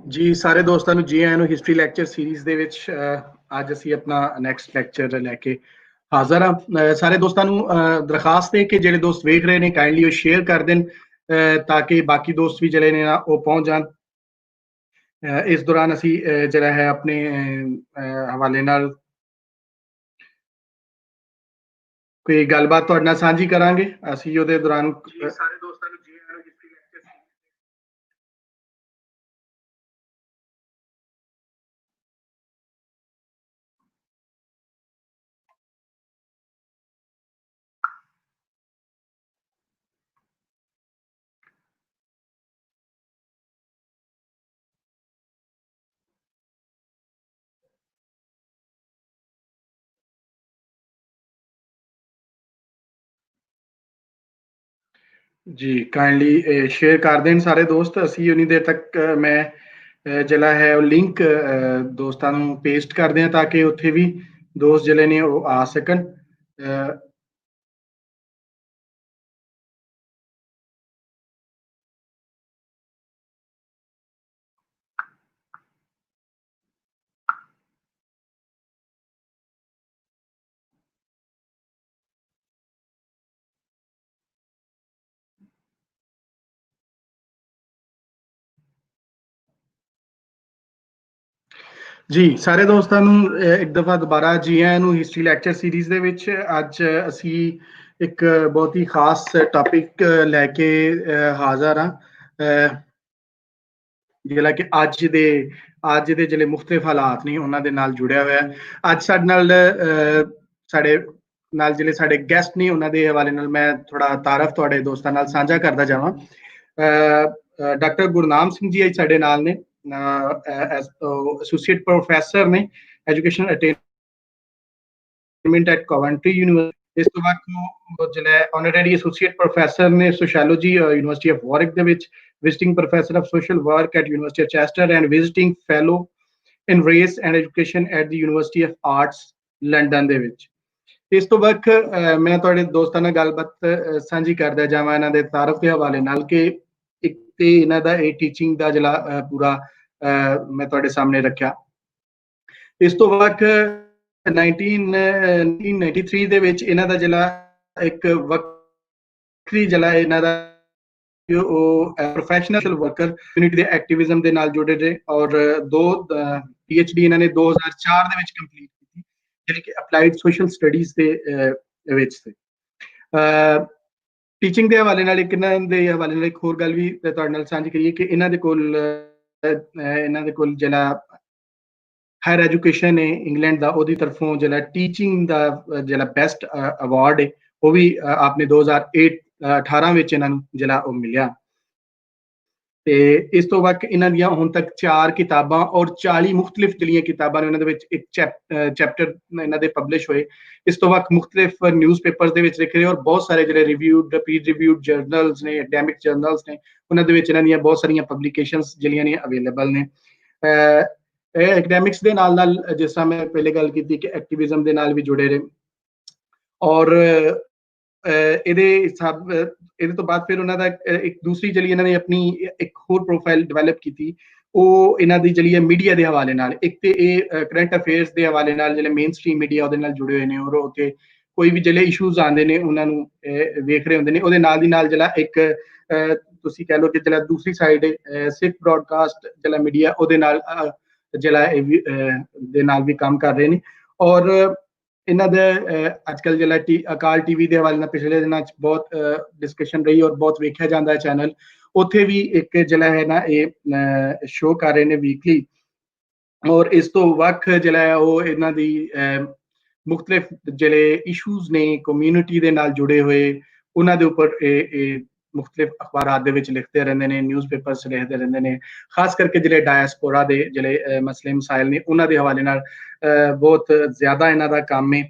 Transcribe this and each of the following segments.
ਜੀ ਸਾਰੇ ਦੋਸਤਾਂ ਨੂੰ ਜੀ ਆਇਆਂ ਨੂੰ ਹਿਸਟਰੀ ਲੈਕਚਰ ਸੀਰੀਜ਼ ਦੇ ਵਿੱਚ ਅੱਜ ਅਸੀਂ ਆਪਣਾ ਨੈਕਸਟ ਲੈਕਚਰ ਲੈ ਕੇ ਹਾਜ਼ਰ ਹਾਂ। ਸਾਰੇ ਦੋਸਤਾਂ ਨੂੰ ਦਰਖਾਸਤ ਹੈ ਕਿ ਜਿਹੜੇ ਦੋਸਤ ਵੇਖ ਰਹੇ ਨੇ ਕਾਈਂਡਲੀ ਉਹ ਸ਼ੇਅਰ ਕਰ ਦੇਣ ਤਾਂ ਕਿ ਬਾਕੀ ਦੋਸਤ ਵੀ ਜਿਹੜੇ ਨੇ ਨਾ ਉਹ ਪਹੁੰਚ ਜਾਣ। ਇਸ ਦੌਰਾਨ ਅਸੀਂ ਜਿਹੜਾ ਹੈ ਆਪਣੇ ਹਵਾਲੇ ਨਾਲ ਕੋਈ ਗੱਲਬਾਤ ਤੁਹਾਡੇ ਨਾਲ ਸਾਂਝੀ ਕਰਾਂਗੇ। ਅਸੀਂ ਉਹਦੇ ਦੌਰਾਨ ਸਾਰੇ ਦੋਸਤਾਂ ਨੂੰ ਜੀ ਆਇਆਂ ਨੂੰ ਹਿਸਟਰੀ ਲੈਕਚਰ जी काइंडली शेयर कर दें सारे दोस्त। असी उन्नी देर तक मैं जरा है लिंक दोस्तों पेस्ट कर दें ताकि उत्थे भी दोस्त जड़े ने वो आ सकन। जी सारे दोस्तों एक दफ़ा दोबारा जी आया नूं हिस्टरी लैक्चर सीरीज़ दे विच अज असी एक बहुत ही खास टॉपिक लैके हाज़र हाँ जिहड़ा कि अज दे जिहड़े मुख्तलिफ हालात ने उन्हां दे नाल जुड़िया होया है। अज साडे नाल साडे नाल जिहड़े साडे गैस्ट ने उन्हां दे हवाले नाल मैं थोड़ा तारफ तुहाडे दोस्तां नाल साझा करदा जावां। डॉक्टर गुरनाम सिंह जी अज साडे नाल ने एसोसिएट प्रोफैसर ने education attainment at Coventry university. इस तो बाद जिहड़े ऑनररी एसोसिएट प्रोफैसर ने सोशियोलॉजी यूनिवर्सिटी ऑफ वारिक दे विच, visiting professor of social work at University of Chester and visiting fellow in race and education at the University of Arts London ਦੇ ਵਿੱਚ। ਇਸ ਤੋਂ ਬਾਅਦ ਮੈਂ ਤੁਹਾਡੇ ਦੋਸਤਾਂ ਨਾਲ ਗੱਲਬਾਤ ਸਾਂਝੀ ਕਰਦਾ ਜਾਵਾਂ ਇਹਨਾਂ ਦੇ ਤਾਰਫ ਦੇ ਹਵਾਲੇ ਨਾਲ ਕਿ ਇੱਕ ਤੇ ਇਹਨਾਂ ਦਾ ਇਹ ਟੀਚਿੰਗ ਦਾ ਜਿਹੜਾ ਪੂਰਾ ਮੈਂ ਤੁਹਾਡੇ ਸਾਹਮਣੇ ਰੱਖਿਆ। ਇਸ ਤੋਂ ਬਾਅਦ 1993 ਦੇ ਵਿੱਚ ਇਹਨਾਂ ਦਾ ਜਿਹੜਾ ਇੱਕ ਵੱਖਰੀ ਜਿਹੜਾ ਇਹਨਾਂ ਦਾ प्रोफैशनल वर्कर कम्युनिटी दे एक्टिविज्म दे नाल जुड़े रहे और दो PhD इन्होंने 2004 दे विच कंप्लीट की जिहड़ी कि अप्लाइड सोशल स्टडीज दे विच थे। टीचिंग दे हवाले नाल एक होर गल भी तुहाडे नाल सांझी करिए कि इन्हां दे कोल जिहड़ा हायर एजुकेशन है इंग्लैंड दा ओहदी तरफों जिहड़ा टीचिंग दा जिहड़ा बेस्ट अवार्ड है वो भी आपने 2018 ਵਿੱਚ ਇਹਨਾਂ ਨੂੰ ਜਿਹੜਾ ਉਹ ਮਿਲਿਆ। ਤੇ ਇਸ ਤੋਂ ਬਾਅਦ ਇਹਨਾਂ ਦੀਆਂ ਹੁਣ ਤੱਕ 4 ਕਿਤਾਬਾਂ ਔਰ 40 ਮੁxtਲਿਫ ਜਿਹੜੀਆਂ ਕਿਤਾਬਾਂ ਨੇ ਉਹਨਾਂ ਦੇ ਵਿੱਚ ਇੱਕ ਚੈਪਟਰ ਇਹਨਾਂ ਦੇ ਪਬਲਿਸ਼ ਹੋਏ। ਇਸ ਤੋਂ ਬਾਅਦ ਮੁxtਲਿਫ ਨਿਊਜ਼ਪੇਪਰਸ ਦੇ ਵਿੱਚ ਲਿਖੇ ਔਰ ਬਹੁਤ ਸਾਰੇ ਜਿਹੜੇ ਰਿਵਿਊਡ ਪੀਰ ਰਿਵਿਊਡ ਜਰਨਲਸ ਨੇ ਐਕੈਡੈਮਿਕ ਜਰਨਲਸ ਨੇ ਉਹਨਾਂ ਦੇ ਵਿੱਚ ਇਹਨਾਂ ਦੀਆਂ ਬਹੁਤ ਸਾਰੀਆਂ ਪਬਲਿਕੇਸ਼ਨਸ ਜਿਹੜੀਆਂ ਨੇ ਅਵੇਲੇਬਲ ਨੇ। ਇਹ ਐਕੈਡੈਮਿਕਸ ਦੇ ਨਾਲ ਨਾਲ ਜਿਸ ਤਰ੍ਹਾਂ ਮੈਂ ਪਹਿਲੇ ਗੱਲ ਕੀਤੀ ਕਿ ਐਕਟਿਵਿਜ਼ਮ ਦੇ ਨਾਲ ਵੀ ਜੁੜੇ ਰਹੇ ਔਰ ਇਹਦੇ ਤੋਂ ਬਾਅਦ ਫਿਰ ਉਹਨਾਂ ਦਾ ਇੱਕ ਦੂਸਰੀ ਜਿਹੜੀ ਇਹਨਾਂ ਨੇ ਆਪਣੀ ਇੱਕ ਹੋਰ ਪ੍ਰੋਫਾਈਲ ਡਿਵੈਲਪ ਕੀਤੀ ਉਹ ਇਹਨਾਂ ਦੀ ਜਿਹੜੀ ਹੈ ਮੀਡੀਆ ਦੇ ਹਵਾਲੇ ਨਾਲ। ਇੱਕ ਤੇ ਇਹ ਕਰੰਟ ਅਫੇਅਰਸ ਦੇ ਹਵਾਲੇ ਨਾਲ ਜਿਹੜੇ ਮੇਨ ਸਟ੍ਰੀਮ ਮੀਡੀਆ ਉਹਦੇ ਨਾਲ ਜੁੜੇ ਹੋਏ ਨੇ ਔਰ ਉੱਥੇ ਕੋਈ ਵੀ ਜਿਹੜੇ ਇਸ਼ੂਜ਼ ਆਉਂਦੇ ਨੇ ਉਹਨਾਂ ਨੂੰ ਵੇਖ ਰਹੇ ਹੁੰਦੇ ਨੇ। ਉਹਦੇ ਨਾਲ ਦੀ ਨਾਲ ਜਿਹੜਾ ਇੱਕ ਤੁਸੀਂ ਕਹਿ ਲਓ ਕਿ ਜਿਹੜਾ ਦੂਸਰੀ ਸਾਈਡ ਸਿਰਫ ਬ੍ਰੌਡਕਾਸਟ ਜਿਹੜਾ ਮੀਡੀਆ ਉਹਦੇ ਨਾਲ ਜਿਹੜਾ ਦੇ ਨਾਲ ਵੀ ਕੰਮ ਕਰ ਰਹੇ ਨੇ। ਔਰ ਇਹਨਾਂ ਦੇ ਅੱਜ ਕੱਲ੍ਹ ਜਿਹੜਾ ਅਕਾਲ ਟੀਵੀ ਦੇ ਹਵਾਲੇ ਨਾਲ ਪਿਛਲੇ ਦਿਨਾਂ 'ਚ ਬਹੁਤ ਡਿਸਕਸ਼ਨ ਰਹੀ ਔਰ ਬਹੁਤ ਵੇਖਿਆ ਜਾਂਦਾ ਚੈਨਲ ਉੱਥੇ ਵੀ ਇੱਕ ਜਿਹੜਾ ਹੈ ਨਾ ਇਹ ਸ਼ੋਅ ਕਰ ਰਹੇ ਨੇ ਵੀਕਲੀ। ਔਰ ਇਸ ਤੋਂ ਵੱਖ ਜਿਹੜਾ ਹੈ ਉਹ ਇਹਨਾਂ ਦੀ ਮੁxtਲਿਫ ਜਿਹੜੇ ਇਸ਼ੂਜ਼ ਨੇ ਕਮਿਊਨਿਟੀ ਦੇ ਨਾਲ ਜੁੜੇ ਹੋਏ ਉਹਨਾਂ ਦੇ ਉੱਪਰ ਇਹ ਮੁxtਲਿਫ ਅਖਬਾਰਾਂ ਦੇ ਵਿੱਚ ਲਿਖਦੇ ਰਹਿੰਦੇ ਨੇ, ਨਿਊਜ਼ਪੇਪਰਸ ਲਿਖਦੇ ਰਹਿੰਦੇ ਨੇ। ਖਾਸ ਕਰਕੇ ਜਿਹੜੇ ਡਾਇਸਪੋਰਾ ਦੇ ਜਿਹੜੇ ਮਸਲੇ ਮਸਾਇਲ ਨੇ ਉਹਨਾਂ ਦੇ ਹਵਾਲੇ ਨਾਲ ਬਹੁਤ ਜ਼ਿਆਦਾ ਇਹਨਾਂ ਦਾ ਕੰਮ ਹੈ।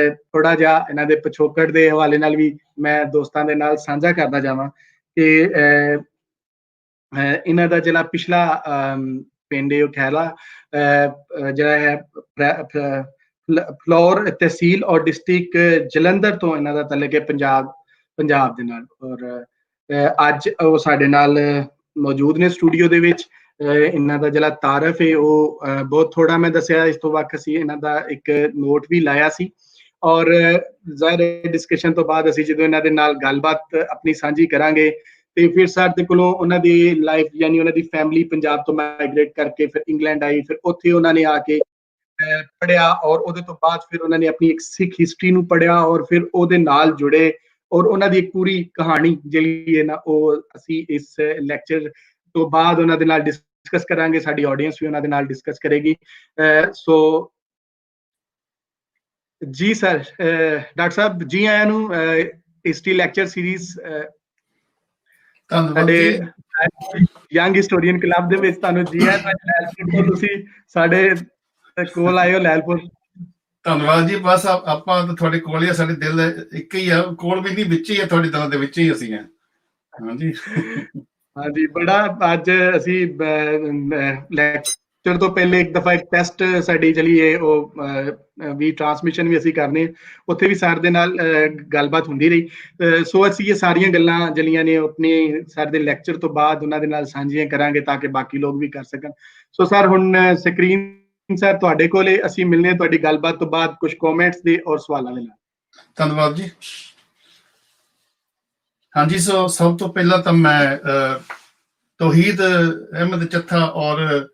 ਥੋੜਾ ਜਿਹਾ ਇਹਨਾਂ ਦੇ ਪਿਛੋਕੜ ਦੇ ਹਵਾਲੇ ਨਾਲ ਵੀ ਮੈਂ ਦੋਸਤਾਂ ਦੇ ਨਾਲ ਸਾਂਝਾ ਕਰਦਾ ਜਾਵਾਂ ਕਿ ਇਹਨਾਂ ਦਾ ਜਿਹੜਾ ਪਿਛਲਾ ਪਿੰਡ ਹੈ ਉਹ ਖੈਲਾ ਜਿਹੜਾ ਹੈ ਫਲੋਰ ਤਹਿਸੀਲ ਔਰ ਡਿਸਟ੍ਰਿਕਟ ਜਲੰਧਰ ਤੋਂ ਇਹਨਾਂ ਦਾ ਤਾਲੁਕ ਹੈ ਪੰਜਾਬ ਦੇ ਨਾਲ। ਔਰ ਅੱਜ ਉਹ ਸਾਡੇ ਨਾਲ ਮੌਜੂਦ ਨੇ ਸਟੂਡੀਓ ਦੇ ਵਿੱਚ ਇਹਨਾਂ ਦਾ ਜਿਹੜਾ ਤਾਰਫ ਹੈ ਉਹ ਬਹੁਤ ਥੋੜਾ ਮੈਂ ਦੱਸਿਆ। ਇਸ ਤੋਂ ਵੱਖ ਅਸੀਂ ਇਹਨਾਂ ਦਾ ਇੱਕ ਨੋਟ ਵੀ ਲਾਇਆ ਸੀ, ਔਰ ਜ਼ਾਹਿਰ ਡਿਸਕਸ਼ਨ ਤੋਂ ਬਾਅਦ ਅਸੀਂ ਜਦੋਂ ਇਹਨਾਂ ਦੇ ਨਾਲ ਗੱਲਬਾਤ ਆਪਣੀ ਸਾਂਝੀ ਕਰਾਂਗੇ ਤੇ ਫਿਰ ਸਾਡੇ ਕੋਲੋਂ ਉਹਨਾਂ ਦੀ ਲਾਈਫ, ਯਾਨੀ ਉਹਨਾਂ ਦੀ ਫੈਮਿਲੀ ਪੰਜਾਬ ਤੋਂ ਮਾਈਗ੍ਰੇਟ ਕਰਕੇ ਫਿਰ ਇੰਗਲੈਂਡ ਆਈ, ਫਿਰ ਉੱਥੇ ਉਹਨਾਂ ਨੇ ਆ ਕੇ ਪੜ੍ਹਿਆ, ਔਰ ਉਹਦੇ ਤੋਂ ਬਾਅਦ ਫਿਰ ਉਹਨਾਂ ਨੇ ਆਪਣੀ ਇੱਕ ਸਿੱਖ ਹਿਸਟਰੀ ਨੂੰ ਪੜ੍ਹਿਆ ਔਰ ਫਿਰ ਉਹਦੇ ਨਾਲ ਜੁੜੇ, ਔਰ ਉਹਨਾਂ ਦੀ ਇੱਕ ਪੂਰੀ ਕਹਾਣੀ ਜਿਹੜੀ ਹੈ ਨਾ ਉਹ ਅਸੀਂ ਇਸ ਲੈਕਚਰ ਤੋਂ ਬਾਅਦ ਉਹਨਾਂ ਦੇ ਨਾਲ ਡਿਸਕਸ ਕਰਾਂਗੇ। ਸਾਡੀ ਆਡੀਅנס ਵੀ ਉਹਨਾਂ ਦੇ ਨਾਲ ਡਿਸਕਸ ਕਰੇਗੀ। ਸੋ ਜੀ ਸਰ, ਡਾਕਟਰ ਸਾਹਿਬ ਜੀ ਆਇਆਂ ਨੂੰ ਹਿਸਟਰੀ ਲੈਕਚਰ ਸੀਰੀਜ਼ ਸਾਡੇ ਯੰਗ ਹਿਸਟੋਰੀਅਨ ਕਲੱਬ ਦੇ ਵਿੱਚ ਤੁਹਾਨੂੰ ਜੀ ਆਇਆਂ। ਤੁਸੀਂ ਸਾਡੇ ਕੋਲ ਆਏ ਹੋ ਲੈਲਪੁਰ। ਧੰਨਵਾਦ ਜੀ। ਬਸ ਆਪਾਂ ਤੁਹਾਡੇ ਕੋਲ ਹੀ ਆ, ਸਾਡੇ ਦਿਲ ਇੱਕ ਹੀ ਆ, ਕੋਲ ਵੀ ਨਹੀਂ, ਵਿੱਚ ਹੀ ਆ, ਤੁਹਾਡੇ ਦਿਲਾਂ ਦੇ ਵਿੱਚ ਹੀ ਅਸੀਂ ਆ। ਹਾਂਜੀ ਹਾਂਜੀ, ਬੜਾ ਅੱਜ ਅਸੀਂ ਲੈਕਚਰ ਤੋਂ ਪਹਿਲੇ ਇੱਕ ਦਫਾ ਇੱਕ ਟੈਸਟ ਸਾਡੀ ਚਲੀ ਹੈ ਉਹ ਵੀ ਟ੍ਰਾਂਸਮਿਸ਼ਨ ਵੀ ਅਸੀਂ ਕਰਨੇ, ਉੱਥੇ ਵੀ ਸਰ ਦੇ ਨਾਲ ਗੱਲਬਾਤ ਹੁੰਦੀ ਰਹੀ। ਸੋ ਅਸੀਂ ਇਹ ਸਾਰੀਆਂ ਗੱਲਾਂ ਜਿਹੜੀਆਂ ਨੇ ਆਪਣੇ ਸਰ ਦੇ ਲੈਕਚਰ ਤੋਂ ਬਾਅਦ ਉਹਨਾਂ ਦੇ ਨਾਲ ਸਾਂਝੀਆਂ ਕਰਾਂਗੇ ਤਾਂ ਕਿ ਬਾਕੀ ਲੋਕ ਵੀ ਕਰ ਸਕਣ। ਸੋ ਸਰ ਹੁਣ ਸਕਰੀਨ ਸਰ ਤੁਹਾਡੇ ਕੋਲੇ, ਅਸੀਂ ਮਿਲਨੇ ਤੁਹਾਡੀ ਗੱਲਬਾਤ ਤੋਂ ਬਾਅਦ ਕੁਝ ਕਮੈਂਟਸ ਦੇ ਔਰ ਸਵਾਲਾਂ ਦੇ ਨਾਲ। ਧੰਨਵਾਦ ਜੀ। ਹਾਂਜੀ, ਸੋ ਸਭ ਤੋਂ ਪਹਿਲਾਂ ਤਾਂ ਮੈਂ ਤੌਹੀਦ ਅਹਿਮਦ ਚੱਥਾ ਔਰ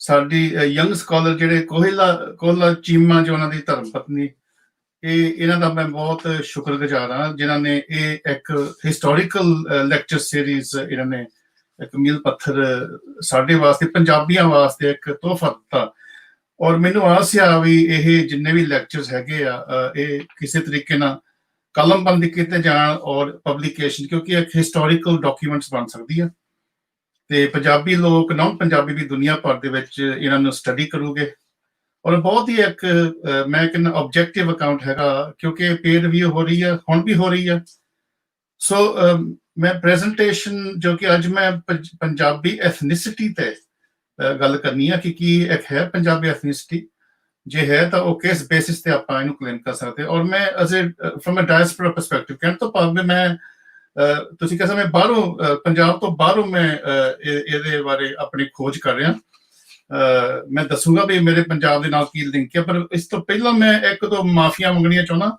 ਸਾਡੀ ਯੰਗ ਸਕਾਲਰ ਜਿਹੜੇ ਕੋਹਲਾ ਚੀਮਾ ਜੋ ਉਹਨਾਂ ਦੀ ਧਰਮ ਪਤਨੀ, ਇਹਨਾਂ ਦਾ ਮੈਂ ਬਹੁਤ ਸ਼ੁਕਰਗੁਜ਼ਾਰ ਹਾਂ ਜਿਨ੍ਹਾਂ ਨੇ ਇਹ ਇੱਕ ਹਿਸਟੋਰੀਕਲ ਲੈਕਚਰ ਸੀਰੀਜ਼ ਇਹਨਾਂ ਨੇ ਇੱਕ ਮੀਲ ਪੱਥਰ ਸਾਡੇ ਵਾਸਤੇ, ਪੰਜਾਬੀਆਂ ਵਾਸਤੇ ਇੱਕ ਤੋਹਫਾ ਦਿੱਤਾ। ਔਰ ਮੈਨੂੰ ਆਸ ਆ ਵੀ ਇਹ ਜਿੰਨੇ ਵੀ ਲੈਕਚਰਸ ਹੈਗੇ ਆ ਇਹ ਕਿਸੇ ਤਰੀਕੇ ਨਾਲ ਕਲਮਬੰਦੀ ਕੀਤੇ ਜਾਣ ਔਰ ਪਬਲੀਕੇਸ਼ਨ, ਕਿਉਂਕਿ ਇੱਕ ਹਿਸਟੋਰੀਕਲ ਡਾਕੂਮੈਂਟਸ ਬਣ ਸਕਦੀ ਆ ਤੇ ਪੰਜਾਬੀ ਲੋਕ, ਨੌਨ ਪੰਜਾਬੀ ਵੀ ਦੁਨੀਆ ਭਰ ਦੇ ਵਿੱਚ ਇਹਨਾਂ ਨੂੰ ਸਟੱਡੀ ਕਰੂਗੇ। ਔਰ ਬਹੁਤ ਹੀ ਇੱਕ ਮੈਂ ਕਹਿੰਦਾ ਆਬਜੈਕਟਿਵ ਅਕਾਊਂਟ ਹੈਗਾ, ਕਿਉਂਕਿ ਪੇਡ ਰਿਵਿਊ ਹੋ ਰਹੀ ਆ, ਹੁਣ ਵੀ ਹੋ ਰਹੀ ਆ। ਸੋ ਮੈਂ ਪ੍ਰੈਜੈਂਟੇਸ਼ਨ ਜੋ ਕਿ ਅੱਜ ਮੈਂ ਪੰਜਾਬੀ ਐਥਨਿਸਿਟੀ ਤੇ ਗੱਲ ਕਰਨੀ ਆ ਕਿ ਕੀ ਇੱਕ ਹੈ ਪੰਜਾਬੀ ਐਥਨਿਸਿਟੀ, ਜੇ ਹੈ ਤਾਂ ਉਹ ਕਿਸ ਬੇਸਿਸ ਤੇ ਆਪਾਂ ਇਹਨੂੰ ਕਲੇਮ ਕਰ ਸਕਦੇ। ਔਰ ਮੈਂ ਫਰਮ ਅ ਡਾਇਸਪੋਰਾ ਪਰਸਪੈਕਟਿਵ ਕਹਿਣ ਤੋਂ ਭਾਵ ਮੈਂ ਤੁਸੀਂ ਕਹਿ ਸਕਦੇ ਬਾਹਰੋਂ, ਪੰਜਾਬ ਤੋਂ ਬਾਹਰੋਂ ਮੈਂ ਇਹਦੇ ਬਾਰੇ ਆਪਣੀ ਖੋਜ ਕਰ ਰਿਹਾ। ਮੈਂ ਦੱਸੂਗਾ ਵੀ ਮੇਰੇ ਪੰਜਾਬ ਦੇ ਨਾਲ ਕੀ ਲਿੰਕ ਹੈ, ਪਰ ਇਸ ਤੋਂ ਪਹਿਲਾਂ ਮੈਂ ਇੱਕ ਦੋ ਮਾਫੀਆਂ ਮੰਗਣੀਆਂ ਚਾਹੁੰਦਾ,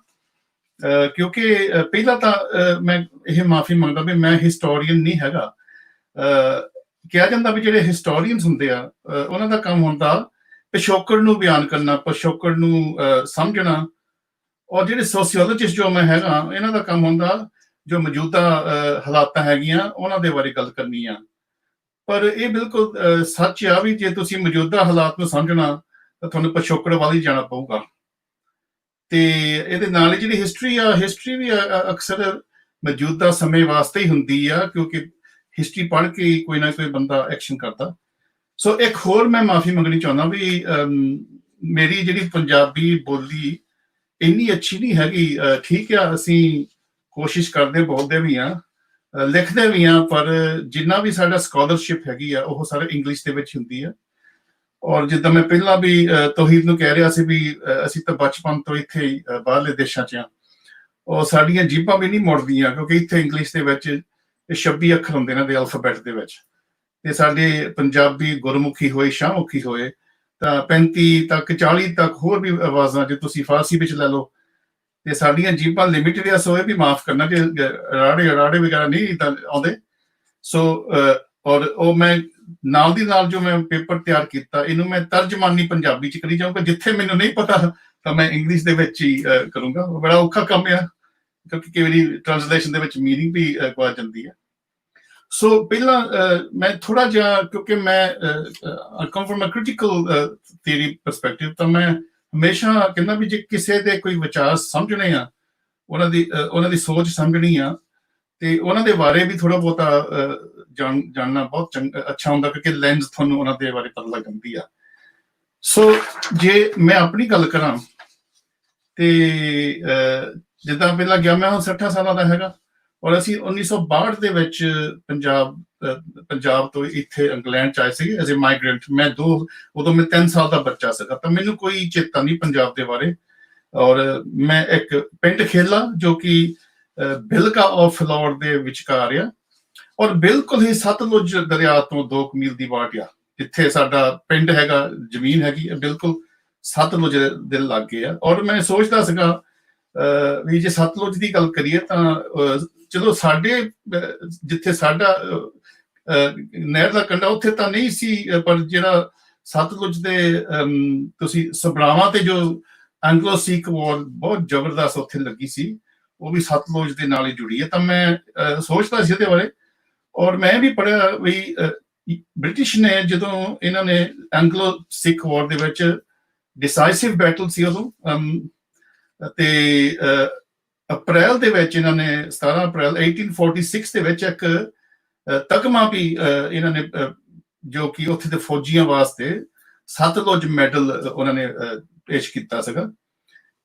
ਕਿਉਂਕਿ ਪਹਿਲਾਂ ਤਾਂ ਮੈਂ ਇਹ ਮਾਫੀ ਮੰਗਦਾ ਵੀ ਮੈਂ ਹਿਸਟੋਰੀਅਨ ਨਹੀਂ ਹੈਗਾ। ਕਿਹਾ ਜਾਂਦਾ ਵੀ ਜਿਹੜੇ ਹਿਸਟੋਰੀਅਨਸ ਹੁੰਦੇ ਆ ਉਹਨਾਂ ਦਾ ਕੰਮ ਹੁੰਦਾ ਪਿਛੋਕੜ ਨੂੰ ਬਿਆਨ ਕਰਨਾ, ਪਿਛੋਕੜ ਨੂੰ ਸਮਝਣਾ, ਔਰ ਜਿਹੜੇ ਸੋਸ਼ੀਓਲੋਜਿਸਟ ਜੋ ਮੈਂ ਹੈਗਾ ਇਹਨਾਂ ਦਾ ਕੰਮ ਹੁੰਦਾ ਜੋ ਮੌਜੂਦਾ ਹਾਲਾਤਾਂ ਹੈਗੀਆਂ ਉਹਨਾਂ ਦੇ ਬਾਰੇ ਗੱਲ ਕਰਨੀ ਆ। ਪਰ ਇਹ ਬਿਲਕੁਲ ਸੱਚ ਆ ਵੀ ਜੇ ਤੁਸੀਂ ਮੌਜੂਦਾ ਹਾਲਾਤ ਨੂੰ ਸਮਝਣਾ ਤਾਂ ਤੁਹਾਨੂੰ ਪਿਛੋਕੜ ਵੱਲ ਹੀ ਜਾਣਾ ਪਊਗਾ। ਤੇ ਇਹਦੇ ਨਾਲ ਹੀ ਜਿਹੜੀ ਹਿਸਟਰੀ ਵੀ ਅਕਸਰ ਮੌਜੂਦਾ ਸਮੇਂ ਵਾਸਤੇ ਹੀ ਹੁੰਦੀ ਆ, ਕਿਉਂਕਿ ਹਿਸਟਰੀ ਪੜ੍ਹ ਕੇ ਕੋਈ ਨਾ ਕੋਈ ਬੰਦਾ ਐਕਸ਼ਨ ਕਰਦਾ। ਸੋ ਇੱਕ ਹੋਰ ਮੈਂ ਮਾਫੀ ਮੰਗਣੀ ਚਾਹੁੰਦਾ ਵੀ ਮੇਰੀ ਜਿਹੜੀ ਪੰਜਾਬੀ ਬੋਲੀ ਇੰਨੀ ਅੱਛੀ ਨਹੀਂ ਹੈਗੀ। ਠੀਕ ਆ, ਅਸੀਂ ਕੋਸ਼ਿਸ਼ ਕਰਦੇ, ਬੋਲਦੇ ਵੀ ਆ, ਲਿਖਦੇ ਵੀ ਆ, ਪਰ ਜਿੰਨਾ ਵੀ ਸਾਡਾ ਸਕਾਲਰਸ਼ਿਪ ਹੈਗੀ ਆ ਉਹ ਸਾਰੇ ਇੰਗਲਿਸ਼ ਦੇ ਵਿੱਚ ਹੁੰਦੀ ਆ। ਔਰ ਜਿੱਦਾਂ ਮੈਂ ਪਹਿਲਾਂ ਵੀ ਤੌਹੀਦ ਨੂੰ ਕਹਿ ਰਿਹਾ ਸੀ ਵੀ ਅਸੀਂ ਤਾਂ ਬਚਪਨ ਤੋਂ ਇੱਥੇ ਹੀ ਬਾਹਰਲੇ ਦੇਸ਼ਾਂ 'ਚ ਆ, ਔਰ ਸਾਡੀਆਂ ਜੀਭਾਂ ਵੀ ਨਹੀਂ ਮੁੜਦੀਆਂ, ਕਿਉਂਕਿ ਇੱਥੇ ਇੰਗਲਿਸ਼ ਦੇ ਵਿੱਚ 26 ਅੱਖਰ ਹੁੰਦੇ ਨੇ ਦੇ ਅਲਫਾਬੈਟ ਦੇ ਵਿੱਚ, ਤੇ ਸਾਡੇ ਪੰਜਾਬੀ ਗੁਰਮੁਖੀ ਹੋਏ, ਸ਼ਾਹਮੁਖੀ ਹੋਏ ਤਾਂ 35 ਤੱਕ 40 ਤੱਕ ਹੋਰ ਵੀ ਆਵਾਜ਼ਾਂ ਜੇ ਤੁਸੀਂ ਫਾਰਸੀ ਵਿੱਚ ਲੈ ਲਓ, ਤੇ ਸਾਡੀਆਂ ਜੀਭਾਂ ਲਿਮਿਟਡ ਆ। ਸੋ ਇਹ ਵੀ ਮਾਫ ਕਰਨਾ ਕਿ ਰਾੜੇ ਵਗੈਰਾ ਨਹੀਂ ਆਉਂਦੇ। ਸੋ ਔਰ ਉਹ ਮੈਂ ਨਾਲ ਦੀ ਨਾਲ ਜੋ ਮੈਂ ਪੇਪਰ ਤਿਆਰ ਕੀਤਾ ਇਹਨੂੰ ਮੈਂ ਤਰਜਮਾਨੀ ਪੰਜਾਬੀ 'ਚ ਕਰੀ ਜਾਊਂਗਾ, ਜਿੱਥੇ ਮੈਨੂੰ ਨਹੀਂ ਪਤਾ ਤਾਂ ਮੈਂ ਇੰਗਲਿਸ਼ ਦੇ ਵਿੱਚ ਹੀ ਕਰੂੰਗਾ। ਬੜਾ ਔਖਾ ਕੰਮ ਆ, ਕਿਉਂਕਿ ਕਈ ਵਾਰੀ ਟ੍ਰਾਂਸਲੇਸ਼ਨ ਦੇ ਵਿੱਚ ਮੀਨਿੰਗ ਵੀ ਗਵਾ ਜਾਂਦੀ ਹੈ। ਸੋ ਪਹਿਲਾਂ ਮੈਂ ਥੋੜਾ ਜਿਹਾ, ਕਿਉਂਕਿ ਮੈਂ come from a critical theory perspective, ਤਾਂ ਮੈਂ ਹਮੇਸ਼ਾ ਕਹਿੰਦਾ ਵੀ ਜੇ ਕਿਸੇ ਦੇ ਕੋਈ ਵਿਚਾਰ ਸਮਝਣੇ ਆ, ਉਹਨਾਂ ਦੀ ਸੋਚ ਸਮਝਣੀ ਆ, ਤੇ ਉਹਨਾਂ ਦੇ ਬਾਰੇ ਵੀ ਥੋੜਾ ਬਹੁਤਾ ਜਾਣਨਾ ਬਹੁਤ ਅੱਛਾ ਹੁੰਦਾ, ਕਿਉਂਕਿ ਲੈਂਸ ਤੁਹਾਨੂੰ ਉਹਨਾਂ ਦੇ ਬਾਰੇ ਪਤਾ ਲੱਗ ਜਾਂਦੀ ਆ। ਸੋ ਜੇ ਮੈਂ ਆਪਣੀ ਗੱਲ ਕਰਾਂ ਤੇ ਜਿੱਦਾਂ ਪਹਿਲਾਂ ਗਿਆ, ਮੈਂ ਹੁਣ 60 ਸਾਲਾਂ ਦਾ ਹੈਗਾ, ਔਰ ਅਸੀਂ 1962 ਦੇ ਵਿੱਚ ਪੰਜਾਬ ਤੋਂ ਇੱਥੇ ਇੰਗਲੈਂਡ 'ਚ ਆਏ ਸੀਗੇ ਐਜ਼ ਏ ਮਾਈਗ੍ਰੈਂਟ। ਉਦੋਂ ਮੈਂ 3 ਸਾਲ ਦਾ ਬੱਚਾ ਸੀਗਾ, ਤਾਂ ਮੈਨੂੰ ਕੋਈ ਚੇਤਾ ਨਹੀਂ ਪੰਜਾਬ ਦੇ ਬਾਰੇ। ਔਰ ਮੈਂ ਇੱਕ ਪਿੰਡ ਖੇਲਾ ਜੋ ਕਿ ਬਿਲਕਾ ਔਰ ਫਿਲੌਰ ਦੇ ਵਿਚਕਾਰ ਆ, ਔਰ ਬਿਲਕੁਲ ਹੀ ਸਤਲੁਜ ਦਰਿਆ ਤੋਂ 2 ਮੀਲ ਦੀ ਵਾਟ ਆ। ਜਿੱਥੇ ਸਾਡਾ ਪਿੰਡ ਹੈਗਾ, ਜ਼ਮੀਨ ਹੈਗੀ, ਬਿਲਕੁਲ ਸਤਲੁਜ ਦੇ ਲਾਗੇ ਆ। ਔਰ ਮੈਂ ਸੋਚਦਾ ਸੀਗਾ ਵੀ ਜੇ ਸਤਲੁਜ ਦੀ ਗੱਲ ਕਰੀਏ ਤਾਂ ਚਲੋ ਸਾਡੇ ਜਿੱਥੇ ਸਾਡਾ ਨਹਿਰ ਦਾ ਕੰਢਾ ਉੱਥੇ ਤਾਂ ਨਹੀਂ ਸੀ, ਪਰ ਜਿਹੜਾ ਸਤਲੁਜ ਦੇ ਤੁਸੀਂ ਸਭਰਾਵਾਂ ਤੇ ਜੋ ਐਂਗਲੋ ਸਿੱਖ ਵਾਰ ਬਹੁਤ ਜ਼ਬਰਦਸਤ ਉੱਥੇ ਲੱਗੀ ਸੀ, ਉਹ ਵੀ ਸਤਲੁਜ ਦੇ ਨਾਲ ਹੀ ਜੁੜੀ ਹੈ। ਤਾਂ ਮੈਂ ਸੋਚਦਾ ਸੀ ਇਹਦੇ ਬਾਰੇ, ਔਰ ਮੈਂ ਵੀ ਪੜ੍ਹਿਆ ਵੀ ਬ੍ਰਿਟਿਸ਼ ਨੇ ਜਦੋਂ ਇਹਨਾਂ ਨੇ ਐਂਗਲੋ ਸਿੱਖ ਵਾਰ ਦੇ ਵਿੱਚ ਡਿਸਾਈਸਿਵ ਬੈਟਲ ਸੀ ਉਦੋਂ, ਤੇ ਅਪ੍ਰੈਲ ਦੇ ਵਿੱਚ ਇਹਨਾਂ ਨੇ 17 ਅਪ੍ਰੈਲ 1846 ਦੇ ਵਿੱਚ ਇੱਕ ਤਗਮਾ ਵੀ ਇਹਨਾਂ ਨੇ ਜੋ ਕਿ ਉੱਥੇ ਦੇ ਫੌਜੀਆਂ ਵਾਸਤੇ ਸਤਲੁਜ ਮੈਡਲ ਉਹਨਾਂ ਨੇ ਪੇਸ਼ ਕੀਤਾ ਸੀਗਾ।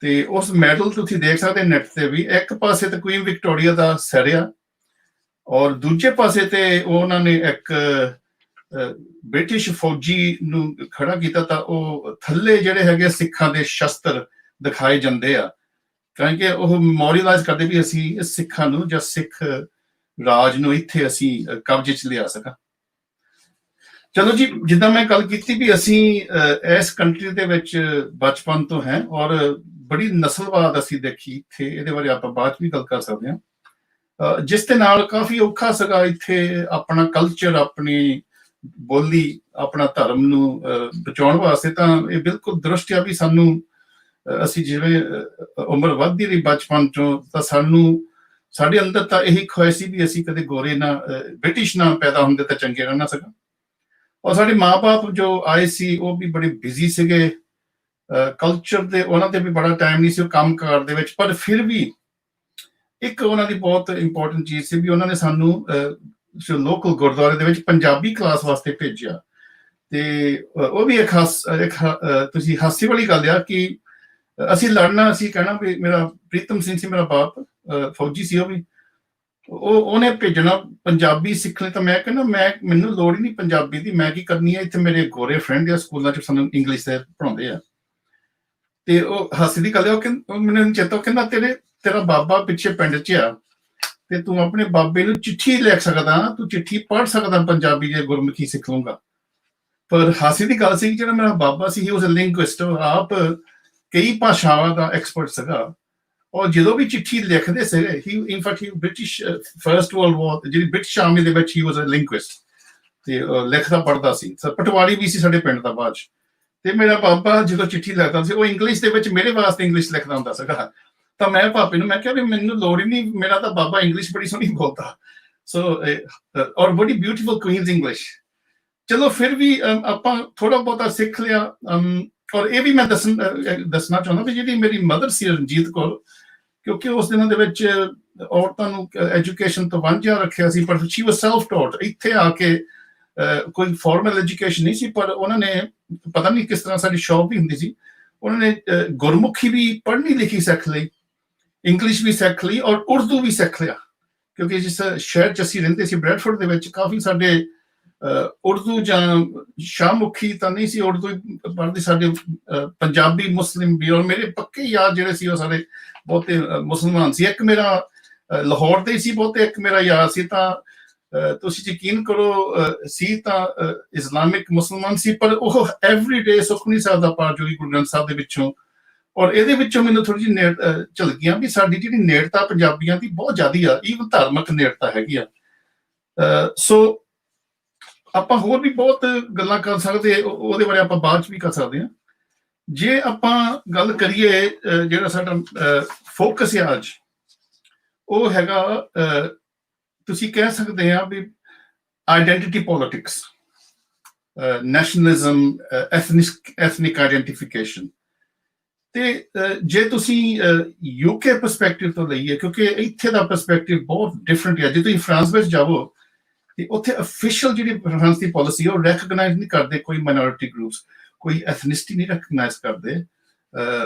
ਤੇ ਉਸ ਮੈਡਲ ਤੁਸੀਂ ਦੇਖ ਸਕਦੇ ਨੈਟ ਤੇ ਵੀ, ਇੱਕ ਪਾਸੇ ਤੇ ਕੁਈਨ ਵਿਕਟੋਰੀਆ ਦਾ ਸਿਰ ਆ, ਔਰ ਦੂਜੇ ਪਾਸੇ ਤੇ ਉਹਨਾਂ ਨੇ ਇੱਕ ਬ੍ਰਿਟਿਸ਼ ਫੌਜੀ ਨੂੰ ਖੜਾ ਕੀਤਾ, ਤਾਂ ਉਹ ਥੱਲੇ ਜਿਹੜੇ ਹੈਗੇ ਸਿੱਖਾਂ ਦੇ ਸ਼ਸਤਰ ਦਿਖਾਏ ਜਾਂਦੇ ਆ, ਕਿਉਂਕਿ ਉਹ ਮੋਰਲਾਈਜ਼ ਕਰਦੇ ਵੀ ਅਸੀਂ ਸਿੱਖਾਂ ਨੂੰ ਜਾਂ ਸਿੱਖ ਰਾਜ ਨੂੰ ਇੱਥੇ ਅਸੀਂ ਕਬਜ਼ੇ 'ਚ ਲਿਆ ਸਕਾਂ। ਚਲੋ ਜੀ, ਜਿੱਦਾਂ ਮੈਂ ਗੱਲ ਕੀਤੀ ਵੀ ਅਸੀਂ ਇਸ ਕੰਟਰੀ ਦੇ ਵਿੱਚ ਬਚਪਨ ਤੋਂ ਹੈ, ਔਰ ਬੜੀ ਨਸਲਵਾਦ ਅਸੀਂ ਦੇਖੀ ਇੱਥੇ, ਇਹਦੇ ਬਾਰੇ ਆਪਾਂ ਬਾਅਦ 'ਚ ਵੀ ਗੱਲ ਕਰ ਸਕਦੇ ਹਾਂ, ਜਿਸ ਦੇ ਨਾਲ ਕਾਫੀ ਔਖਾ ਸੀਗਾ ਇੱਥੇ ਆਪਣਾ ਕਲਚਰ, ਆਪਣੀ ਬੋਲੀ, ਆਪਣਾ ਧਰਮ ਨੂੰ ਬਚਾਉਣ ਵਾਸਤੇ। ਤਾਂ ਇਹ ਬਿਲਕੁਲ ਦਰੁਸਤ ਆ ਵੀ ਸਾਨੂੰ, ਅਸੀਂ ਜਿਵੇਂ ਉਮਰ ਵੱਧਦੀ ਰਹੀ ਬਚਪਨ ਚੋਂ, ਤਾਂ ਸਾਡੇ ਅੰਦਰ ਤਾਂ ਇਹੀ ਖੁਆਇਸ਼ ਸੀ ਵੀ ਅਸੀਂ ਕਦੇ ਗੋਰੇ ਨਾ, ਬ੍ਰਿਟਿਸ਼ ਨਾ ਪੈਦਾ ਹੁੰਦੇ ਤਾਂ ਚੰਗੇ ਰਹਿਣਾ ਸੀਗਾ। ਔਰ ਸਾਡੇ ਮਾਂ-ਬਾਪ ਜੋ ਆਏ ਸੀ ਉਹ ਵੀ ਬੜੇ ਬਿਜ਼ੀ ਸੀਗੇ, ਕਲਚਰ ਦੇ ਉਹਨਾਂ ਤੇ ਵੀ ਬੜਾ ਟਾਈਮ ਨਹੀਂ ਸੀ ਉਹ ਕੰਮ ਕਾਰ ਦੇ ਵਿੱਚ, ਪਰ ਫਿਰ ਵੀ ਇੱਕ ਉਹਨਾਂ ਦੀ ਬਹੁਤ ਇੰਪੋਰਟੈਂਟ ਚੀਜ਼ ਸੀ ਵੀ ਉਹਨਾਂ ਨੇ ਸਾਨੂੰ ਲੋਕਲ ਗੁਰਦੁਆਰੇ ਦੇ ਵਿੱਚ ਪੰਜਾਬੀ ਕਲਾਸ ਵਾਸਤੇ ਭੇਜਿਆ। ਤੇ ਉਹ ਵੀ ਇੱਕ ਤੁਸੀਂ ਹਾਸੀ ਵਾਲੀ ਗੱਲ ਆ ਕਿ ਅਸੀਂ ਲੜਨਾ, ਅਸੀਂ ਕਹਿਣਾ ਵੀ ਮੇਰਾ ਪ੍ਰੀਤਮ ਸਿੰਘ ਸੀ ਮੇਰਾ ਬਾਪ, ਫੌਜੀ ਸੀ ਉਹ ਵੀ, ਉਹਨੇ ਭੇਜਣਾ ਪੰਜਾਬੀ ਸਿੱਖਣੀ। ਤਾਂ ਮੈਂ ਕਹਿੰਦਾ ਮੈਨੂੰ ਲੋੜ ਹੀ ਨਹੀਂ ਪੰਜਾਬੀ ਦੀ, ਮੈਂ ਕੀ ਕਰਨੀ ਹੈ, ਇੱਥੇ ਮੇਰੇ ਗੋਰੇ ਫਰੈਂਡ ਆ ਸਕੂਲਾਂ 'ਚ ਸਾਨੂੰ ਇੰਗਲਿਸ਼ ਦੇ ਪੜ੍ਹਾਉਂਦੇ ਆ। ਤੇ ਉਹ ਹਾਸੀ ਦੀ ਗੱਲ ਆ, ਉਹ ਮੈਨੂੰ ਚੇਤਾ, ਕਹਿੰਦਾ ਤੇਰਾ ਬਾਬਾ ਪਿੱਛੇ ਪਿੰਡ 'ਚ ਆ ਤੇ ਤੂੰ ਆਪਣੇ ਬਾਬੇ ਨੂੰ ਚਿੱਠੀ ਲਿਖ ਸਕਦਾ, ਤੂੰ ਚਿੱਠੀ ਪੜ੍ਹ ਸਕਦਾ ਪੰਜਾਬੀ ਜੇ ਗੁਰਮੁਖੀ ਸਿੱਖ ਲਊਂਗਾ। ਪਰ ਹਾਸੀ ਦੀ ਗੱਲ ਸੀ ਜਿਹੜਾ ਮੇਰਾ ਬਾਬਾ ਸੀ, ਹੀ ਵਾਸ ਅ ਲਿੰਗੁਇਸਟ, ਆਪ ਕਈ ਭਾਸ਼ਾਵਾਂ ਦਾ ਐਕਸਪਰਟ ਸੀਗਾ, ਔਰ ਜਦੋਂ ਵੀ ਚਿੱਠੀ ਲਿਖਦੇ ਸੀਗੇ, in fact British first world war ਜਿਹੜੀ ਬ੍ਰਿਟਿਸ਼ ਆਰਮੀ ਦੇ ਵਿੱਚ, ਹੀ ਵਾਸ ਅ ਲਿੰਗੁਇਸਟ, ਤੇ ਲਿਖਦਾ ਪੜ੍ਹਦਾ ਸੀ, ਪਟਵਾਰੀ ਵੀ ਸੀ ਸਾਡੇ ਪਿੰਡ ਦਾ ਬਾਅਦ 'ਚ। ਤੇ ਮੇਰਾ ਬਾਬਾ ਜਦੋਂ ਚਿੱਠੀ ਲਿਖਦਾ ਸੀ ਉਹ ਇੰਗਲਿਸ਼ ਦੇ ਵਿੱਚ ਮੇਰੇ ਵਾਸਤੇ ਇੰਗਲਿਸ਼ ਲਿਖਦਾ ਹੁੰਦਾ ਸੀਗਾ। ਤਾਂ ਮੈਂ ਭਾਪੇ ਨੂੰ ਮੈਂ ਕਿਹਾ ਵੀ ਮੈਨੂੰ ਲੋੜ ਹੀ ਨਹੀਂ, ਮੇਰਾ ਤਾਂ ਬਾਬਾ ਇੰਗਲਿਸ਼ ਬੜੀ ਸੋਹਣੀ ਬੋਲਦਾ। ਸੋ ਔਰ ਬੜੀ ਬਿਊਟੀਫੁਲ ਕੁਈਨਸ ਇੰਗਲਿਸ਼। ਚਲੋ ਫਿਰ ਵੀ ਆਪਾਂ ਥੋੜਾ ਬਹੁਤਾ ਸਿੱਖ ਲਿਆ। ਔਰ ਇਹ ਵੀ ਮੈਂ ਦੱਸਣਾ ਚਾਹੁੰਦਾ ਵੀ ਜਿਹੜੀ ਮੇਰੀ ਮਦਰ ਸੀ ਰਣਜੀਤ ਕੌਰ, ਕਿਉਂਕਿ ਉਸ ਦਿਨਾਂ ਦੇ ਵਿੱਚ ਔਰਤਾਂ ਨੂੰ ਐਜੂਕੇਸ਼ਨ ਤੋਂ ਵਾਂਝਾ ਰੱਖਿਆ ਸੀ, ਪਰ ਸ਼ੀ ਵਾਸ ਸੈਲਫ ਟੌਟ। ਇੱਥੇ ਆ ਕੇ ਕੋਈ ਫਾਰਮਲ ਐਜੂਕੇਸ਼ਨ ਨਹੀਂ ਸੀ, ਪਰ ਉਹਨਾਂ ਨੇ ਪਤਾ ਨਹੀਂ ਕਿਸ ਤਰ੍ਹਾਂ, ਸਾਡੀ ਸ਼ੌਪ ਵੀ ਹੁੰਦੀ ਸੀ, ਉਹਨਾਂ ਨੇ ਗੁਰਮੁਖੀ ਵੀ ਪੜ੍ਹਨੀ ਲਿਖੀ ਸਿੱਖ ਲਈ, ਇੰਗਲਿਸ਼ ਵੀ ਸਿੱਖ ਲਈ, ਔਰ ਉਰਦੂ ਵੀ ਸਿੱਖ ਲਿਆ। ਕਿਉਂਕਿ ਜਿਸ ਸ਼ਹਿਰ 'ਚ ਅਸੀਂ ਰਹਿੰਦੇ ਸੀ ਬ੍ਰੈਡਫੋਰਡ ਦੇ ਵਿੱਚ, ਕਾਫੀ ਸਾਡੇ ਉਰਦੂ ਜਾਂ ਸ਼ਾਹਮੁਖੀ ਤਾਂ ਨਹੀਂ ਸੀ, ਉਰਦੂ ਪੜ੍ਹਦੇ ਸਾਡੇ ਪੰਜਾਬੀ ਮੁਸਲਿਮ ਵੀ, ਔਰ ਮੇਰੇ ਪੱਕੇ ਯਾਰ ਜਿਹੜੇ ਸੀ ਉਹ ਸਾਰੇ ਬਹੁਤੇ ਮੁਸਲਮਾਨ ਸੀ। ਇੱਕ ਮੇਰਾ ਲਾਹੌਰ ਦੇ ਸੀ ਬਹੁਤੇ, ਇੱਕ ਮੇਰਾ ਯਾਰ ਸੀ ਤਾਂ ਤੁਸੀਂ ਯਕੀਨ ਕਰੋ ਸੀ ਤਾਂ ਇਸਲਾਮਿਕ ਮੁਸਲਮਾਨ ਸੀ, ਪਰ ਉਹ ਐਵਰੀਡੇ ਸੁਖਮਨੀ ਸਾਹਿਬ ਦਾ ਪਾਠ ਜੋ ਗੁਰੂ ਗ੍ਰੰਥ ਸਾਹਿਬ ਦੇ ਵਿੱਚੋਂ, ਔਰ ਇਹਦੇ ਵਿੱਚੋਂ ਮੈਨੂੰ ਥੋੜੀ ਜਿਹੀ ਝਲਕੀਆਂ ਵੀ ਸਾਡੀ ਜਿਹੜੀ ਨੇੜਤਾ ਪੰਜਾਬੀਆਂ ਦੀ ਬਹੁਤ ਜ਼ਿਆਦਾ ਆ, ਈਵਨ ਧਾਰਮਿਕ ਨੇੜਤਾ ਹੈਗੀ ਆ। ਸੋ ਆਪਾਂ ਹੋਰ ਵੀ ਬਹੁਤ ਗੱਲਾਂ ਕਰ ਸਕਦੇ, ਉਹਦੇ ਬਾਰੇ ਆਪਾਂ ਬਾਅਦ 'ਚ ਵੀ ਕਰ ਸਕਦੇ ਹਾਂ। ਜੇ ਆਪਾਂ ਗੱਲ ਕਰੀਏ ਜਿਹੜਾ ਸਾਡਾ ਫੋਕਸ ਹੈ ਅੱਜ, ਉਹ ਹੈਗਾ ਤੁਸੀਂ ਕਹਿ ਸਕਦੇ ਆ ਵੀ identity politics, nationalism, ethnic identification. ਤੇ ਜੇ ਤੁਸੀਂ ਯੂਕੇ ਪਰਸਪੈਕਟਿਵ ਤੋਂ ਲਈਏ, ਕਿਉਂਕਿ ਇੱਥੇ ਦਾ ਪਰਸਪੈਕਟਿਵ ਬਹੁਤ ਡਿਫਰੈਂਟ ਹੈ। ਜੇ ਤੁਸੀਂ ਫਰਾਂਸ ਵਿੱਚ ਜਾਵੋ ਤੇ ਉੱਥੇ ਅਫੀਸ਼ੀਅਲ ਜਿਹੜੀ ਫਰਾਂਸ ਦੀ ਪਾਲਿਸੀ ਉਹ ਰੈਕਗਨਾਈਜ਼ ਨਹੀਂ ਕਰਦੇ ਕੋਈ ਮਾਈਨੋਰਿਟੀ ਗਰੁੱਪਸ, ਕੋਈ ਐਥਨਿਸਿਟੀ ਨਹੀਂ ਰੈਕਗਨਾਈਜ਼ ਕਰਦੇ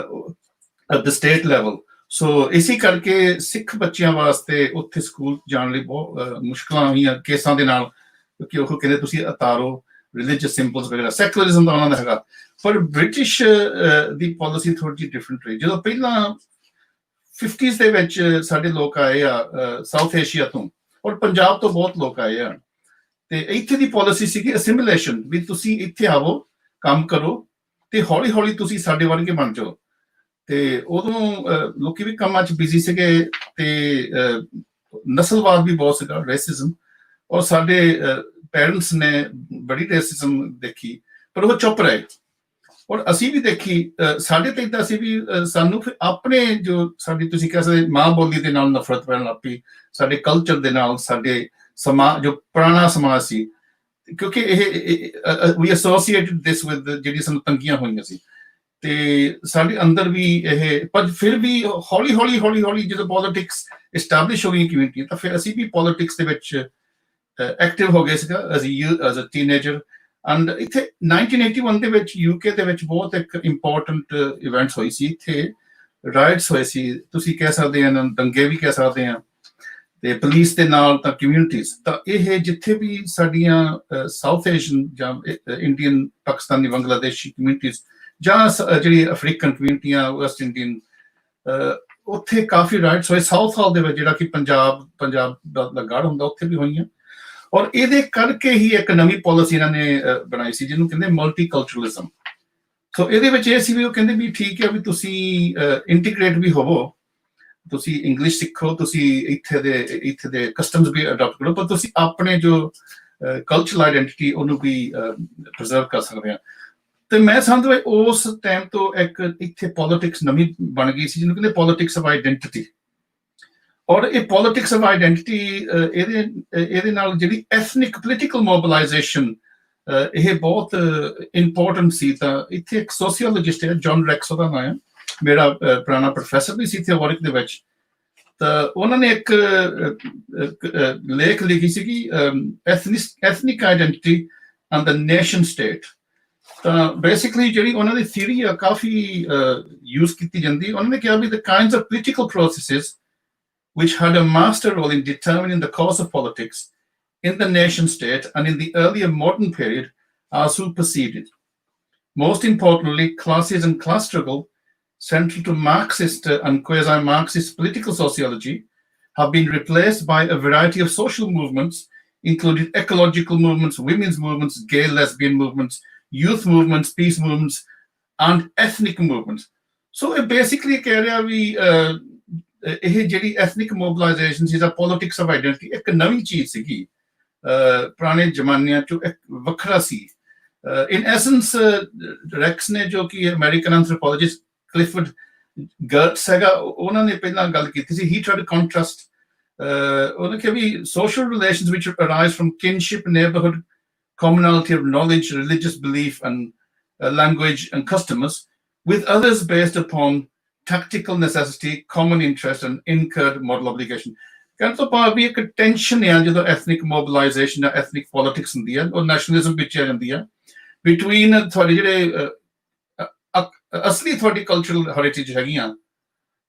ਐਟ ਦ ਸਟੇਟ ਲੈਵਲ। ਸੋ ਇਸੇ ਕਰਕੇ ਸਿੱਖ ਬੱਚਿਆਂ ਵਾਸਤੇ ਉੱਥੇ ਸਕੂਲ ਜਾਣ ਲਈ ਬਹੁਤ ਮੁਸ਼ਕਲਾਂ ਹੋਈਆਂ ਕੇਸਾਂ ਦੇ ਨਾਲ, ਕਿਉਂਕਿ ਉਹ ਕਹਿੰਦੇ ਤੁਸੀਂ ਉਤਾਰੋ ਰਿਲੀਜੀਅਸ ਸਿੰਬਲਸ ਵਗੈਰਾ, ਸੈਕੂਲਰਿਜ਼ਮ ਦਾ ਉਹਨਾਂ ਦਾ ਹੈਗਾ। ਪਰ ਬ੍ਰਿਟਿਸ਼ ਦੀ ਪਾਲਿਸੀ ਥੋੜੀ ਜਿਹੀ ਡਿਫਰੈਂਟ ਰਹੀ। ਜਦੋਂ ਪਹਿਲਾਂ 50s ਦੇ ਵਿੱਚ ਸਾਡੇ ਲੋਕ ਆਏ ਆ ਸਾਊਥ ਏਸ਼ੀਆ ਤੋਂ, ਔਰ ਪੰਜਾਬ ਤੋਂ ਬਹੁਤ ਲੋਕ ਆਏ ਆ, ਤੇ ਇੱਥੇ ਦੀ ਪਾਲਿਸੀ ਸੀਗੀ ਅਸਿਮੀਲੇਸ਼ਨ, ਵੀ ਤੁਸੀਂ ਇੱਥੇ ਆਵੋ, ਕੰਮ ਕਰੋ ਤੇ ਹੌਲੀ ਹੌਲੀ ਤੁਸੀਂ ਸਾਡੇ ਵਰਗੇ ਬਣ ਜਾਓ। ਤੇ ਉਦੋਂ ਲੋਕੀ ਵੀ ਕੰਮਾਂ 'ਚ ਬਿਜ਼ੀ ਸੀਗੇ ਤੇ ਨਸਲਵਾਦ ਵੀ ਬਹੁਤ ਸੀਗਾ, ਰੇਸਿਜ਼ਮ, ਔਰ ਸਾਡੇ ਪੈਰੈਂਟਸ ਨੇ ਬੜੀ ਰੇਸਿਜ਼ਮ ਦੇਖੀ, ਪਰ ਉਹ ਚੁੱਪ ਰਹੇ। ਔਰ ਅਸੀਂ ਵੀ ਦੇਖੀ, ਸਾਡੇ ਤੇ ਏਦਾਂ ਸੀ ਵੀ ਸਾਨੂੰ ਫਿਰ ਆਪਣੇ ਜੋ ਸਾਡੀ ਤੁਸੀਂ ਕਹਿ ਸਕਦੇ ਮਾਂ ਬੋਲੀ ਦੇ ਨਾਲ ਨਫ਼ਰਤ ਪੈਣ ਲੱਗ ਪਈ, ਸਾਡੇ ਕਲਚਰ ਦੇ ਨਾਲ, ਸਾਡੇ ਸਮਾਜ ਜੋ ਪੁਰਾਣਾ ਸਮਾਜ ਸੀ, ਕਿਉਂਕਿ ਇਹ ਵੀ ਐਸੋਸੀਏਟਡ ਦਿਸ ਵਿਦ ਜਿਹੜੀ ਸਾਨੂੰ ਤੰਗੀਆਂ ਹੋਈਆਂ ਸੀ, ਤੇ ਸਾਡੇ ਅੰਦਰ ਵੀ ਇਹ, ਪਰ ਫਿਰ ਵੀ ਹੌਲੀ ਹੌਲੀ ਹੌਲੀ ਹੌਲੀ ਜਦੋਂ ਪੋਲੀਟਿਕਸ ਇਸਟੈਬਲਿਸ਼ ਹੋ ਗਈ ਕਮਿਊਨਿਟੀ, ਤਾਂ ਫਿਰ ਅਸੀਂ ਵੀ ਪੋਲੀਟਿਕਸ ਦੇ ਵਿੱਚ ਐਕਟਿਵ ਹੋ ਗਏ ਸੀਗਾ ਐਜ਼ ਅ ਟੀਨੇਜਰ। ਐਂਡ ਇੱਥੇ 1981 ਦੇ ਵਿੱਚ ਯੂਕੇ ਦੇ ਵਿੱਚ ਬਹੁਤ ਇੱਕ ਇੰਪੋਰਟੈਂਟ ਇਵੈਂਟਸ ਹੋਈ ਸੀ, ਇੱਥੇ ਰਾਈਟਸ ਹੋਏ ਸੀ, ਤੁਸੀਂ ਕਹਿ ਸਕਦੇ ਆ, ਦੰਗੇ ਵੀ ਕਹਿ ਸਕਦੇ ਆ, ਤੇ ਪੁਲਿਸ ਦੇ ਨਾਲ ਤਾਂ ਕਮਿਊਨਿਟੀਜ਼, ਤਾਂ ਇਹ ਜਿੱਥੇ ਵੀ ਸਾਡੀਆਂ ਸਾਊਥ ਏਸ਼ੀਅਨ ਜਾਂ ਇੰਡੀਅਨ, ਪਾਕਿਸਤਾਨੀ, ਬੰਗਲਾਦੇਸ਼ੀ ਕਮਿਊਨਿਟੀਜ਼ ਜਾਂ ਜਿਹੜੀ ਅਫਰੀਕਨ ਕਮਿਊਨਿਟੀਆਂ, ਵੈਸਟ ਇੰਡੀਅਨ, ਉੱਥੇ ਕਾਫੀ ਰਾਈਟਸ ਹੋਏ। ਸਾਊਥ ਹਾਲ ਦੇ ਵਿੱਚ ਜਿਹੜਾ ਕਿ ਪੰਜਾਬ ਦਾ ਗੜ੍ਹ ਹੁੰਦਾ, ਉੱਥੇ ਵੀ ਹੋਈਆਂ। ਔਰ ਇਹਦੇ ਕਰਕੇ ਹੀ ਇੱਕ ਨਵੀਂ ਪਾਲਿਸੀ ਇਹਨਾਂ ਨੇ ਬਣਾਈ ਸੀ ਜਿਹਨੂੰ ਕਹਿੰਦੇ ਮਲਟੀਕਲਚਰਲਿਜ਼ਮ। ਸੋ ਇਹਦੇ ਵਿੱਚ ਇਹ ਸੀ ਵੀ ਉਹ ਕਹਿੰਦੇ ਵੀ ਠੀਕ ਹੈ ਵੀ ਤੁਸੀਂ ਇੰਟੀਗ੍ਰੇਟ ਵੀ ਹੋਵੋ, ਤੁਸੀਂ ਇੰਗਲਿਸ਼ ਸਿੱਖੋ, ਤੁਸੀਂ ਇੱਥੇ ਦੇ ਕਸਟਮਸ ਵੀ ਅਡਾਪਟ ਕਰੋ, ਪਰ ਤੁਸੀਂ ਆਪਣੇ ਜੋ ਕਲਚਰਲ ਆਈਡੈਂਟਿਟੀ ਉਹਨੂੰ ਵੀ ਪ੍ਰੀਜ਼ਰਵ ਕਰ ਸਕਦੇ ਆ। ਤੇ ਮੈਂ ਸਮਝਦਾ ਉਸ ਟਾਈਮ ਤੋਂ ਇੱਕ ਇੱਥੇ ਪੋਲੀਟਿਕਸ ਨਵੀਂ ਬਣ ਗਈ ਸੀ ਜਿਹਨੂੰ ਕਹਿੰਦੇ ਪੋਲੀਟਿਕਸ ਆਫ ਆਈਡੈਂਟਿਟੀ। ਔਰ ਇਹ ਪੋਲੀਟਿਕਸ ਆਫ ਆਈਡੈਂਟਿਟੀ ਇਹਦੇ ਨਾਲ ਜਿਹੜੀ ਐਥਨਿਕ ਪੋਲੀਟੀਕਲ ਮੋਬਿਲਾਈਜੇਸ਼ਨ, ਇਹ ਬਹੁਤ ਇੰਪੋਰਟੈਂਟ ਸੀ। ਤਾਂ ਇੱਥੇ ਇੱਕ ਸੋਸ਼ੀਓਲੋਜਿਸਟ ਹੈ, ਜੌਨ ਰੈਕਸ ਉਹਦਾ ਨਾਮ ਹੈ, ਮੇਰਾ ਪੁਰਾਣਾ ਪ੍ਰੋਫੈਸਰ ਵੀ ਸੀ ਇੱਥੇ ਵਾਰਿਕ ਦੇ ਵਿੱਚ, ਤਾਂ ਉਹਨਾਂ ਨੇ ਇੱਕ ਲੇਖ ਲਿਖੀ ਸੀਗੀ ethnic identity and the nation state. ਤਾਂ ਬੇਸਿਕਲੀ ਜਿਹੜੀ ਉਹਨਾਂ ਦੀ ਥਿਊਰੀ ਆ ਕਾਫੀ ਯੂਜ਼ ਕੀਤੀ ਜਾਂਦੀ। ਉਹਨਾਂ ਨੇ ਕਿਹਾ ਵੀ the kinds of political processes which had a master role in determining the course of politics in the nation state and in the earlier modern period are superseded. Most importantly, classism and class struggle, central to Marxist and quasi-Marxist political sociology, have been replaced by a variety of social movements, including ecological movements, women's movements, gay, lesbian movements, youth movements, peace movements, and ethnic movements. So basically, ਇਹ ਜਿਹੜੀ ethnic mobilisation ਸੀ ਜਾਂ politics of identity ਇੱਕ ਨਵੀਂ ਚੀਜ਼ ਸੀਗੀ, ਪੁਰਾਣੇ ਜ਼ਮਾਨਿਆਂ ਚੋਂ ਇੱਕ ਵੱਖਰਾ ਸੀ। ਇਨ ਐਸੈਂਸ ਰੈਕਸ ਨੇ, ਜੋ ਕਿ ਅਮਰੀਕਨ ਐਂਥਰੋਪੋਲੋਜਿਸਟ ਕਲਿਫਰਡ ਗਰਟਸ ਹੈਗਾ, ਉਹਨਾਂ ਨੇ ਪਹਿਲਾਂ ਗੱਲ ਕੀਤੀ ਸੀ, ਹੀ ਟ੍ਰਾਈਡ ਟੂ ਕੰਟਰਾਸਟ, ਉਹਨੇ ਕਿਹਾ ਵੀ ਸੋਸ਼ਲ ਰਿਲੇਸ਼ਨਸ ਵਿਚ arise from kinship, neighbourhood, commonality of knowledge, religious belief and language and customs with others based upon tactical necessity, common interest and incurred moral obligation. ਕਹਿਣ ਤੋਂ ਭਾਵ ਵੀ ਇੱਕ tension ਆ ਜਦੋਂ ਐਥਨਿਕ ਮੋਬਿਲਾਈਜੇਸ਼ਨ ਜਾਂ ਐਥਨਿਕ ਪੋਲੀਟਿਕਸ ਹੁੰਦੀ ਆ, ਉਹ ਨੈਸ਼ਨਲਿਜ਼ਮ ਵਿੱਚ ਆ ਜਾਂਦੀ ਆ, ਬਿਟਵੀਨ ਤੁਹਾਡੇ ਜਿਹੜੇ ਅਸਲੀ ਤੁਹਾਡੀ ਕਲਚਰਲ ਹੈਰੀਟੇਜ ਹੈਗੀਆਂ,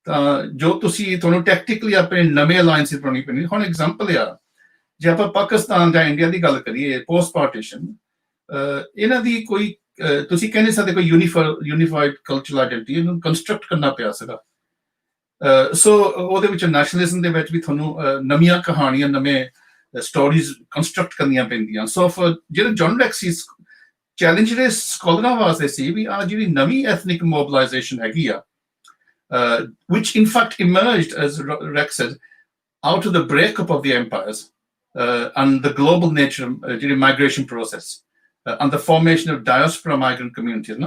ਤਾਂ ਜੋ ਤੁਸੀਂ ਤੁਹਾਨੂੰ ਟੈਕਟੀਕਲੀ ਆਪਣੇ ਨਵੇਂ ਅਲਾਇੰਸ ਬਣਾਉਣੀ ਪੈਣੀ। ਹੁਣ ਐਗਜ਼ਾਮਪਲ ਆ, ਜੇ ਆਪਾਂ ਪਾਕਿਸਤਾਨ ਜਾਂ ਇੰਡੀਆ ਦੀ ਗੱਲ ਕਰੀਏ ਪੋਸਟ ਪਾਰਟੀਸ਼ਨ, ਇਹਨਾਂ ਦੀ ਕੋਈ ਤੁਸੀਂ ਕਹਿ ਨਹੀਂ ਸਕਦੇ ਕੋਈ ਯੂਨੀਫਾਈਡ ਕਲਚਰਲ ਆਈਡੈਂਟਿਟੀ, ਇਹਨੂੰ ਕੰਸਟਰਕਟ ਕਰਨਾ ਪਿਆ ਸੀਗਾ। ਸੋ ਉਹਦੇ ਵਿੱਚ ਨੈਸ਼ਨਲਿਜ਼ਮ ਦੇ ਵਿੱਚ ਵੀ ਤੁਹਾਨੂੰ ਨਵੀਆਂ ਕਹਾਣੀਆਂ, ਨਵੇਂ ਸਟੋਰੀਜ਼ ਕੰਸਟਰਕਟ ਕਰਨੀਆਂ ਪੈਂਦੀਆਂ। ਸੋ ਜਿਹੜੇ ਜੌਨ ਰੈਕਸ ਸੀ, ਚੈਲੰਜ ਜਿਹੜੇ ਸਕਾਲਰਾਂ ਵਾਸਤੇ ਸੀ ਵੀ ਆਹ ਜਿਹੜੀ ਨਵੀਂ ਐਥਨਿਕ ਮੋਬਿਲਾਈਜੇਸ਼ਨ ਹੈਗੀ ਆ, which in fact emerged, as Rex said, out of the breakup of the empires and the global nature, the migration process and the formation of diaspora migrant communities.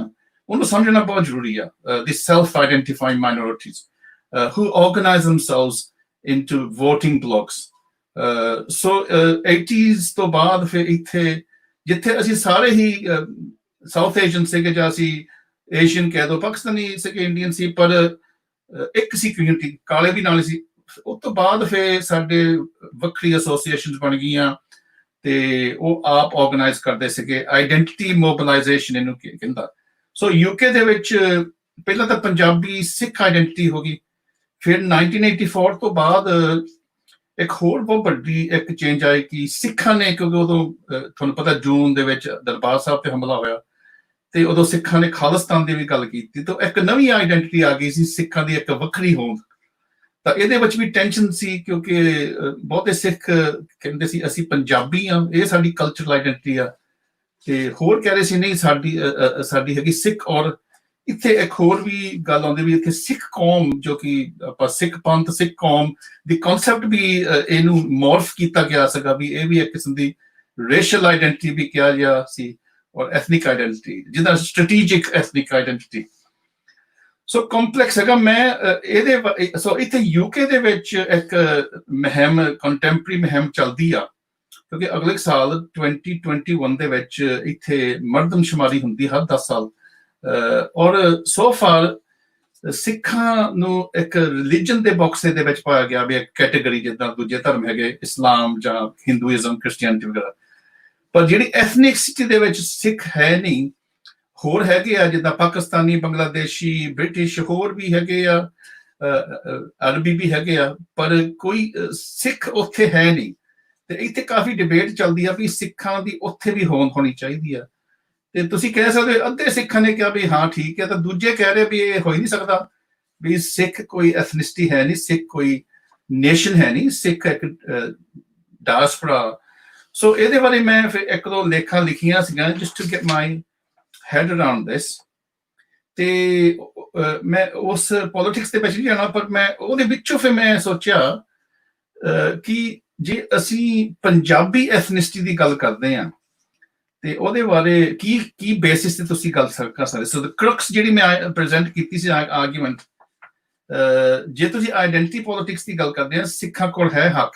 ਉਹਨੂੰ ਸਮਝਣਾ ਬਹੁਤ ਜ਼ਰੂਰੀ ਆ। These self-identifying minorities who organize themselves into voting blocs. So 80s ਤੋਂ ਬਾਅਦ ਫਿਰ ਇੱਥੇ ਜਿੱਥੇ ਅਸੀਂ ਸਾਰੇ ਹੀ ਸਾਊਥ ਏਸ਼ੀਅਨ ਸੀਗੇ, ਜਾਂ ਅਸੀਂ ਏਸ਼ੀਅਨ ਕਹਿ ਦੋ, ਪਾਕਿਸਤਾਨੀ ਸੀਗੇ, ਇੰਡੀਅਨ ਸੀ, ਪਰ ਇੱਕ ਸੀ ਕਮਿਊਨਿਟੀ, ਕਾਲੇ ਵੀ ਨਾਲ ਸੀ। ਉਸ ਤੋਂ ਬਾਅਦ ਫਿਰ ਸਾਡੇ ਵੱਖਰੀ ਐਸੋਸੀਏਸ਼ਨ ਬਣ ਗਈਆਂ ਤੇ ਉਹ ਆਪ ਆਰਗੇਨਾਈਜ਼ ਕਰਦੇ ਸੀਗੇ। ਆਈਡੈਂਟਿਟੀ ਮੋਬਿਲਾਈਜੇਸ਼ਨ ਇਹਨੂੰ ਕਹਿੰਦਾ। ਸੋ ਯੂਕੇ ਦੇ ਵਿੱਚ ਪਹਿਲਾਂ ਤਾਂ ਪੰਜਾਬੀ ਸਿੱਖ ਆਈਡੈਂਟਿਟੀ ਹੋ ਗਈ, ਫਿਰ 1984 ਤੋਂ ਬਾਅਦ ਇੱਕ ਹੋਰ ਬਹੁਤ ਵੱਡੀ ਇੱਕ ਚੇਂਜ ਆਈ ਕਿ ਸਿੱਖਾਂ ਨੇ, ਕਿਉਂਕਿ ਉਦੋਂ ਤੁਹਾਨੂੰ ਪਤਾ ਜੂਨ ਦੇ ਵਿੱਚ ਦਰਬਾਰ ਸਾਹਿਬ ਤੇ ਹਮਲਾ ਹੋਇਆ, ਤੇ ਉਦੋਂ ਸਿੱਖਾਂ ਨੇ ਖਾਲਿਸਤਾਨ ਦੀ ਵੀ ਗੱਲ ਕੀਤੀ, ਤਾਂ ਇੱਕ ਨਵੀਂ ਆਈਡੈਂਟਿਟੀ ਆ ਗਈ ਸੀ, ਸਿੱਖਾਂ ਦੀ ਇੱਕ ਵੱਖਰੀ ਹੋਂਦ। ਤਾਂ ਇਹਦੇ ਵਿੱਚ ਵੀ ਟੈਨਸ਼ਨ ਸੀ, ਕਿਉਂਕਿ ਬਹੁਤੇ ਸਿੱਖ ਕਹਿੰਦੇ ਸੀ ਅਸੀਂ ਪੰਜਾਬੀ ਹਾਂ, ਇਹ ਸਾਡੀ ਕਲਚਰਲ ਆਈਡੈਂਟੀਟੀ ਆ, ਤੇ ਹੋਰ ਕਹਿ ਰਹੇ ਸੀ ਨਹੀਂ ਸਾਡੀ ਹੈਗੀ ਸਿੱਖ। ਔਰ ਇੱਥੇ ਇੱਕ ਹੋਰ ਵੀ ਗੱਲ ਆਉਂਦੀ ਵੀ ਇੱਥੇ ਸਿੱਖ ਕੌਮ, ਜੋ ਕਿ ਆਪਾਂ ਸਿੱਖ ਪੰਥ ਸਿੱਖ ਕੌਮ ਦੀ ਕਨਸੈਪਟ ਵੀ ਇਹਨੂੰ ਮੋਰਫ ਕੀਤਾ ਗਿਆ ਸੀਗਾ, ਵੀ ਇਹ ਵੀ ਇੱਕ ਕਿਸਮ ਦੀ ਰੇਸ਼ਲ ਆਈਡੈਂਟਿਟੀ ਵੀ ਕਿਹਾ ਗਿਆ ਸੀ, ਔਰ ਐਥਨਿਕ ਆਈਡੈਂਟਿਟੀ, ਜਿਹਦਾ ਸਟ੍ਰੈਟੇਜਿਕ ਐਥਨਿਕ ਆਈਡੈਂਟਿਟੀ। ਸੋ ਕੰਪਲੈਕਸ ਹੈਗਾ। ਸੋ ਇੱਥੇ UK ਦੇ ਵਿੱਚ ਇੱਕ ਮੁਹਿੰਮ, ਕੰਟੈਂਪਰਰੀ ਮੁਹਿੰਮ ਚੱਲਦੀ ਆ, ਕਿਉਂਕਿ ਅਗਲੇ ਸਾਲ 2021 ਦੇ ਵਿੱਚ ਇੱਥੇ ਮਰਦਮਸ਼ੁਮਾਰੀ ਹੁੰਦੀ ਹਰ 10 ਸਾਲ, ਔਰ ਸੋ ਫਾਰ ਸਿੱਖਾਂ ਨੂੰ ਇੱਕ ਰਿਲੀਜਨ ਦੇ ਬਾਕਸ ਦੇ ਵਿੱਚ ਪਾਇਆ ਗਿਆ ਵੀ ਇੱਕ ਕੈਟੇਗਰੀ, ਜਿੱਦਾਂ ਦੂਜੇ ਧਰਮ ਹੈਗੇ ਇਸਲਾਮ ਜਾਂ ਹਿੰਦੂਇਜ਼ਮ, ਕ੍ਰਿਸਚੀਅਨਿਟੀ ਵਗੈਰਾ, ਪਰ ਜਿਹੜੀ ਐਥਨਿਕਸਿਟੀ ਦੇ ਵਿੱਚ ਸਿੱਖ ਹੈ ਨਹੀਂ। ਹੋਰ ਹੈਗੇ ਆ ਜਿੱਦਾਂ ਪਾਕਿਸਤਾਨੀ, ਬੰਗਲਾਦੇਸ਼ੀ, ਬ੍ਰਿਟਿਸ਼, ਹੋਰ ਵੀ ਹੈਗੇ ਆ, ਅਰਬੀ ਵੀ ਹੈਗੇ ਆ, ਪਰ ਕੋਈ ਸਿੱਖ ਉੱਥੇ ਹੈ ਨਹੀਂ। ਤੇ ਇੱਥੇ ਕਾਫੀ ਡਿਬੇਟ ਚੱਲਦੀ ਆ ਵੀ ਸਿੱਖਾਂ ਦੀ ਉੱਥੇ ਵੀ ਹੋਂਦ ਹੋਣੀ ਚਾਹੀਦੀ ਆ। ਤੇ ਤੁਸੀਂ ਕਹਿ ਸਕਦੇ ਹੋ ਅੱਧੇ ਸਿੱਖਾਂ ਨੇ ਕਿਹਾ ਵੀ ਹਾਂ ਠੀਕ ਹੈ, ਤਾਂ ਦੂਜੇ ਕਹਿ ਰਹੇ ਵੀ ਇਹ ਹੋ ਹੀ ਨਹੀਂ ਸਕਦਾ, ਵੀ ਸਿੱਖ ਕੋਈ ਐਥਨਿਸਿਟੀ ਹੈ ਨਹੀਂ, ਸਿੱਖ ਕੋਈ ਨੇਸ਼ਨ ਹੈ ਨਹੀਂ, ਸਿੱਖ ਇੱਕ ਡਾਇਸਪੋਰਾ। ਸੋ ਇਹਦੇ ਬਾਰੇ ਮੈਂ ਫਿਰ ਇੱਕ ਦੋ ਲੇਖਾਂ ਲਿਖੀਆਂ ਸੀਗੀਆਂ, just to get my head around this. ਤੇ ਮੈਂ ਉਸ ਪੋਲਿਟਿਕਸ ਦੇ ਵਿੱਚ ਨਹੀਂ ਜਾਣਾ, ਪਰ ਮੈਂ ਉਹਦੇ ਵਿੱਚੋਂ ਫਿਰ ਮੈਂ ਸੋਚਿਆ ਕਿ ਜੇ ਅਸੀਂ ਪੰਜਾਬੀ ਐਥਨਿਸਿਟੀ ਦੀ ਗੱਲ ਕਰਦੇ ਹਾਂ ਤੇ ਉਹਦੇ ਬਾਰੇ ਕੀ ਬੇਸਿਸ ਤੇ ਤੁਸੀਂ ਗੱਲ ਕਰ ਸਕਦੇ। ਸੋ ਦ ਕ੍ਰਕਸ ਜਿਹੜੀ ਮੈਂ ਪ੍ਰੈਜ਼ੈਂਟ ਕੀਤੀ ਸੀ ਆਰਗੂਮੈਂਟ, ਜੇ ਤੁਸੀਂ ਆਈਡੈਂਟੀਟੀ ਪੋਲਿਟਿਕਸ ਦੀ ਗੱਲ ਕਰਦੇ ਆ, ਸਿੱਖਾਂ ਕੋਲ ਹੈ ਹੱਕ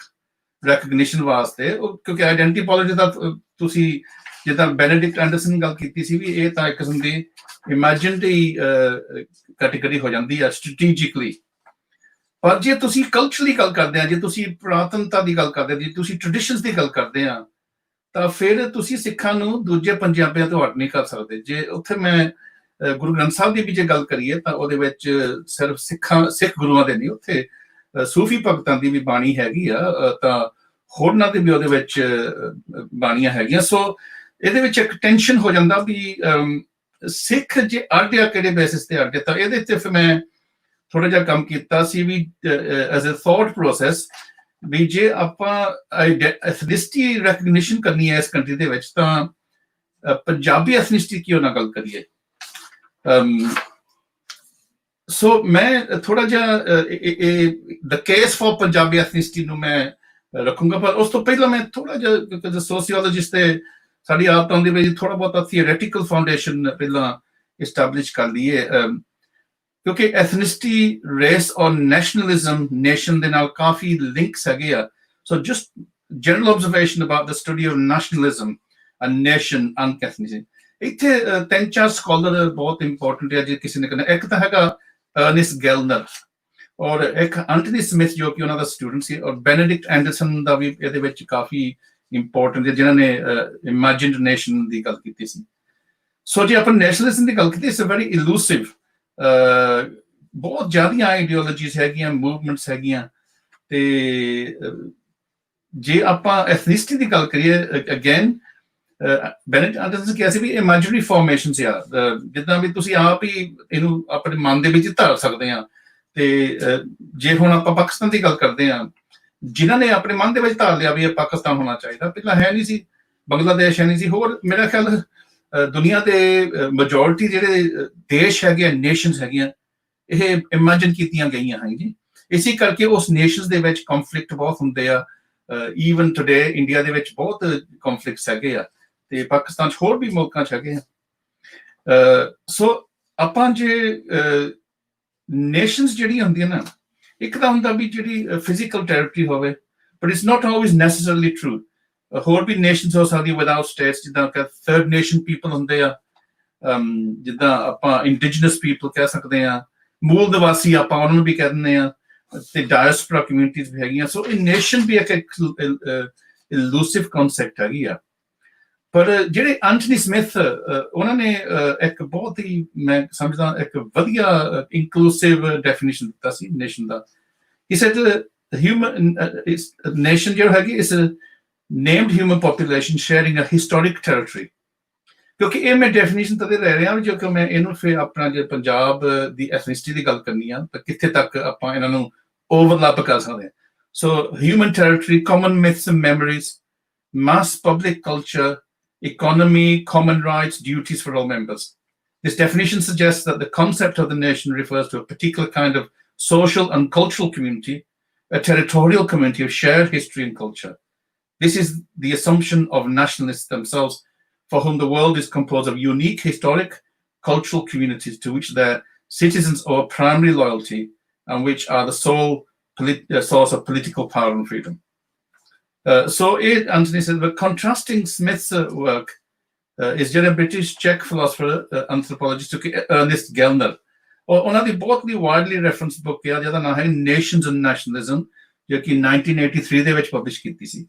ਰੈਕਗਨੀਸ਼ਨ ਵਾਸਤੇ, ਕਿਉਂਕਿ ਆਈਡੈਂਟੀਟੀ ਪੋਲਿਟਿਕਸ ਦਾ ਤੁਸੀਂ ਜਿੱਦਾਂ ਬੈਨੇਡਿਕਟ ਐਂਡਰਸਨ ਗੱਲ ਕੀਤੀ ਸੀ ਵੀ ਇਹ ਤਾਂ ਇੱਕ ਕਿਸਮ ਦੀ ਇਮੈਜਿਨਰੀ ਕੈਟੇਗਰੀ ਹੋ ਜਾਂਦੀ ਆ ਸਟ੍ਰੈਟੇਜਿਕਲੀ। ਪਰ ਜੇ ਤੁਸੀਂ ਕਲਚਰਲੀ ਗੱਲ ਕਰਦੇ ਆ, ਜੇ ਤੁਸੀਂ ਪੁਰਾਤਨਤਾ ਦੀ ਗੱਲ ਕਰਦੇ ਆ, ਜੇ ਤੁਸੀਂ ਟ੍ਰੈਡੀਸ਼ਨਸ ਦੀ ਗੱਲ ਕਰਦੇ ਆ, ਤਾਂ ਫਿਰ ਤੁਸੀਂ ਸਿੱਖਾਂ ਨੂੰ ਦੂਜੇ ਪੰਜਾਬੀਆਂ ਤੋਂ ਅੱਡ ਨਹੀਂ ਕਰ ਸਕਦੇ। ਜੇ ਉੱਥੇ ਮੈਂ ਗੁਰੂ ਗ੍ਰੰਥ ਸਾਹਿਬ ਦੀ ਵੀ ਜੇ ਗੱਲ ਕਰੀਏ ਤਾਂ ਉਹਦੇ ਵਿੱਚ ਸਿਰਫ ਸਿੱਖ ਗੁਰੂਆਂ ਦੇ ਨਹੀਂ, ਉੱਥੇ ਸੂਫੀ ਭਗਤਾਂ ਦੀ ਵੀ ਬਾਣੀ ਹੈਗੀ ਆ, ਤਾਂ ਹੋਰਨਾਂ ਦੀ ਵੀ ਉਹਦੇ ਵਿੱਚ ਬਾਣੀਆਂ ਹੈਗੀਆਂ। ਸੋ ਇਹਦੇ ਵਿੱਚ ਇੱਕ ਟੈਨਸ਼ਨ ਹੋ ਜਾਂਦਾ ਵੀ ਸਿੱਖ ਜੇ ਅੱਡ ਆ ਕਿਹੜੇ ਬੇਸਿਸ ਤੇ ਅੱਡ ਆ। ਤਾਂ ਇਹਦੇ ਤੇ ਫਿਰ ਮੈਂ ਥੋੜਾ ਜਿਹਾ ਕੰਮ ਕੀਤਾ ਸੀ ਵੀ ਐਜ਼ ਅ ਥੌਟ ਪ੍ਰੋਸੈਸ, ਵੀ ਜੇ ਆਪਾਂ ਐਥਨਿਸਿਟੀ ਰੈਕਗਨੀਸ਼ਨ ਕਰਨੀ ਹੈ ਇਸ ਕੰਟਰੀ ਦੇ ਵਿੱਚ, ਤਾਂ ਪੰਜਾਬੀ ਐਥਨਿਸਿਟੀ ਕਿਉਂ ਨਾ ਗੱਲ ਕਰੀਏ। ਸੋ ਮੈਂ ਥੋੜਾ ਜਿਹਾ ਦ ਕੇਸ ਫॉर ਪੰਜਾਬੀ ਐਥਨਿਸਿਟੀ ਨੂੰ ਮੈਂ ਰੱਖੂੰਗਾ, ਪਰ ਉਸ ਤੋਂ ਪਹਿਲਾਂ ਮੈਂ ਥੋੜਾ ਜਿਹਾ ਸੋਸ਼ੀਓਲੋਜਿਸਟ ਤੇ ਸਾਡੀ ਆਦਤ ਆਉਂਦੀ ਵੀ ਥੋੜਾ ਬਹੁਤਾ ਥਿਓਰੈਟੀਕਲ ਫਾਊਂਡੇਸ਼ਨ ਪਹਿਲਾਂ ਇਸਟੈਬਲਿਸ਼ ਕਰ ਲਈਏ, ਕਿਉਂਕਿ ਐਥਨਿਸਿਟੀ, ਰੇਸ ਔਰ ਨੈਸ਼ਨਲਿਜ਼ਮ, ਨੇਸ਼ਨ ਦੇ ਨਾਲ ਕਾਫੀ ਲਿੰਕਸ ਹੈਗੇ ਆ। So just general observation about the study of nationalism and nation and ethnicity. ਇੱਥੇ 3-4 ਸਕਾਲਰ ਬਹੁਤ ਇੰਪੋਰਟੈਂਟ ਹੈ ਜੇ ਕਿਸੇ ਨੇ ਕਰਨਾ। ਇੱਕ ਤਾਂ ਹੈਗਾ ਅਰਨੈਸਟ ਗੈਲਨਰ, ਔਰ ਇੱਕ ਐਂਟਨੀ ਸਮਿਥ ਜੋ ਕਿ ਉਹਨਾਂ ਦਾ ਸਟੂਡੈਂਟ ਸੀ, ਔਰ ਬੈਨੇਡਿਕਟ ਐਂਡਰਸਨ ਦਾ ਵੀ ਇਹਦੇ ਵਿੱਚ ਕਾਫੀ ਇੰਪੋਰਟੈਂਟ ਹੈ, ਜਿਨ੍ਹਾਂ ਨੇ ਇਮੈਜਿਨਡ ਨੇਸ਼ਨ ਦੀ ਗੱਲ ਕੀਤੀ ਸੀ। ਸੋ ਜੇ ਆਪਾਂ ਨੈਸ਼ਨਲਿਜ਼ਮ ਦੀ ਗੱਲ ਕੀਤੀ, ਇਟਸ ਅ ਵੈਰੀ ਇਲੂਸਿਵ, ਬਹੁਤ ਜ਼ਿਆਦੀਆਂ ਆਈਡੀਓਲੋਜੀਜ਼ ਹੈਗੀਆਂ, ਮੂਵਮੈਂਟਸ ਹੈਗੀਆਂ। ਤੇ ਜੇ ਆਪਾਂ ਐਥਨਿਸਿਟੀ ਦੀ ਗੱਲ ਕਰੀਏ, ਅਗੇਨ ਬੈਨੇਡਿਕਟ ਐਂਡਰਸਨ ਕਿਹਾ ਸੀ ਵੀ ਇਮੈਜਿਨਰੀ ਫਾਰਮੇਸ਼ਨਸ ਆ, ਜਿੱਦਾਂ ਵੀ ਤੁਸੀਂ ਆਪ ਹੀ ਇਹਨੂੰ ਆਪਣੇ ਮਨ ਦੇ ਵਿੱਚ ਧਾਰ ਸਕਦੇ ਆ। ਤੇ ਜੇ ਹੁਣ ਆਪਾਂ ਪਾਕਿਸਤਾਨ ਦੀ ਗੱਲ ਕਰਦੇ ਆ, ਜਿਨ੍ਹਾਂ ਨੇ ਆਪਣੇ ਮਨ ਦੇ ਵਿੱਚ ਧਾਰ ਲਿਆ ਵੀ ਇਹ ਪਾਕਿਸਤਾਨ ਹੋਣਾ ਚਾਹੀਦਾ, ਪਹਿਲਾਂ ਹੈ ਨਹੀਂ ਸੀ, ਬੰਗਲਾਦੇਸ਼ ਹੈ ਨਹੀਂ ਸੀ, ਹੋਰ ਮੇਰਾ ਖਿਆਲ ਦੁਨੀਆ ਦੇ ਮੈਜੋਰਿਟੀ ਜਿਹੜੇ ਦੇਸ਼ ਹੈਗੇ, ਨੇਸ਼ਨਸ ਹੈਗੀਆਂ, ਇਹ ਇਮੈਜਿਨ ਕੀਤੀਆਂ ਗਈਆਂ ਹਨ ਜੀ। ਇਸੇ ਕਰਕੇ ਉਸ ਨੇਸ਼ਨਸ ਦੇ ਵਿੱਚ ਕੰਫਲਿਕਟ ਬਹੁਤ ਹੁੰਦੇ ਆ। ਈਵਨ ਟੁਡੇ ਇੰਡੀਆ ਦੇ ਵਿੱਚ ਬਹੁਤ ਕੰਫਲਿਕਟਸ ਹੈਗੇ ਆ, ਤੇ ਪਾਕਿਸਤਾਨ 'ਚ ਹੋਰ ਵੀ ਮੁਲਕਾਂ 'ਚ ਹੈਗੇ ਆ। ਸੋ ਆਪਾਂ ਜੇ ਨੇਸ਼ਨਸ ਜਿਹੜੀਆਂ ਹੁੰਦੀਆਂ ਨਾ, ਇੱਕ ਤਾਂ ਹੁੰਦਾ ਵੀ ਜਿਹੜੀ ਫਿਜ਼ੀਕਲ ਟੈਰੀਟਰੀ ਹੋਵੇ, but it's not always necessarily true. ਹੋਰ ਵੀ ਨੇਸ਼ਨਸ ਹੋ ਸਕਦੀ ਵਿਦਆਊਟ ਸਟੇਟਸ, ਜਿੱਦਾਂ ਕਿ ਥਰਡ ਨੇਸ਼ਨ ਪੀਪਲ ਹੁੰਦੇ ਆ, ਜਿੱਦਾਂ ਆਪਾਂ ਇੰਡੀਜਨਸ ਪੀਪਲ ਕਹਿ ਸਕਦੇ ਆ, ਮੂਲ ਨਿਵਾਸੀ ਆਪਾਂ ਉਹਨਾਂ ਨੂੰ ਵੀ ਕਹਿ ਦਿੰਦੇ ਆ, ਤੇ ਡਾਇਸਪੋਰਾ ਕਮਿਊਨਿਟੀਜ਼ ਵੀ ਹੈਗੀਆਂ। ਸੋ ਇਹ ਨੇਸ਼ਨ ਵੀ ਇੱਕ ਇਲੂਸਿਵ ਕਨਸੈਪਟ ਹੈਗੀ ਆ। ਪਰ ਜਿਹੜੇ ਐਂਟਨੀ ਸਮਿਥ, ਉਹਨਾਂ ਨੇ ਇੱਕ ਬਹੁਤ ਹੀ, ਮੈਂ ਸਮਝਦਾ, ਇੱਕ ਵਧੀਆ ਇਨਕਲੂਸਿਵ ਡੈਫੀਨੇਸ਼ਨ ਦਿੱਤਾ ਸੀ ਨੇਸ਼ਨ ਦਾ। ਹੀ ਸੈਡ ਨੇਸ਼ਨ ਜਿਹੜਾ ਹੈਗੀ ਇਸ named human population sharing a historic territory। ਕਿਉਂਕਿ ਇਹ ਮੈਂ ਡੈਫੀਨੇਸ਼ਨ ਤਦੇ ਲੈ ਰਿਹਾ ਜੋ ਕਿ ਮੈਂ ਇਹਨੂੰ ਫਿਰ ਆਪਣਾ ਜੇ ਪੰਜਾਬ ਦੀ ਐਥਨਿਸਿਟੀ ਦੀ ਗੱਲ ਕਰਨੀ ਆ, ਤਾਂ ਕਿੱਥੇ ਤੱਕ ਆਪਾਂ ਇਹਨਾਂ ਨੂੰ overlap ਕਰ ਸਕਦੇ। So human territory, common myths and memories, mass public culture, economy, common rights, duties for all members. This definition suggests that the concept of the nation refers to a particular kind of social and cultural community, a territorial community of shared history and culture. This is the assumption of nationalists themselves, for whom the world is composed of unique historic, cultural communities to which their citizens owe primary loyalty and which are the sole source of political power and freedom. Anthony says, but contrasting Smith's work is a British Czech philosopher, anthropologist, Ernest Gellner. ਉਹਨਾਂ ਦੀ ਬਹੁਤ ਹੀ widely reference book ਹੈ ਜਿਹਦਾ ਨਾਮ ਹੈ nations and nationalism, ਜੋ ਕਿ 1983 ਦੇ ਵਿੱਚ ਪਬਲਿਸ਼ ਕੀਤੀ ਸੀ।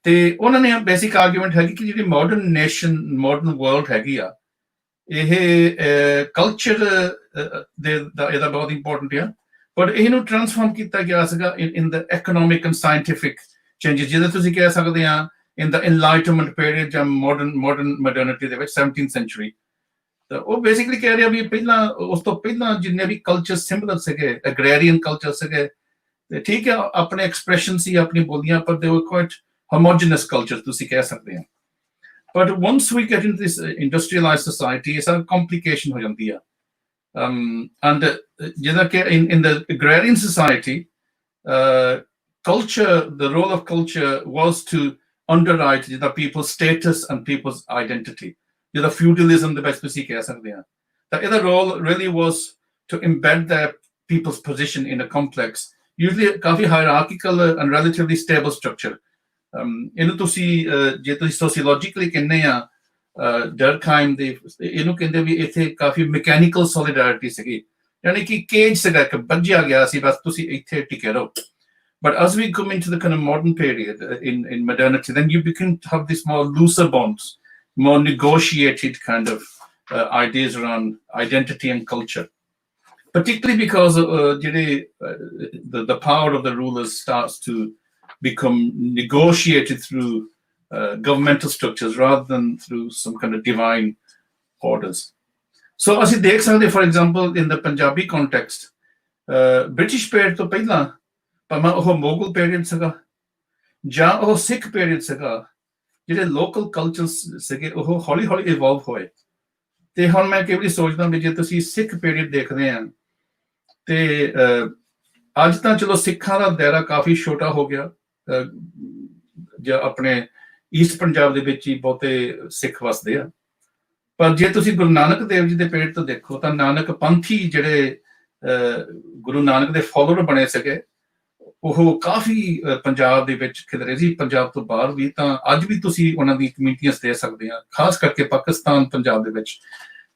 ਤੇ ਉਹਨਾਂ ਨੇ ਬੇਸਿਕ ਆਰਗੂਮੈਂਟ ਹੈਗੀ ਕਿ ਜਿਹੜੀ ਮਾਡਰਨ ਨੇਸ਼ਨ, ਮਾਡਰਨ ਵਰਲਡ ਹੈਗੀ ਆ, ਇਹ ਕਲਚਰ ਦਾ ਇਹਦਾ ਬਹੁਤ ਇੰਪੋਰਟੈਂਟ ਆ, ਪਰ ਇਹਨੂੰ ਟ੍ਰਾਂਸਫਾਰਮ ਕੀਤਾ ਗਿਆ ਸੀਗਾ ਇਨ ਦ ਇਕਨੋਮਿਕ ਐਂਡ ਸਾਇੰਟਿਫਿਕ ਚੇਂਜਸ, ਜਿਹਦੇ ਤੁਸੀਂ ਕਹਿ ਸਕਦੇ ਆ ਇਨ ਦ ਇਨਲਾਈਟਮੈਂਟ ਪੀਰੀਅਡ ਜਾਂ ਮਾਡਰਨ ਮੋਡਰਨਿਟੀ ਦੇ ਵਿੱਚ 17th ਸੈਂਚੁਰੀ। ਤਾਂ ਉਹ ਬੇਸਿਕਲੀ ਕਹਿ ਰਿਹਾ ਵੀ ਪਹਿਲਾਂ, ਉਸ ਤੋਂ ਪਹਿਲਾਂ ਜਿੰਨੇ ਵੀ ਕਲਚਰ ਸਿਮਿਲਰ ਸੀਗੇ, ਐਗਰੇਰੀਅਨ ਕਲਚਰ ਸੀਗੇ, ਤੇ ਠੀਕ ਹੈ ਆਪਣੇ ਐਕਸਪ੍ਰੈਸ਼ਨ ਸੀ, ਆਪਣੀ ਬੋਲੀਆਂ, ਪਰ ਦੇ ਵਰ ਕੁਆਇਟ ਹੋਮੋਜੀਨਸ ਕਲਚਰ ਤੁਸੀਂ ਕਹਿ ਸਕਦੇ ਆ। But once we get into this industrialised society, ਇਹ ਸਾਰਾ ਕੰਪਲੀਕੇਸ਼ਨ ਹੋ ਜਾਂਦੀ ਆ। ਐਂਡ ਜਿੱਦਾਂ ਕਿ in the agrarian society, culture, the role of culture was to underwrite the people's status and people's identity. The feudalism the best we ਕਹਿ ਸਕਦੇ ਹਾਂ। ਤਾਂ ਇਹਦਾ role really was to embed their people's position in a complex, usually coffee hierarchical and relatively stable structure. ਇਹਨੂੰ ਤੁਸੀਂ ਜੇ ਤੁਸੀਂ sociologically ਕਹਿੰਦੇ ਆ, ਡਰਕਹਾਈਮ ਦੇ ਇਹਨੂੰ ਕਹਿੰਦੇ ਵੀ ਇੱਥੇ ਕਾਫੀ mechanical solidarity ਸੀਗੀ, ਯਾਨੀ ਕਿ ਕੇਜ ਸੀਗਾ, ਇੱਕ ਬੱਝਿਆ ਗਿਆ ਸੀ, ਬਸ ਤੁਸੀਂ ਇੱਥੇ ਟਿਕੇ ਰਹੋ। But as we come into the kind of modern period in modernity, then you begin to have these more looser bonds, more negotiated kind of ideas around identity and culture, particularly because the power of the rulers starts to become negotiated through governmental structures rather than through some kind of divine orders. So as you dekh sakde, for example, in the Punjabi context, British period to pehla ਭਾਵੇਂ ਉਹ Mughal period ਸੀਗਾ ਜਾਂ ਉਹ ਸਿੱਖ period ਸੀਗਾ, ਜਿਹੜੇ local cultures ਸੀਗੇ ਉਹ ਹੌਲੀ ਹੌਲੀ ਇਵੋਲਵ ਹੋਏ। ਤੇ ਹੁਣ ਮੈਂ ਕਈ ਵਾਰੀ ਸੋਚਦਾ ਵੀ ਜੇ ਤੁਸੀਂ ਸਿੱਖ ਪੀਰੀਅਡ ਦੇਖਦੇ ਆ, ਤੇ ਅੱਜ ਤਾਂ ਚਲੋ ਸਿੱਖਾਂ ਦਾ ਦਾਇਰਾ ਕਾਫੀ ਛੋਟਾ ਹੋ ਗਿਆ, ਜਾਂ ਆਪਣੇ ਈਸਟ ਪੰਜਾਬ ਦੇ ਵਿੱਚ ਹੀ ਬਹੁਤੇ ਸਿੱਖ ਵਸਦੇ ਆ। ਪਰ ਜੇ ਤੁਸੀਂ ਗੁਰੂ ਨਾਨਕ ਦੇਵ ਜੀ ਦੇ ਪੀਰੀਅਡ ਤੋਂ ਦੇਖੋ ਤਾਂ ਨਾਨਕ ਪੰਥੀ ਜਿਹੜੇ ਗੁਰੂ ਨਾਨਕ ਦੇ ਫੋਲੋਅਰ ਬਣੇ ਸੀਗੇ, ਉਹ ਕਾਫੀ ਪੰਜਾਬ ਦੇ ਵਿੱਚ ਖਿਲਰੇ ਸੀ, ਪੰਜਾਬ ਤੋਂ ਬਾਹਰ ਵੀ। ਤਾਂ ਅੱਜ ਵੀ ਤੁਸੀਂ ਉਹਨਾਂ ਦੀ ਕਮਿਊਨਿਟੀਆਂ ਦੇ ਸਕਦੇ ਆ, ਖਾਸ ਕਰਕੇ ਪਾਕਿਸਤਾਨ, ਪੰਜਾਬ ਦੇ ਵਿੱਚ।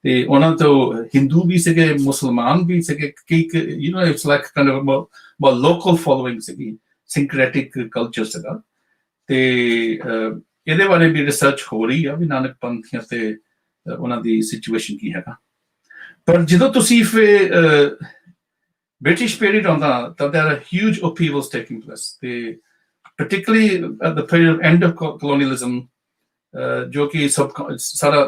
ਤੇ ਉਹਨਾਂ ਤੋਂ ਹਿੰਦੂ ਵੀ ਸੀਗੇ, ਮੁਸਲਮਾਨ ਵੀ ਸੀਗੇ, ਕਈ it's like kind of local following ਸੀਗੀ, ਸਿੰਕਰੈਟਿਕ ਕਲਚਰ ਸੀਗਾ। ਤੇ ਇਹਦੇ ਬਾਰੇ ਵੀ ਰਿਸਰਚ ਹੋ ਰਹੀ ਆ ਵੀ ਨਾਨਕ ਪੰਥੀਆਂ ਤੇ ਉਹਨਾਂ ਦੀ ਸਿਚੁਏਸ਼ਨ ਕੀ ਹੈਗਾ। ਪਰ ਜਦੋਂ ਤੁਸੀਂ ਫਿਰ British period on that, there are huge upheavals taking place. Particularly at the period end of colonialism, जो कि सारा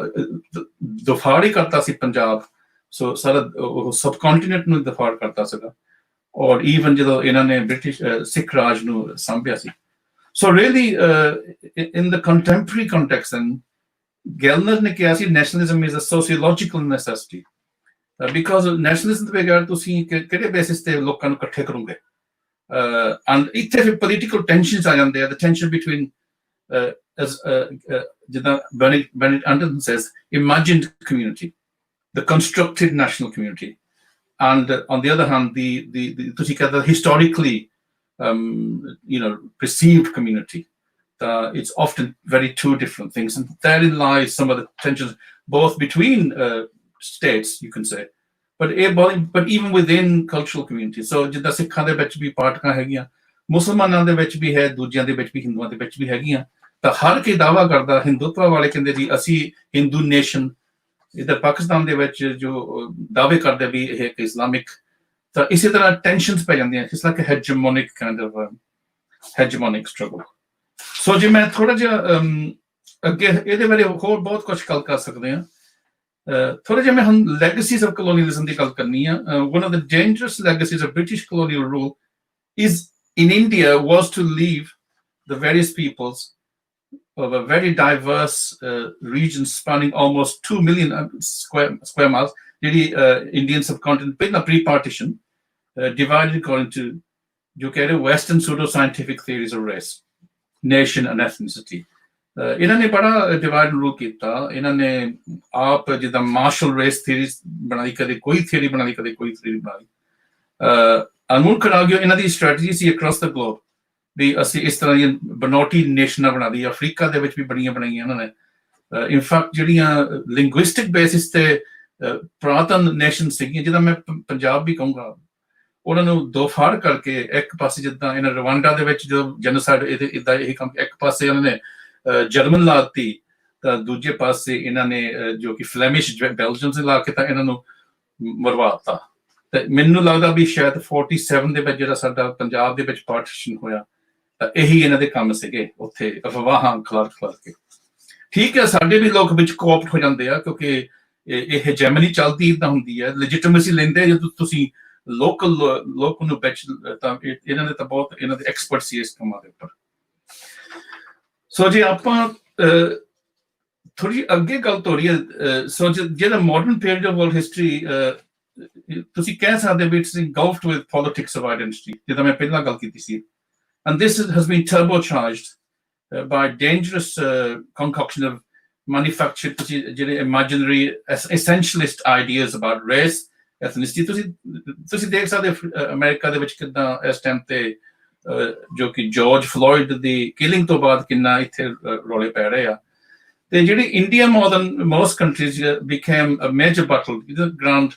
दफाड़ ही करता सी पंजाब, so सारा सबकॉन्टिनेंट ਨੂੰ ਦਫਾੜ ਕਰਤਾ ਸੀਗਾ, ਔਰ ਈਵਨ ਜਦੋਂ ਇਹਨਾਂ ਨੇ ਬ੍ਰਿਟਿਸ਼ ਸਿੱਖ ਰਾਜ ਨੂੰ ਸੰਭਿਆ ਸੀ। So really in the contemporary context, then Gellner ਨੇ ਕਿਹਾ ਸੀ nationalism is a sociological necessity. Because nationalism ਦੇ ਬਗੈਰ ਤੁਸੀਂ ਕਿਹੜੇ ਬੇਸਿਸ ਤੇ ਲੋਕਾਂ ਨੂੰ ਇਕੱਠੇ ਕਰੋਗੇ? And ਇੱਥੇ ਫਿਰ political tensions ਆ ਜਾਂਦੇ ਆ, the tension between ਜਿੱਦਾਂ Benedict Anderson says, imagined community, the constructed national community, and on the other hand, the ਤੁਸੀਂ ਕਹਿੰਦੇ historically perceived community. It's often very two different things, and therein lies some of the tensions both between states, you can say, but even within cultural communities. So ਜਿੱਦਾਂ ਸਿੱਖਾਂ ਦੇ ਵਿੱਚ ਵੀ ਪਾਰਟੀਆਂ ਹੈਗੀਆਂ, ਮੁਸਲਮਾਨਾਂ ਦੇ ਵਿੱਚ ਵੀ ਹੈ, ਦੂਜਿਆਂ ਦੇ ਵਿੱਚ ਵੀ, ਹਿੰਦੂਆਂ ਦੇ ਵਿੱਚ ਵੀ ਹੈਗੀਆਂ। ਤਾਂ ਹਰ ਕੋਈ ਦਾਅਵਾ ਕਰਦਾ, ਹਿੰਦੂਤਵ ਵਾਲੇ ਕਹਿੰਦੇ ਜੀ ਅਸੀਂ ਹਿੰਦੂ ਨੇਸ਼ਨ, ਇੱਧਰ ਪਾਕਿਸਤਾਨ ਦੇ ਵਿੱਚ ਜੋ ਦਾਅਵੇ ਕਰਦੇ ਵੀ ਇਹ ਇੱਕ ਇਸਲਾਮਿਕ। ਤਾਂ ਇਸੇ ਤਰ੍ਹਾਂ ਟੈਨਸ਼ਨਸ ਪੈ ਜਾਂਦੀਆਂ, it's like a hegemonic kind of hegemonic struggle. So ਜੇ ਮੈਂ ਥੋੜਾ ਜਿਹਾ ਅੱਗੇ ਇਹਦੇ ਬਾਰੇ ਹੋਰ ਬਹੁਤ ਕੁਝ ਗੱਲ ਕਰ ਸਕਦੇ ਹਾਂ। ਥੋੜਾ ਜਿਹਾ ਮੈਂ ਹੁਣ legacies of colonialism ਦੀ ਗੱਲ ਕਰਨੀ ਆ। One of the dangerous legacies of British colonial rule is in India was to leave the various peoples of a very diverse region spanning almost 2 million square miles. The Indian subcontinent, in a pre-partition, divided according to Western pseudo-scientific theories of race, nation and ethnicity. ਇਹਨਾਂ ਨੇ ਬੜਾ divide rule ਕੀਤਾ। ਇਹਨਾਂ ਨੇ ਆਪ ਜਿੱਦਾਂ martial race theory ਬਣਾਈ, ਕਦੇ ਕੋਈ ਥਿਊਰੀ ਬਣਾਈ, ਕਦੇ ਕੋਈ ਥਿਊਰੀ ਬਣਾਈ। ਅਨਮੋਲ ਕਰਾਗਿਓ ਇਹਨਾਂ ਦੀ ਸਟ੍ਰੈਟਜੀ ਸੀ ਅਕ੍ਰੋਸ ਦ ਗਲੋਬ ਵੀ ਅਸੀਂ ਇਸ ਤਰ੍ਹਾਂ ਦੀਆਂ ਬਨੌਟੀ ਨੇਸ਼ਨਾਂ ਬਣਾ ਦੀ। ਅਫਰੀਕਾ ਦੇ ਵਿੱਚ ਵੀ ਬਣਾਈਆਂ ਉਹਨਾਂ ਨੇ। ਇਨਫੈਕਟ ਜਿਹੜੀਆਂ ਲਿੰਗੁਇਸਟਿਕ ਬੇਸਿਸ ਤੇ ਪੁਰਾਤਨ ਨੇਸ਼ਨ ਸੀਗੀਆਂ, ਜਿੱਦਾਂ ਮੈਂ ਪੰਜਾਬ ਵੀ ਕਹੂੰਗਾ, ਉਹਨਾਂ ਨੂੰ ਦੋ ਫਾੜ ਕਰਕੇ ਇੱਕ ਪਾਸੇ ਜਿੱਦਾਂ ਇਹਨਾਂ ਰਵਾਂਡਾ ਦੇ ਵਿੱਚ ਜਦੋਂ ਜੈਨੋਸਾਈਡ ਇਦਾਂ ਇਹ ਕੰਮ, ਇੱਕ ਪਾਸੇ ਉਹਨਾਂ ਨੇ ਜਰਮਨ ਲਾਤੀ, ਤਾਂ ਦੂਜੇ ਪਾਸੇ ਇਹਨਾਂ ਨੇ ਜੋ ਕਿ ਫਲੈਮਿਸ਼ ਬੈਲਜੀਅਮ ਲਾ ਕੇ ਤਾਂ ਇਹਨਾਂ ਨੂੰ ਮਰਵਾਤਾ। ਤੇ ਮੈਨੂੰ ਲੱਗਦਾ ਵੀ ਸ਼ਾਇਦ 47 ਦੇ ਵਿੱਚ ਜਿਹੜਾ ਸਾਡਾ ਪੰਜਾਬ ਦੇ ਵਿੱਚ ਪਾਰਟੀਸ਼ਨ ਹੋਇਆ, ਤਾਂ ਇਹੀ ਇਹਨਾਂ ਦੇ ਕੰਮ ਸੀਗੇ, ਉੱਥੇ ਅਫਵਾਹਾਂ ਖਿਲਾਰ ਕੇ। ਠੀਕ ਹੈ, ਸਾਡੇ ਵੀ ਲੋਕ ਵਿੱਚ ਕੋਆਪਟ ਹੋ ਜਾਂਦੇ ਆ, ਕਿਉਂਕਿ ਇਹ ਹੈਜੈਮਨੀ ਚੱਲਦੀ ਇਦਾਂ ਹੁੰਦੀ ਹੈ, ਲੈਜਿਟਿਮੇਸੀ ਲੈਂਦੇ ਜਦੋਂ ਤੁਸੀਂ ਲੋਕ ਨੂੰ ਵਿੱਚ, ਤਾਂ ਇਹਨਾਂ ਨੇ ਤਾਂ ਬਹੁਤ ਇਹਨਾਂ ਦੇ ਐਕਸਪਰਟ ਸੀ ਇਸ ਕੰਮਾਂ ਦੇ ਉੱਪਰ। ਸੋ ਜੇ ਆਪਾਂ ਥੋੜੀ ਅੱਗੇ ਗੱਲ ਤੋਰੀਏ, ਸੋ ਜਿਹੜਾ modern period of world history ਤੁਸੀਂ ਕਹਿ ਸਕਦੇ ਵੀ it's engulfed with politics of identity, ਜਿੱਦਾਂ ਮੈਂ ਪਹਿਲਾਂ ਗੱਲ ਕੀਤੀ ਸੀ। And this has been turbocharged by dangerous concoction of manufactured ਤੁਸੀਂ ਜਿਹੜੇ imaginary essentialist ideas about race, ethnicity. ਤੁਸੀਂ ਦੇਖ ਸਕਦੇ ਅਮਰੀਕਾ ਦੇ ਵਿੱਚ ਕਿੱਦਾਂ ਇਸ ਟਾਈਮ ਤੇ ਜੋ ਕਿ ਜਾਰਜ ਫਲੋਇਡ ਦੀ ਕਿਲਿੰਗ ਤੋਂ ਬਾਅਦ ਕਿੰਨਾ ਇੱਥੇ ਰੌਲੇ ਪੈ ਰਹੇ ਆ। ਤੇ ਜਿਹੜੀ India most countries became a major battleground.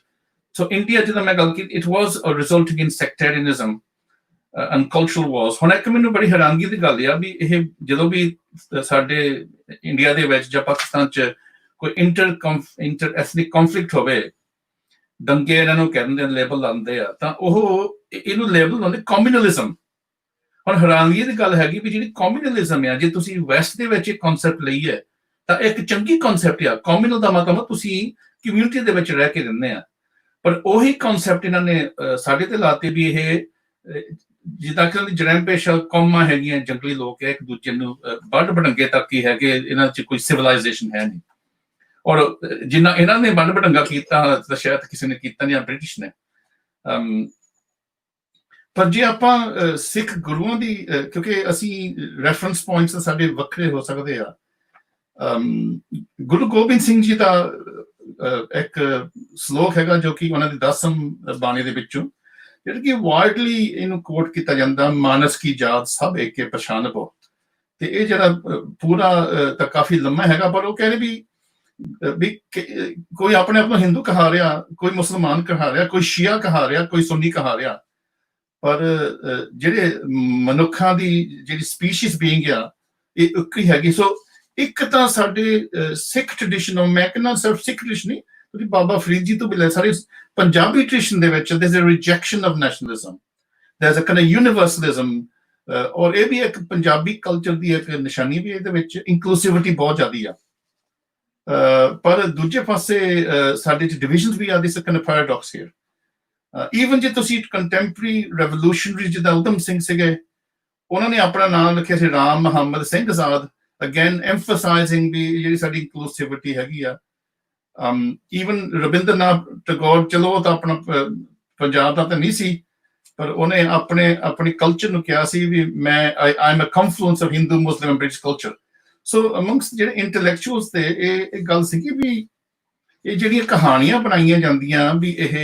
So India, ਜਿੱਦਾਂ ਮੈਂ ਗੱਲ ਕੀਤੀ, it was resulting in sectarianism and cultural wars. ਹੁਣ ਇੱਕ ਮੈਨੂੰ ਬੜੀ ਹੈਰਾਨਗੀ ਦੀ ਗੱਲ ਆ ਵੀ ਇਹ ਜਦੋਂ ਵੀ ਸਾਡੇ ਇੰਡੀਆ ਦੇ ਵਿੱਚ ਜਾਂ ਪਾਕਿਸਤਾਨ 'ਚ ਕੋਈ ਇੰਟਰ ਐਥਨਿਕ ਕਨਫਲਿਕਟ ਹੋਵੇ, ਦੰਗੇ ਇਹਨਾਂ ਨੂੰ ਕਹਿੰਦੇ ਲੇਬਲ ਲਾਉਂਦੇ ਆ, ਤਾਂ ਉਹ ਇਹਨੂੰ ਲੇਬਲ ਲਾਉਂਦੇ ਕਮਿਊਨਲਿਜ਼ਮ। ਹੁਣ ਹੈਰਾਨਗੀ ਦੀ ਗੱਲ ਹੈਗੀ ਵੀ ਜਿਹੜੀ ਕਮਿਊਨਲਿਜ਼ਮ ਆ, ਜੇ ਤੁਸੀਂ ਵੈਸਟ ਦੇ ਵਿੱਚ ਇਹ ਕਨਸੈਪਟ ਲਈ ਹੈ ਤਾਂ ਇੱਕ ਚੰਗੀ ਕਨਸੈਪਟ ਆ। ਕਮਿਊਨਲ ਦਾ ਮਤਲਬ ਤੁਸੀਂ ਕਮਿਊਨਿਟੀ ਦੇ ਵਿੱਚ ਰਹਿ ਕੇ ਰਹਿੰਦੇ ਆ, ਪਰ ਉਹੀ ਕਨਸੈਪਟ ਇਹਨਾਂ ਨੇ ਸਾਡੇ ਤੇ ਲਾਤੇ ਵੀ ਇਹ ਜਿੱਦਾਂ ਕਿ ਜਰੈਮ ਪੇਸ਼ਾ ਕੌਮਾਂ ਹੈਗੀਆਂ, ਜੰਗਲੀ ਲੋਕ ਹੈ, ਇੱਕ ਦੂਜੇ ਨੂੰ ਵੱਢ ਵਢੰਗੇ ਤੱਕ ਹੀ ਹੈਗੇ, ਇਹਨਾਂ 'ਚ ਕੋਈ ਸਿਵਲਾਈਜੇਸ਼ਨ ਹੈ ਨਹੀਂ। ਔਰ ਜਿੰਨਾ ਇਹਨਾਂ ਨੇ ਵੱਢ ਵਢੰਗਾ ਕੀਤਾ ਤਾਂ ਸ਼ਾਇਦ ਕਿਸੇ ਨੇ ਕੀਤਾ ਨਹੀਂ, ਬ੍ਰਿਟਿਸ਼ ਨੇ। ਪਰ ਜੇ ਆਪਾਂ ਸਿੱਖ ਗੁਰੂਆਂ ਦੀ, ਕਿਉਂਕਿ ਅਸੀਂ ਰੈਫਰੈਂਸ ਪੁਆਇੰਟਸ ਸਾਡੇ ਵੱਖਰੇ ਹੋ ਸਕਦੇ ਆ। ਗੁਰੂ ਗੋਬਿੰਦ ਸਿੰਘ ਜੀ ਦਾ ਇੱਕ ਸ਼ਲੋਕ ਹੈਗਾ ਜੋ ਕਿ ਉਹਨਾਂ ਦੀ 10ਮ ਬਾਣੀ ਦੇ ਵਿੱਚੋਂ, ਜਿਹੜਾ ਕਿ ਵਾਈਡਲੀ ਇਹਨੂੰ ਕੋਟ ਕੀਤਾ ਜਾਂਦਾ, ਮਾਨਸ ਕੀ ਜਾਤ ਸਭ ਏਕੇ ਪਛਾਨਬੋ। ਤੇ ਇਹ ਜਿਹੜਾ ਪੂਰਾ ਤਾਂ ਕਾਫੀ ਲੰਮਾ ਹੈਗਾ, ਪਰ ਉਹ ਕਹਿੰਦੇ ਵੀ ਕੋਈ ਆਪਣੇ ਆਪ ਨੂੰ ਹਿੰਦੂ ਕਹਾ ਰਿਹਾ, ਕੋਈ ਮੁਸਲਮਾਨ ਕਹਾ ਰਿਹਾ, ਕੋਈ ਸ਼ੀਆ ਕਹਾ ਰਿਹਾ, ਕੋਈ ਸੁੰਨੀ ਕਹਾ ਰਿਹਾ, ਪਰ ਜਿਹੜੇ ਮਨੁੱਖਾਂ ਦੀ ਜਿਹੜੀ ਸਪੀਸ਼ੀਜ਼ ਬੀਇੰਗ ਆ ਇਹ ਇੱਕ ਹੀ ਹੈਗੀ। ਸੋ ਇੱਕ ਤਾਂ ਸਾਡੇ ਸਿੱਖ ਟ੍ਰੈਡੀਸ਼ਨ, ਮੈਂ ਕਹਿੰਦਾ ਸਿਰਫ ਸਿੱਖ ਟ੍ਰੈਡੀਸ਼ਨ ਨਹੀਂ, ਤੁਸੀਂ ਬਾਬਾ ਫਰੀਦ ਜੀ ਤੋਂ ਵੀ ਲੈ ਸਾਰੇ ਪੰਜਾਬੀ ਟ੍ਰੈਡੀਸ਼ਨ ਦੇ ਵਿੱਚ there's a rejection of nationalism, there's a kind of universalism, ਔਰ ਇਹ ਵੀ ਇੱਕ ਪੰਜਾਬੀ ਕਲਚਰ ਦੀ ਇੱਕ ਨਿਸ਼ਾਨੀ ਵੀ ਇਹਦੇ ਵਿੱਚ ਇਨਕਲੂਸਿਵਿਟੀ ਬਹੁਤ ਜ਼ਿਆਦੀ ਆ। ਪਰ ਦੂਜੇ ਪਾਸੇ ਸਾਡੇ 'ਚ ਡਿਵੀਜ਼ਨਸ ਵੀ ਆ, ਦਿਸ kind of paradox here. Even ਜੇ ਤੁਸੀਂ ਕੰਟੈਂਪਰਰੀ ਰੈਵੋਲੂਸ਼ਨਰੀ ਜਿੱਦਾਂ ਊਧਮ ਸਿੰਘ ਸੀਗੇ, ਉਹਨਾਂ ਨੇ ਆਪਣਾ ਨਾਮ ਲਿਖਿਆ ਸੀ ਰਾਮ ਮੁਹੰਮਦ ਸਿੰਘ ਆਜ਼ਾਦ, ਅਗੇਨ ਐਮਫਸਾਈਜ਼ਿੰਗ ਵੀ ਜਿਹੜੀ ਸਾਡੀ ਇਨਕਲੂਸਿਵਿਟੀ ਹੈਗੀ ਆ। ਈਵਨ ਰਵਿੰਦਰਨਾਥ ਟੈਗੋਰ, ਚਲੋ ਉਹ ਤਾਂ ਆਪਣਾ ਪੰਜਾਬ ਦਾ ਤਾਂ ਨਹੀਂ ਸੀ, ਪਰ ਉਹਨੇ ਆਪਣੀ ਕਲਚਰ ਨੂੰ ਕਿਹਾ ਸੀ ਵੀ ਮੈਂ I am a confluence of Hindu, Muslim and British culture. So amongst ਜਿਹੜੇ ਇੰਟੈਲੈਕਚੁਅਲਸ ਤੇ ਇਹ ਗੱਲ ਸੀਗੀ ਵੀ ਇਹ ਜਿਹੜੀਆਂ ਕਹਾਣੀਆਂ ਬਣਾਈਆਂ ਜਾਂਦੀਆਂ ਵੀ ਇਹ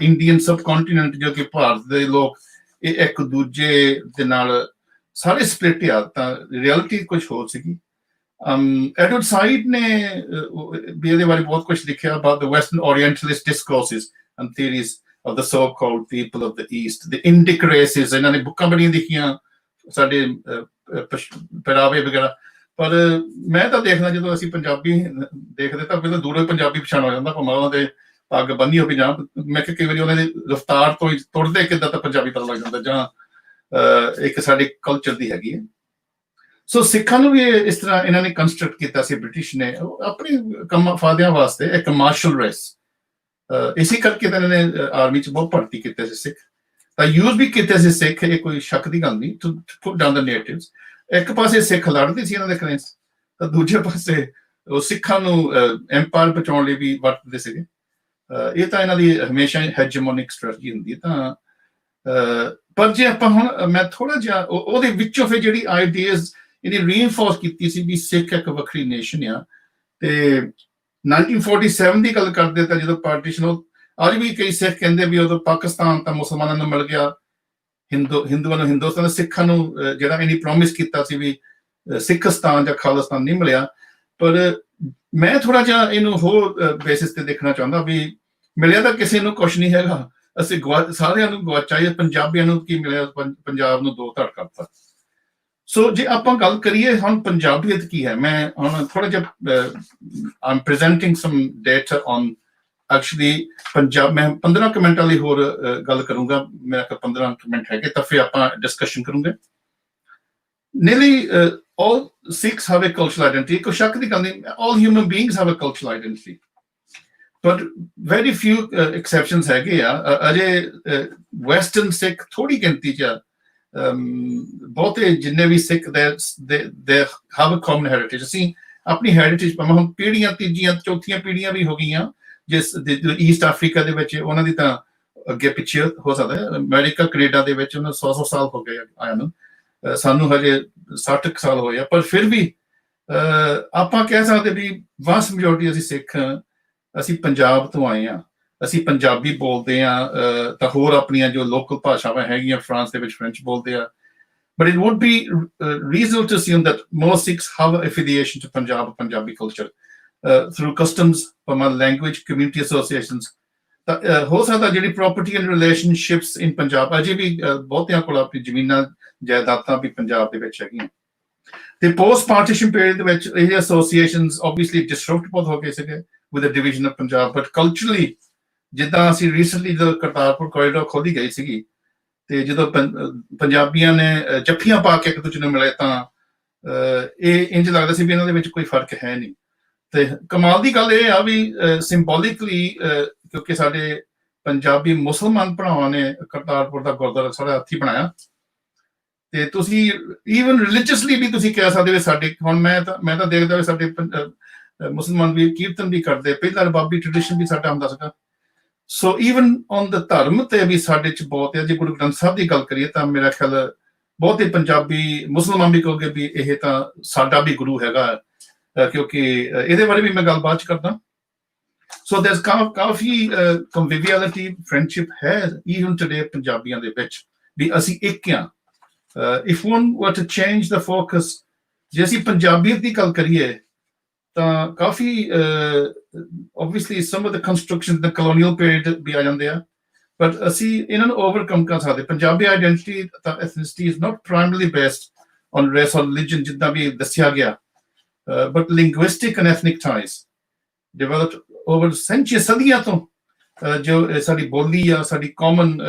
ਇੰਡੀਅਨ ਸਬ ਕੰਟੀਨੈਂਟ ਜੋ ਕਿ ਭਾਰਤ ਦੇ ਲੋਕ ਇਹ ਇੱਕ ਦੂਜੇ ਦੇ ਨਾਲ ਸਾਰੇ ਸਪਲਿਟ ਆ, ਤਾਂ ਰਿਐਲਿਟੀ ਕੁਝ ਹੋਰ ਸੀਗੀ। ਐਡਵਰਡ ਸਾਈਡ ਨੇ ਵੀ ਇਹਦੇ ਬਾਰੇ ਬਹੁਤ ਕੁਝ ਲਿਖਿਆ about the Western Orientalist discourses and theories of the so-called people of the East, the Indic races। ਇਹਨਾਂ ਨੇ ਬੁੱਕਾਂ ਬੜੀਆਂ ਲਿਖੀਆਂ ਸਾਡੇ ਪਹਿਰਾਵੇ ਵਗੈਰਾ, ਪਰ ਮੈਂ ਤਾਂ ਦੇਖਦਾ ਜਦੋਂ ਅਸੀਂ ਪੰਜਾਬੀ ਦੇਖਦੇ ਤਾਂ ਪਹਿਲਾਂ ਦੂਰੋਂ ਪੰਜਾਬੀ ਪਛਾਣ ਹੋ ਜਾਂਦਾ, ਭਾਵੇਂ ਉਹਨਾਂ ਦੇ ਪੱਗ ਬੰਨੀ ਹੋਵੇ ਜਾਂ ਮੈਂ ਕਿਹਾ ਕਈ ਵਾਰੀ ਉਹਨਾਂ ਦੀ ਰਫਤਾਰ ਤੋਂ ਹੀ ਤੁਰਦੇ ਕਿੱਦਾਂ ਤਾਂ ਪੰਜਾਬੀ ਪਤਾ ਲੱਗ ਜਾਂਦਾ, ਜਾਂ ਇੱਕ ਸਾਡੇ ਕਲਚਰ ਦੀ ਹੈਗੀ ਹੈ। ਸੋ ਸਿੱਖਾਂ ਨੂੰ ਵੀ ਇਸ ਤਰ੍ਹਾਂ ਇਹਨਾਂ ਨੇ ਕੰਸਟਰਕਟ ਕੀਤਾ ਸੀ, ਬ੍ਰਿਟਿਸ਼ ਨੇ ਆਪਣੀ ਕੰਮਾਂ ਫਾਇਦਿਆਂ ਵਾਸਤੇ ਇੱਕ ਮਾਰਸ਼ਲ ਰੇਸ, ਇਸੇ ਕਰਕੇ ਤਾਂ ਇਹਨਾਂ ਨੇ ਆਰਮੀ 'ਚ ਬਹੁਤ ਭਰਤੀ ਕੀਤੇ ਸੀ ਸਿੱਖ। ਤਾਂ ਯੂਜ਼ ਵੀ ਕੀਤੇ ਸੀ ਸਿੱਖ, ਇਹ ਕੋਈ ਸ਼ੱਕ ਦੀ ਗੱਲ ਨਹੀਂ, ਟੂ ਪੁੱਟ ਡਾਊਨ ਦ ਨੈਰੇਟਿਵਸ। ਇੱਕ ਪਾਸੇ ਸਿੱਖ ਲੜਦੇ ਸੀ ਇਹਨਾਂ ਦੇ ਖਿਲਾਫ, ਤਾਂ ਦੂਜੇ ਪਾਸੇ ਉਹ ਸਿੱਖਾਂ ਨੂੰ ਐਮਪਾਇਰ ਬਚਾਉਣ ਲਈ ਵੀ ਵਰਤਦੇ ਸੀਗੇ। ਇਹ ਤਾਂ ਇਹਨਾਂ ਦੀ ਹਮੇਸ਼ਾ ਹੈਜਮੋਨਿਕ ਸਟ੍ਰੈਟਜੀ ਹੁੰਦੀ ਹੈ। ਤਾਂ ਪਰ ਜੇ ਆਪਾਂ ਹੁਣ ਮੈਂ ਥੋੜਾ ਜਿਹਾ ਉਹਦੇ ਵਿੱਚੋਂ ਫਿਰ ਜਿਹੜੀ ਆਈਡੀਆਜ਼ ਇਹਨੇ ਰੀਇਨਫੋਰਸ ਕੀਤੀ ਸੀ ਵੀ ਸਿੱਖ ਇੱਕ ਵੱਖਰੀ ਨੇਸ਼ਨ ਆ। ਤੇ 1947 ਦੀ ਗੱਲ ਕਰਦੇ ਤਾਂ ਜਦੋਂ ਪਾਰਟੀਸ਼ਨ, ਅੱਜ ਵੀ ਕਈ ਸਿੱਖ ਕਹਿੰਦੇ ਵੀ ਉਦੋਂ ਪਾਕਿਸਤਾਨ ਤਾਂ ਮੁਸਲਮਾਨਾਂ ਨੂੰ ਮਿਲ ਗਿਆ, ਹਿੰਦੂਆਂ ਨੂੰ ਹਿੰਦੁਸਤਾਨ, ਸਿੱਖਾਂ ਨੂੰ ਜਿਹੜਾ ਇਹਨੇ ਪ੍ਰੋਮਿਸ ਕੀਤਾ ਸੀ ਵੀ ਸਿੱਖਸਤਾਨ ਜਾਂ ਖਾਲਿਸਤਾਨ ਨਹੀਂ ਮਿਲਿਆ। ਪਰ ਮੈਂ ਥੋੜਾ ਜਿਹਾ ਇਹਨੂੰ ਹੋਰ ਬੇਸਿਸ ਤੇ ਦੇਖਣਾ ਚਾਹੁੰਦਾ ਵੀ ਮਿਲਿਆ ਤਾਂ ਕਿਸੇ ਨੂੰ ਕੁਛ ਨਹੀਂ ਹੈਗਾ, ਅਸੀਂ ਸਾਰਿਆਂ ਨੂੰ ਗਵਾਚਾ, ਪੰਜਾਬੀਆਂ ਨੂੰ ਕੀ ਮਿਲਿਆ, ਪੰਜਾਬ ਨੂੰ ਦੋ ਧੜ ਕਰਤਾ। ਸੋ ਜੇ ਆਪਾਂ ਗੱਲ ਕਰੀਏ ਹੁਣ ਪੰਜਾਬੀਅਤ ਕੀ ਹੈ, ਮੈਂ ਹੁਣ ਥੋੜਾ ਜਿਹਾ am presenting some data on actually Punjab. ਮੈਂ 15 ਮਿੰਟਾਂ ਲਈ ਹੋਰ ਗੱਲ ਕਰੂੰਗਾ, ਮੇਰਾ ਕੋਲ 15 ਮਿੰਟ ਹੈਗੇ, ਤਾਂ ਫਿਰ ਆਪਾਂ ਡਿਸਕਸ਼ਨ ਕਰੂੰਗੇ। Nearly all Sikhs have a cultural identity. ਕੋਈ ਸ਼ੱਕ ਦੀ ਗੱਲ ਨਹੀਂ, all human beings have a cultural identity. But very few exceptions ਹੈਗੇ ਆ। ਅਜੇ western ਸਿੱਖ ਥੋੜੀ ਗਿਣਤੀ ਚ ਆ, ਬਹੁਤੇ ਜਿੰਨੇ ਵੀ ਸਿੱਖ they have a common heritage। ਅਸੀਂ ਆਪਣੀ ਹੈਰੀਟੇਜ ਭਾਵੇਂ ਹੁਣ ਪੀੜ੍ਹੀਆਂ, ਤੀਜੀਆਂ ਚੌਥੀਆਂ ਪੀੜ੍ਹੀਆਂ ਵੀ ਹੋ ਗਈਆਂ, ਜਿਸ ਈਸਟ ਅਫਰੀਕਾ ਦੇ ਵਿੱਚ ਉਹਨਾਂ ਦੀ ਤਾਂ ਅੱਗੇ ਪਿੱਛੇ ਹੋ ਸਕਦਾ ਹੈ, ਅਮਰੀਕਾ ਕੈਨੇਡਾ ਦੇ ਵਿੱਚ ਉਹਨਾਂ 100 ਸਾਲ ਹੋ ਗਏ ਆਇਆ ਨੂੰ, ਸਾਨੂੰ ਹਜੇ 60 ਸਾਲ ਹੋਏ ਆ। ਪਰ ਫਿਰ ਵੀ ਆਪਾਂ ਕਹਿ ਸਕਦੇ ਵੀ ਵਾਸਟ ਮੈਜੋਰਟੀ ਅਸੀਂ ਸਿੱਖ, ਅਸੀਂ ਪੰਜਾਬ ਤੋਂ ਆਏ ਹਾਂ, ਅਸੀਂ ਪੰਜਾਬੀ ਬੋਲਦੇ ਹਾਂ, ਤਾਂ ਹੋਰ ਆਪਣੀਆਂ ਜੋ ਲੋਕਲ ਭਾਸ਼ਾਵਾਂ ਹੈਗੀਆਂ ਫਰਾਂਸ ਦੇ ਵਿੱਚ ਫ੍ਰੈਂਚ ਬੋਲਦੇ ਆ। But it would be reasonable to assume that most Sikhs have affiliation to Punjab, Punjabi culture through customs, language, community associations। ਤਾਂ ਹੋ ਸਕਦਾ ਜਿਹੜੀ ਪ੍ਰੋਪਰਟੀ ਐਂਡ ਰਿਲੇਸ਼ਨਸ਼ਿਪਸ ਇਨ ਪੰਜਾਬ, ਅਜੇ ਵੀ ਬਹੁਤਿਆਂ ਕੋਲ ਆਪਣੀ ਜ਼ਮੀਨਾਂ ਜਾਇਦਾਦਾਂ ਵੀ ਪੰਜਾਬ ਦੇ ਵਿੱਚ ਹੈਗੀਆਂ। ਤੇ ਪੋਸਟ ਪਾਰਟੀਸ਼ਨ ਪੀਰੀਅਡ ਦੇ ਵਿੱਚ ਇਹ ਐਸੋਸੀਏਸ਼ਨਸ ਆਬਵੀਅਸਲੀ ਡਿਸਰਪਟ ਬਹੁਤ ਹੋ ਗਏ ਸੀਗੇ with the division of Punjab. But culturally ਜਿੱਦਾਂ ਅਸੀਂ ਰੀਸੈਂਟਲੀ ਜਦੋਂ ਕਰਤਾਰਪੁਰ ਕੋਰੀਡੋਰ ਖੋਲੀ ਗਈ ਸੀਗੀ, ਤੇ ਜਦੋਂ ਪੰਜਾਬੀਆਂ ਨੇ ਜੱਫੀਆਂ ਪਾ ਕੇ ਇੱਕ ਦੂਜੇ ਨੂੰ ਮਿਲੇ, ਤਾਂ ਇਹ ਇੰਝ ਲੱਗਦਾ ਸੀ ਵੀ ਇਹਨਾਂ ਦੇ ਵਿੱਚ ਕੋਈ ਫਰਕ ਹੈ ਨਹੀਂ। ਤੇ ਕਮਾਲ ਦੀ ਗੱਲ ਇਹ ਆ ਵੀ ਸਿੰਬੋਲਿਕਲੀ, ਕਿਉਂਕਿ ਸਾਡੇ ਪੰਜਾਬੀ ਮੁਸਲਮਾਨ ਭਰਾਵਾਂ ਨੇ ਕਰਤਾਰਪੁਰ ਦਾ ਗੁਰਦੁਆਰਾ ਸਾਡਾ ਹੱਥੀਂ ਬਣਾਇਆ, ਤੇ ਤੁਸੀਂ ਈਵਨ ਰਿਲੀਜੀਅਸਲੀ ਵੀ ਤੁਸੀਂ ਕਹਿ ਸਕਦੇ ਹੋ ਸਾਡੇ, ਹੁਣ ਮੈਂ ਤਾਂ ਦੇਖਦਾ ਵੀ ਸਾਡੇ ਮੁਸਲਮਾਨ ਵੀ ਕੀਰਤਨ ਵੀ ਕਰਦੇ, ਪਹਿਲਾਂ ਰਬਾਬੀ ਟ੍ਰੈਡੀਸ਼ਨ ਵੀ ਸਾਡਾ ਹੁੰਦਾ ਸੀਗਾ। ਸੋ ਈਵਨ ਔਨ ਦ ਧਰਮ ਤੇ ਵੀ ਸਾਡੇ ਚ ਬਹੁਤ ਹੈ। ਜੇ ਗੁਰੂ ਗ੍ਰੰਥ ਸਾਹਿਬ ਦੀ ਗੱਲ ਕਰੀਏ ਤਾਂ ਮੇਰਾ ਖਿਆਲ ਬਹੁਤੇ ਪੰਜਾਬੀ ਮੁਸਲਮਾਨ ਵੀ ਕਹੋਗੇ ਵੀ ਇਹ ਤਾਂ ਸਾਡਾ ਵੀ ਗੁਰੂ ਹੈਗਾ, ਕਿਉਂਕਿ ਇਹਦੇ ਬਾਰੇ ਵੀ ਮੈਂ ਗੱਲ ਬਾਅਦ ਚ ਕਰਦਾ। ਸੋ there's ਕਾਫੀ conviviality, friendship ਹੈ even today ਪੰਜਾਬੀਆਂ ਦੇ ਵਿੱਚ, ਵੀ ਅਸੀਂ ਇੱਕ ਹਾਂ। If one were to change the focus, ਜੇ ਅਸੀਂ ਪੰਜਾਬੀਅਤ ਦੀ ਗੱਲ ਕਰੀਏ ਤਾਂ ਕਾਫੀ obviously some of the constructions the colonial period ਵੀ ਆ ਜਾਂਦੇ ਆ, but ਅਸੀਂ ਇਹਨਾਂ ਨੂੰ overcome ਕਰ ਸਕਦੇ। ਪੰਜਾਬੀ ਆਈਡੈਂਟੀਟੀ ਤਾਂ ethnicity is not primarily based on race or religion ਜਿੱਦਾਂ ਵੀ ਦੱਸਿਆ ਗਿਆ, but linguistic and ethnic ties developed over centuries, ਸਦੀਆਂ ਤੋਂ। ਜੋ ਸਾਡੀ ਬੋਲੀ ਆ, ਸਾਡੀ common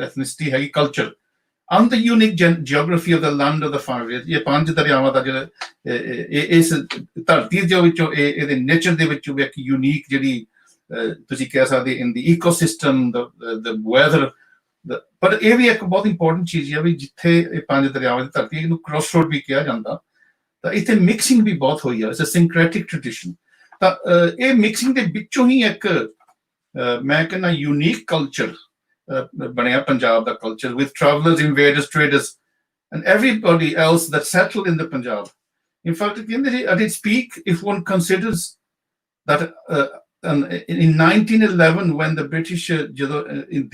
ethnicity ਹੈਗੀ, culture and the unique geography of the land of the far east। ਇਹ ਪੰਜ ਦਰਿਆਵਾਂ ਦਾ ਜਿਹੜਾ ਇਸ ਧਰਤੀ ਦੇ ਵਿੱਚੋਂ ਇਹਦੇ ਨੇਚਰ ਦੇ ਵਿੱਚੋਂ ਵੀ ਇੱਕ ਯੂਨੀਕ ਜਿਹੜੀ ਤੁਸੀਂ ਕਹਿ ਸਕਦੇ ਇਨ ਦੀ ਈਕੋਸਿਸਟਮ, the weather। ਪਰ ਇਹ ਵੀ ਇੱਕ ਬਹੁਤ ਇੰਪੋਰਟੈਂਟ ਚੀਜ਼ ਹੈ ਵੀ ਜਿੱਥੇ ਇਹ ਪੰਜ ਦਰਿਆਵਾਂ ਦੀ ਧਰਤੀ, ਇਹਨੂੰ ਕ੍ਰਾਸ ਰੋਡ ਵੀ ਕਿਹਾ ਜਾਂਦਾ, ਤਾਂ ਇੱਥੇ ਮਿਕਸਿੰਗ ਵੀ ਬਹੁਤ ਹੋਈ ਆ। It's a syncretic tradition. ਤਾਂ ਇਹ ਮਿਕਸਿੰਗ ਦੇ ਵਿੱਚੋਂ ਹੀ ਇੱਕ ਮੈਂ ਕਹਿੰਦਾ ਯੂਨੀਕ ਕਲਚਰ ਬਣਿਆ ਪੰਜਾਬ ਦਾ culture, with travelers, invaders, traders and everybody else that settled in the Punjab। In fact, at its peak, if one considers that in 1911 when the British ਜਦੋਂ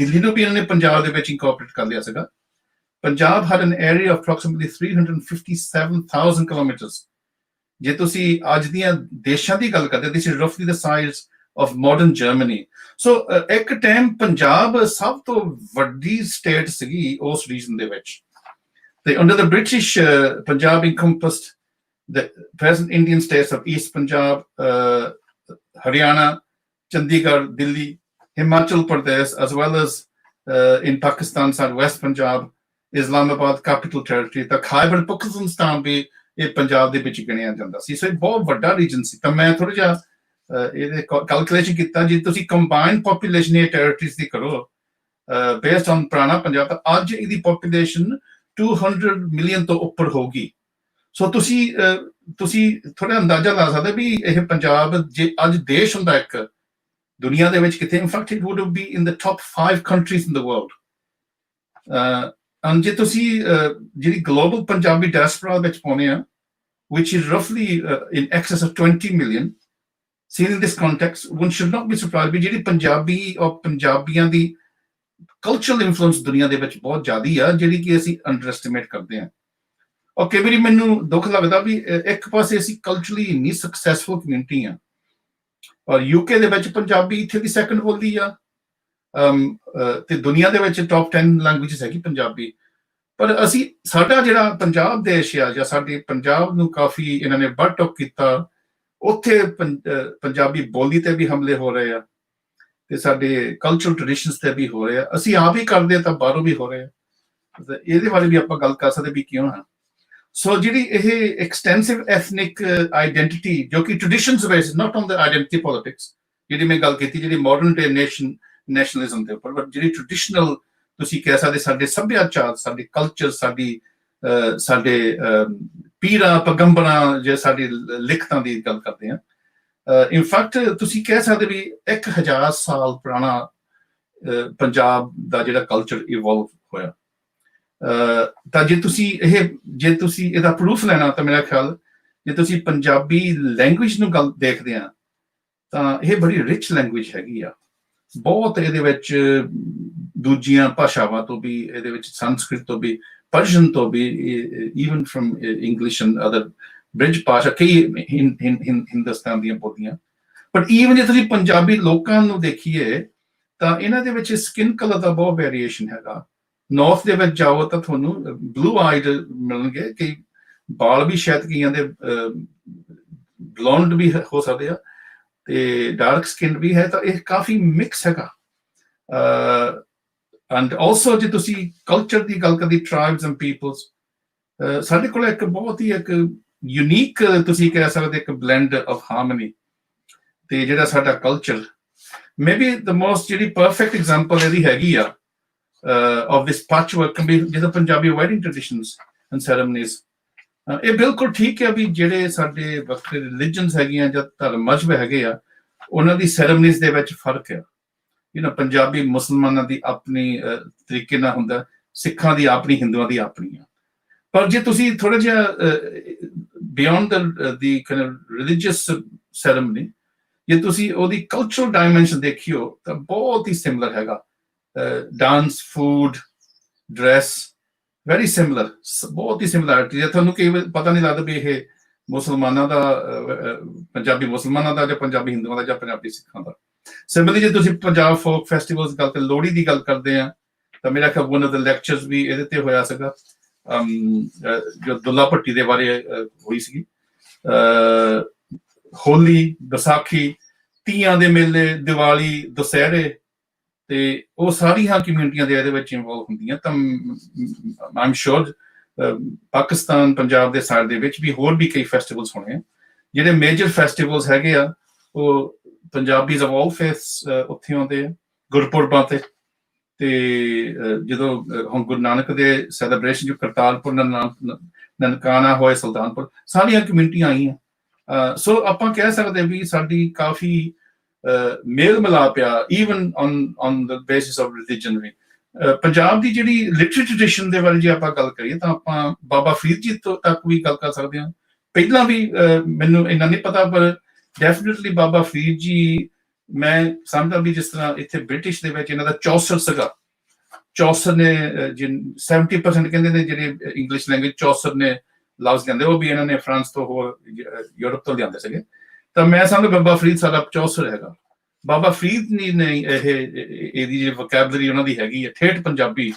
ਦਿੱਲੀ ਨੂੰ ਵੀ ਇਹਨਾਂ ਨੇ ਪੰਜਾਬ ਦੇ ਵਿੱਚ incorporate ਕਰ ਲਿਆ ਸੀਗਾ, Punjab had an area of approximately 357,000 kilometers। ਜੇ ਤੁਸੀਂ ਅੱਜ ਦੀਆਂ ਦੇਸ਼ਾਂ ਦੀ ਗੱਲ ਕਰਦੇ, this is roughly the size of modern Germany। ਸੋ ਇੱਕ ਟਾਈਮ ਪੰਜਾਬ ਸਭ ਤੋਂ ਵੱਡੀ ਸਟੇਟ ਸੀਗੀ ਉਸ ਰੀਜਨ ਦੇ ਵਿੱਚ। ਤੇ under the British, Punjab encompassed the present Indian states of East Punjab, Haryana, Chandigarh, Delhi, Himachal Pradesh, as well as in Pakistan side West Punjab, Islamabad capital territory। ਤਾਂ Khyber Pakhtunkhwa ਵੀ ਇਹ ਪੰਜਾਬ ਦੇ ਵਿੱਚ ਗਿਣਿਆ ਜਾਂਦਾ ਸੀ। ਸੋ ਇਹ ਬਹੁਤ ਵੱਡਾ ਰੀਜਨ ਸੀ। ਤਾਂ ਮੈਂ ਥੋੜਾ ਜਿਹਾ ਇਹਦੇ ਕੈਲਕੂਲੇਸ਼ਨ ਕੀਤਾ, ਜੇ ਤੁਸੀਂ ਕੰਬਾਈਨਡ ਪੋਪੂਲੇਸ਼ਨ ਇਹ ਟੈਰੀਟਰੀਜ਼ ਦੀ ਕਰੋ ਬੇਸਡ ਔਨ ਪੁਰਾਣਾ ਪੰਜਾਬ, ਤਾਂ ਅੱਜ ਇਹਦੀ ਪੋਪੂਲੇਸ਼ਨ 200 ਮਿਲੀਅਨ ਤੋਂ ਉੱਪਰ ਹੋਊਗੀ। ਸੋ ਤੁਸੀਂ ਥੋੜਾ ਅੰਦਾਜ਼ਾ ਲਾ ਸਕਦੇ ਵੀ ਇਹ ਪੰਜਾਬ ਜੇ ਅੱਜ ਦੇਸ਼ ਹੁੰਦਾ ਇੱਕ ਦੁਨੀਆ ਦੇ ਵਿੱਚ ਕਿਤੇ, in fact it would be in the top 5 countries in the world. ਜੇ ਤੁਸੀਂ ਜਿਹੜੀ ਗਲੋਬਲ ਪੰਜਾਬੀ ਡਾਇਸਪੋਰਾ ਵਿੱਚ ਪਾਉਂਦੇ ਆ, which is roughly in excess of 20 million, seen in this context, one should not be surprised ਵੀ ਜਿਹੜੀ ਪੰਜਾਬੀ ਔਰ ਪੰਜਾਬੀਆਂ ਦੀ ਕਲਚਰਲ ਇਨਫਲੂਐਂਸ ਦੁਨੀਆ ਦੇ ਵਿੱਚ ਬਹੁਤ ਜ਼ਿਆਦਾ ਆ, ਜਿਹੜੀ ਕਿ ਅਸੀਂ ਅੰਡਰ ਐਸਟੀਮੇਟ ਕਰਦੇ ਹਾਂ। ਔਰ ਕਈ ਵਾਰੀ ਮੈਨੂੰ ਦੁੱਖ ਲੱਗਦਾ ਵੀ ਇੱਕ ਪਾਸੇ ਅਸੀਂ ਕਲਚਰਲੀ ਇੰਨੀ ਸਕਸੈਸਫੁਲ ਕਮਿਊਨਿਟੀ ਆ, ਔਰ ਯੂਕੇ ਦੇ ਵਿੱਚ ਪੰਜਾਬੀ ਇੱਥੇ ਦੀ ਸੈਕੰਡ ਬੋਲਦੀ ਆ, ਤੇ ਦੁਨੀਆ ਦੇ ਵਿੱਚ ਟੌਪ 10 ਲੈਂਗੁਏਜਸ ਹੈਗੀ ਪੰਜਾਬੀ। ਪਰ ਅਸੀਂ ਸਾਡਾ ਜਿਹੜਾ ਪੰਜਾਬ ਦੇਸ਼ ਆ, ਜਾਂ ਸਾਡੇ ਪੰਜਾਬ ਨੂੰ ਕਾਫੀ ਇਹਨਾਂ ਨੇ ਵੱਢ ਟੋਕ ਕੀਤਾ, ਉੱਥੇ ਪੰਜਾਬੀ ਬੋਲੀ ਤੇ ਵੀ ਹਮਲੇ ਹੋ ਰਹੇ ਆ, ਤੇ ਸਾਡੇ ਕਲਚਰਲ ਟ੍ਰੈਡੀਸ਼ਨਸ ਤੇ ਵੀ ਹੋ ਰਹੇ ਆ। ਅਸੀਂ ਆਪ ਹੀ ਕਰਦੇ ਤਾਂ ਬਾਹਰੋਂ ਵੀ ਹੋ ਰਹੇ ਆ। ਇਹਦੇ ਬਾਰੇ ਵੀ ਆਪਾਂ ਗੱਲ ਕਰ ਸਕਦੇ ਵੀ ਕਿਉਂ ਆ। ਸੋ ਜਿਹੜੀ ਇਹ ਐਕਸਟੈਂਸਿਵ ਐਥਨਿਕ ਆਈਡੈਂਟੀਟੀ, ਜੋ ਕਿ traditions based, not on the identity politics, ਜਿਹੜੀ ਮੈਂ ਗੱਲ ਕੀਤੀ, ਜਿਹੜੀ ਮਾਡਰਨ ਡੇ ਨੈਸ਼ਨਲਿਜ਼ਮ ਦੇ ਉੱਪਰ, ਬਟ ਜਿਹੜੀ ਟ੍ਰੈਡੀਸ਼ਨਲ ਤੁਸੀਂ ਕਹਿ ਸਕਦੇ ਸਾਡੇ ਸੱਭਿਆਚਾਰ, ਸਾਡੇ ਕਲਚਰ, ਸਾਡੇ ਪੀਰਾਂ ਪੈਗੰਬਰਾਂ, ਜੇ ਸਾਡੀ ਲਿਖਤਾਂ ਦੀ ਗੱਲ ਕਰਦੇ ਹਾਂ, ਇਨਫੈਕਟ ਤੁਸੀਂ ਕਹਿ ਸਕਦੇ ਵੀ 1000 ਸਾਲ ਪੁਰਾਣਾ ਪੰਜਾਬ ਦਾ ਜਿਹੜਾ ਕਲਚਰ ਇਵੋਲਵ ਹੋਇਆ। ਤਾਂ ਜੇ ਤੁਸੀਂ ਇਹਦਾ ਪ੍ਰੂਫ ਲੈਣਾ, ਤਾਂ ਮੇਰਾ ਖਿਆਲ ਜੇ ਤੁਸੀਂ ਪੰਜਾਬੀ ਲੈਂਗੁਏਜ ਨੂੰ ਗੱਲ ਦੇਖਦੇ ਆ, ਤਾਂ ਇਹ ਬੜੀ ਰਿਚ ਲੈਂਗੁਏਜ ਹੈਗੀ ਆ। ਬਹੁਤ ਇਹਦੇ ਵਿੱਚ ਦੂਜੀਆਂ ਭਾਸ਼ਾਵਾਂ ਤੋਂ ਵੀ, ਇਹਦੇ ਵਿੱਚ ਸੰਸਕ੍ਰਿਤ ਤੋਂ ਵੀ, ਪਰਸ਼ੀਅਨ ਤੋਂ ਵੀ, even from English and other Braj Bhasha, ਕਈ ਹਿੰਦੁਸਤਾਨ ਦੀਆਂ ਬੋਲੀਆਂ। ਬਟ ਈਵਨ ਜੇ ਤੁਸੀਂ ਪੰਜਾਬੀ ਲੋਕਾਂ ਨੂੰ ਦੇਖੀਏ, ਤਾਂ ਇਹਨਾਂ ਦੇ ਵਿੱਚ ਸਕਿਨ ਕਲਰ ਦਾ ਬਹੁਤ ਵੇਰੀਏਸ਼ਨ ਹੈਗਾ। ਨਾਰਥ ਦੇ ਵਿੱਚ ਜਾਓ ਤਾਂ ਤੁਹਾਨੂੰ ਬਲੂ ਆਈਡ ਮਿਲਣਗੇ, ਕਈ ਬਾਲ ਵੀ ਸ਼ਾਇਦ ਕਈਆਂ ਦੇ ਬਲੌਂਡ ਵੀ ਹੋ ਸਕਦੇ ਆ, ਤੇ ਡਾਰਕ ਸਕਿਨ ਵੀ ਹੈ। ਤਾਂ ਇਹ ਕਾਫੀ ਮਿਕਸ ਹੈਗਾ। ਐਂਡ ਆਲਸੋ ਜੇ ਤੁਸੀਂ ਕਲਚਰ ਦੀ ਗੱਲ ਕਰਦੀ, ਟ੍ਰਾਈਬਸ ਐਂਡ ਪੀਪਲਸ, ਸਾਡੇ ਕੋਲ ਇੱਕ ਬਹੁਤ ਹੀ ਇੱਕ ਯੂਨੀਕ, ਤੁਸੀਂ ਕਹਿ ਸਕਦੇ ਇੱਕ ਬਲੈਂਡ ਆਫ ਹਾਰਮਨੀ। ਤੇ ਜਿਹੜਾ ਸਾਡਾ culture, may be the most ਜਿਹੜੀ ਪਰਫੈਕਟ ਐਗਜ਼ਾਮਪਲ ਇਹਦੀ ਹੈਗੀ ਆ of this patchwork can be ਜਿਹਦਾ Punjabi wedding traditions and ceremonies. ਇਹ ਬਿਲਕੁਲ ਠੀਕ ਹੈ ਵੀ ਜਿਹੜੇ ਸਾਡੇ ਵੱਖਰੇ ਰਿਲੀਜਨਸ ਹੈਗੀਆਂ ਜਾਂ ਧਰਮ ਮਜ਼ਹਬ ਹੈਗੇ ਆ, ਉਹਨਾਂ ਦੀ ਸੈਰੇਮਨੀਜ਼ ਦੇ ਵਿੱਚ ਫਰਕ ਆ। ਪੰਜਾਬੀ ਮੁਸਲਮਾਨਾਂ ਦੀ ਆਪਣੀ ਤਰੀਕੇ ਨਾਲ ਹੁੰਦਾ, ਸਿੱਖਾਂ ਦੀ ਆਪਣੀ, ਹਿੰਦੂਆਂ ਦੀ ਆਪਣੀ ਆ। ਪਰ ਜੇ ਤੁਸੀਂ ਥੋੜਾ ਜਿਹਾ ਬਿਯੋਂਡ ਦੀ ਰਿਲੀਜੀਅਸ ਸੈਰੇਮਨੀ, ਜੇ ਤੁਸੀਂ ਉਹਦੀ ਕਲਚਰਲ ਡਾਇਮੈਂਸ਼ਨ ਦੇਖਿਓ, ਤਾਂ ਬਹੁਤ ਹੀ ਸਿਮਿਲਰ ਹੈਗਾ। Dance, food, dress, very similar, ਬਹੁਤ ਹੀ ਸਿਮਿਲੈਰਿਟੀ ਹੈ। ਤੁਹਾਨੂੰ ਕਈ ਵਾਰ ਪਤਾ ਨਹੀਂ ਲੱਗਦਾ ਵੀ ਇਹ ਮੁਸਲਮਾਨਾਂ ਦਾ, ਪੰਜਾਬੀ ਮੁਸਲਮਾਨਾਂ ਦਾ, ਜਾਂ ਪੰਜਾਬੀ ਹਿੰਦੂਆਂ ਦਾ, ਜਾਂ ਪੰਜਾਬੀ ਸਿੱਖਾਂ ਦਾ। ਸਿਮਿਲਰਲੀ ਜੇ ਤੁਸੀਂ ਪੰਜਾਬ ਫੋਕ ਫੈਸਟੀਵਲਸ ਗੱਲ ਤੇ ਲੋਹੜੀ ਦੀ ਗੱਲ ਕਰਦੇ ਆ, ਤਾਂ ਮੇਰਾ ਖਿਆਲ ਵਨ ਆਫ ਦ ਲੈਕਚਰਸ ਵੀ ਇਹਦੇ ਤੇ ਹੋਇਆ ਸੀਗਾ, ਜੋ ਦੁੱਲਾ ਭੱਟੀ ਦੇ ਬਾਰੇ ਹੋਈ ਸੀਗੀ। ਹੋਲੀ, ਵਿਸਾਖੀ, ਤੀਆਂ ਦੇ ਮੇਲੇ, ਦੀਵਾਲੀ, ਦੁਸਹਿਰੇ, ਤੇ ਉਹ ਸਾਰੀਆਂ ਕਮਿਊਨਿਟੀਆਂ ਦੇ ਇਹਦੇ ਵਿੱਚ ਇਨਵੋਲਵ ਹੁੰਦੀਆਂ। ਤਾਂ ਆਈਮ ਸ਼ੋਰ ਪਾਕਿਸਤਾਨ, ਪੰਜਾਬ ਦੇ ਸਾਈਡ ਦੇ ਵਿੱਚ ਵੀ ਹੋਰ ਵੀ ਕਈ ਫੈਸਟੀਵਲਸ ਹੋਣੇ ਆ। ਜਿਹੜੇ ਮੇਜਰ ਫੈਸਟੀਵਲਸ ਹੈਗੇ ਆ, ਉਹ ਪੰਜਾਬੀਜ਼ ਆਫ ਆਲ ਫੇਥਸ ਉੱਥੇ ਆਉਂਦੇ ਆ ਗੁਰਪੁਰਬਾਂ ਤੇ। ਤੇ ਜਦੋਂ ਹੁਣ ਗੁਰੂ ਨਾਨਕ ਦੇ ਸੈਲੀਬ੍ਰੇਸ਼ਨ, ਜੋ ਕਰਤਾਰਪੁਰ, ਨਨਕਾਣਾ ਹੋਏ, ਸੁਲਤਾਨਪੁਰ, ਸਾਰੀਆਂ ਕਮਿਊਨਿਟੀਆਂ ਆਈਆਂ। ਸੋ ਆਪਾਂ ਕਹਿ ਸਕਦੇ ਵੀ ਸਾਡੀ ਕਾਫੀ ਮੇਲ ਮਿਲਾਪ ਆ, even on the basis of religion ਵੀ। ਪੰਜਾਬ ਦੀ ਜਿਹੜੀ ਲਿਟਰੇਰੀ ਟ੍ਰੈਡੀਸ਼ਨ ਦੇ ਬਾਰੇ ਜੇ ਆਪਾਂ ਗੱਲ ਕਰੀਏ, ਤਾਂ ਆਪਾਂ ਬਾਬਾ ਫਰੀਦ ਜੀ ਤੋਂ ਤੱਕ ਵੀ ਗੱਲ ਕਰ ਸਕਦੇ ਹਾਂ। ਪਹਿਲਾਂ ਵੀ ਮੈਨੂੰ ਇੰਨਾ ਨਹੀਂ ਪਤਾ, ਪਰ ਡੈਫੀਨੇਟਲੀ ਬਾਬਾ ਫਰੀਦ ਜੀ, ਮੈਂ ਸਮਝਦਾ ਵੀ ਜਿਸ ਤਰ੍ਹਾਂ ਇੱਥੇ ਬ੍ਰਿਟਿਸ਼ ਦੇ ਵਿੱਚ ਇਹਨਾਂ ਦਾ ਚੌਸਰ ਸੀਗਾ, ਚੌਸਰ ਨੇ 70% ਕਹਿੰਦੇ ਨੇ ਜਿਹੜੇ ਇੰਗਲਿਸ਼ ਲੈਂਗੁਏਜ ਚੌਸਰ ਨੇ ਲਫ਼ਜ਼ ਕਹਿੰਦੇ, ਉਹ ਵੀ ਇਹਨਾਂ ਨੇ ਫਰਾਂਸ ਤੋਂ, ਹੋਰ ਯੂਰਪ ਤੋਂ ਲਿਆਂਦੇ ਸੀਗੇ। ਤਾਂ ਮੈਂ ਸਮਝਦਾ ਬਾਬਾ ਫਰੀਦ ਸਾਡਾ ਚੌਸਰ ਹੈਗਾ। ਬਾਬਾ ਫਰੀਦ ਨੇ ਇਹਦੀ ਜਿਹੜੀ ਵੋਕੈਬਲਰੀ ਉਹਨਾਂ ਦੀ ਹੈਗੀ ਹੈ, ਠੇਠ ਪੰਜਾਬੀ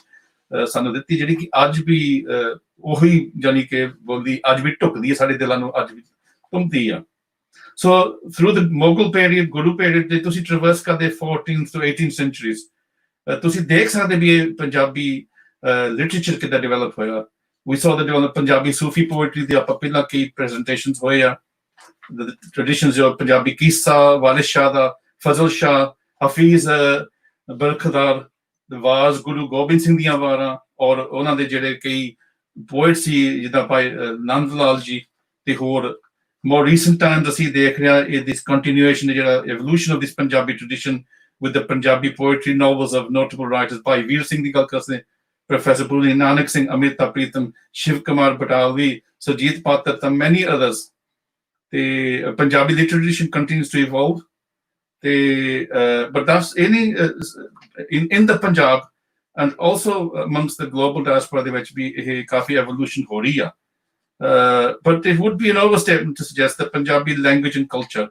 ਸਾਨੂੰ ਦਿੱਤੀ, ਜਿਹੜੀ ਕਿ ਅੱਜ ਵੀ ਉਹੀ ਜਾਨੀ ਕਿ ਬੋਲਦੀ ਅੱਜ ਵੀ ਢੁੱਕਦੀ ਹੈ ਸਾਡੇ ਦਿਲਾਂ ਨੂੰ, ਅੱਜ ਵੀ ਧੁੰਮਦੀ ਆ। So through the Mughal period, Guru period ਦੇ ਤੁਸੀਂ ਟ੍ਰੈਵਰਸ ਕਰਦੇ 14th to 18th centuries, ਤੁਸੀਂ ਦੇਖ ਸਕਦੇ ਵੀ ਇਹ ਪੰਜਾਬੀ ਲਿਟਰੇਚਰ ਕਿੱਦਾਂ ਡਿਵੈਲਪ ਹੋਇਆ। ਵੀ ਸੋ ਦ ਡਿਵੈਲਪ ਪੰਜਾਬੀ ਸੂਫੀ ਪੋਇਟਰੀ ਦੀ ਆਪਾਂ ਪਹਿਲਾਂ ਕਈ ਪ੍ਰੈਜ਼ੈਂਟੇਸ਼ਨਸ ਹੋਏ ਆ। ਟ੍ਰੈਡੀਸ਼ਨਸ ਜੋ ਪੰਜਾਬੀ ਕਿੱਸਾ, ਵਾਰਿਸ ਸ਼ਾਹ ਦਾ, ਫਜ਼ਲ ਸ਼ਾਹ, ਹਫੀਜ਼ ਬਰਖਦਾਰ, ਵਾਰਸ ਗੁਰੂ ਗੋਬਿੰਦ ਸਿੰਘ ਦੀਆਂ ਵਾਰਾਂ ਔਰ ਉਹਨਾਂ ਦੇ ਜਿਹੜੇ ਕਈ ਪੋਇਟ ਸੀ ਜਿੱਦਾਂ ਭਾਈ ਨੰਦ ਲਾਲ ਜੀ ਤੇ ਹੋਰ more recent times ਅਸੀਂ ਦੇਖ ਰਿਹਾ this continuation ਜਿਹੜਾ evolution of this Punjabi tradition with the Punjabi poetry novels of notable writers Bhai Vir Singh ਦੀ ਗੱਲ ਕਰਦੇ Professor Puri Nanak Singh Amrita Pritam Shiv Kumar Batawi Surjit Patar and many others the Punjabi the tradition continues to evolve but that's any in the Punjab and also amongst the global diaspora ਦੇ ਵਿੱਚ ਵੀ ਇਹ ਕਾਫੀ evolution ਹੋ ਰਹੀ ਆ but it would be an overstatement to suggest that Punjabi language and culture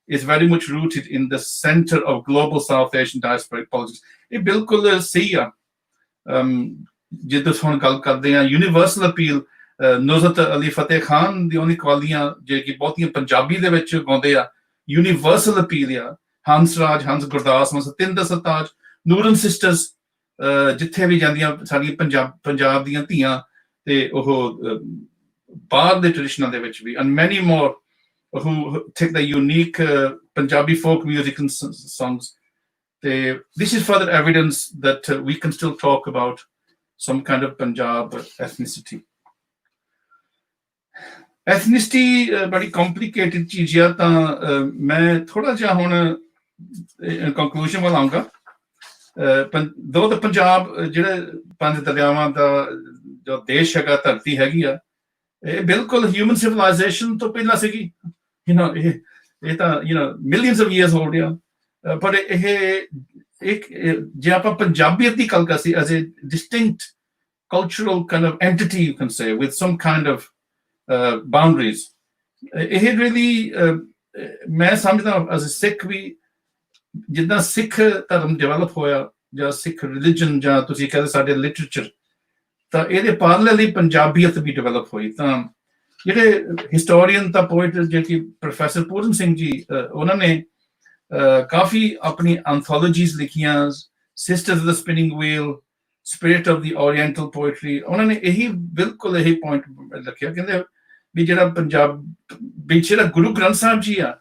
is very much rooted in the center of global South Asian diasporic politics. ਇਹ ਬਿਲਕੁਲ ਸਹੀ ਆ ਜੇ ਤੁਸੀਂ ਹੁਣ ਗੱਲ ਕਰਦੇ ਆ ਯੂਨੀਵਰਸਲ ਅਪੀਲ ਨੁਜ਼ਰਤ ਅਲੀ ਫਤਿਹ ਖਾਨ ਦੀ ਉਹਨੀ ਕਵਾਲੀਆਂ ਜਿਹੜੇ ਕਿ ਬਹੁਤੀਆਂ ਪੰਜਾਬੀ ਦੇ ਵਿੱਚ ਗਾਉਂਦੇ ਆ ਯੂਨੀਵਰਸਲ ਅਪੀਲ ਆ ਹੰਸ ਰਾਜ ਹੰਸ ਗੁਰਦਾਸ ਸਤਿੰਦਰ ਸਰਤਾਜ ਨੂਰਨ ਸਿਸਟਰਸ ਜਿੱਥੇ ਵੀ ਜਾਂਦੀਆਂ ਸਾਡੀਆਂ ਪੰਜਾਬ ਦੀਆਂ ਧੀਆਂ ਤੇ ਉਹ ਬਾਹਰ ਦੇ ਟ੍ਰੈਡੀਸ਼ਨਾਂ ਦੇ ਵਿੱਚ ਵੀ and many more who take the unique Punjabi folk music and songs. This is further evidence that we can still talk about some kind of Punjab ethnicity. Ethnicity badi complicated ਚੀਜ਼ ਆ ਤਾਂ ਮੈਂ ਥੋੜਾ ਜਿਹਾ ਹੁਣ conclusion ਵੱਲ ਆਉਂਗਾ ਦੋ ਤਾਂ ਪੰਜਾਬ ਜਿਹੜੇ ਪੰਜ ਦਰਿਆਵਾਂ ਦਾ ਜੋ ਦੇਸ਼ ਹੈਗਾ ਧਰਤੀ ਹੈਗੀ ਆ ਇਹ ਬਿਲਕੁਲ ਹਿਊਮਨ ਸਿਵਲਾਈਜੇਸ਼ਨ ਤੋਂ ਪਹਿਲਾਂ ਸੀਗੀ ਇਹ ਤਾਂ ਮਿਲੀਅਨਸ ਆਫ ਇਅਰਸ ਹੋ ਗਿਆ ਪਰ ਇਹ ਇੱਕ ਜੇ ਆਪਾਂ ਪੰਜਾਬੀਅਤ ਦੀ ਗੱਲ ਕਰੀਏ as a distinct cultural kind of entity you can say with some kind of boundaries ਇਹ really ਮੈਂ ਸਮਝਦਾ as a Sikh ਵੀ ਜਿੱਦਾਂ ਸਿੱਖ ਧਰਮ ਡਿਵੈਲਪ ਹੋਇਆ ਜਾਂ ਸਿੱਖ ਰਿਲੀਜਨ ਜਾਂ ਤੁਸੀਂ ਕਹਿੰਦੇ ਸਾਡੇ ਲਿਟਰੇਚਰ ਤਾਂ ਇਹਦੇ ਪਾਰਲੇ ਲਈ ਪੰਜਾਬੀਅਤ ਵੀ ਡਿਵੈਲਪ ਹੋਈ ਤਾਂ ਜਿਹੜੇ ਹਿਸਟੋਰੀਅਨ ਤਾਂ ਪੋਇਟ ਜਿਹੜੇ ਕਿ ਪ੍ਰੋਫੈਸਰ ਪੂਰਨ ਸਿੰਘ ਜੀ ਉਹਨਾਂ ਨੇ ਕਾਫੀ ਆਪਣੀ ਐਂਥੋਲੋਜੀਜ਼ ਲਿਖੀਆਂ sisters of the spinning wheel spirit of the oriental poetry ਉਹਨਾਂ ਨੇ ਇਹੀ ਬਿਲਕੁਲ ਇਹੀ ਪੁਆਇੰਟ ਰੱਖਿਆ ਕਹਿੰਦੇ ਵੀ ਜਿਹੜਾ ਪੰਜਾਬ ਵਿੱਚ ਜਿਹੜਾ ਗੁਰੂ ਗ੍ਰੰਥ ਸਾਹਿਬ ਜੀ ਆ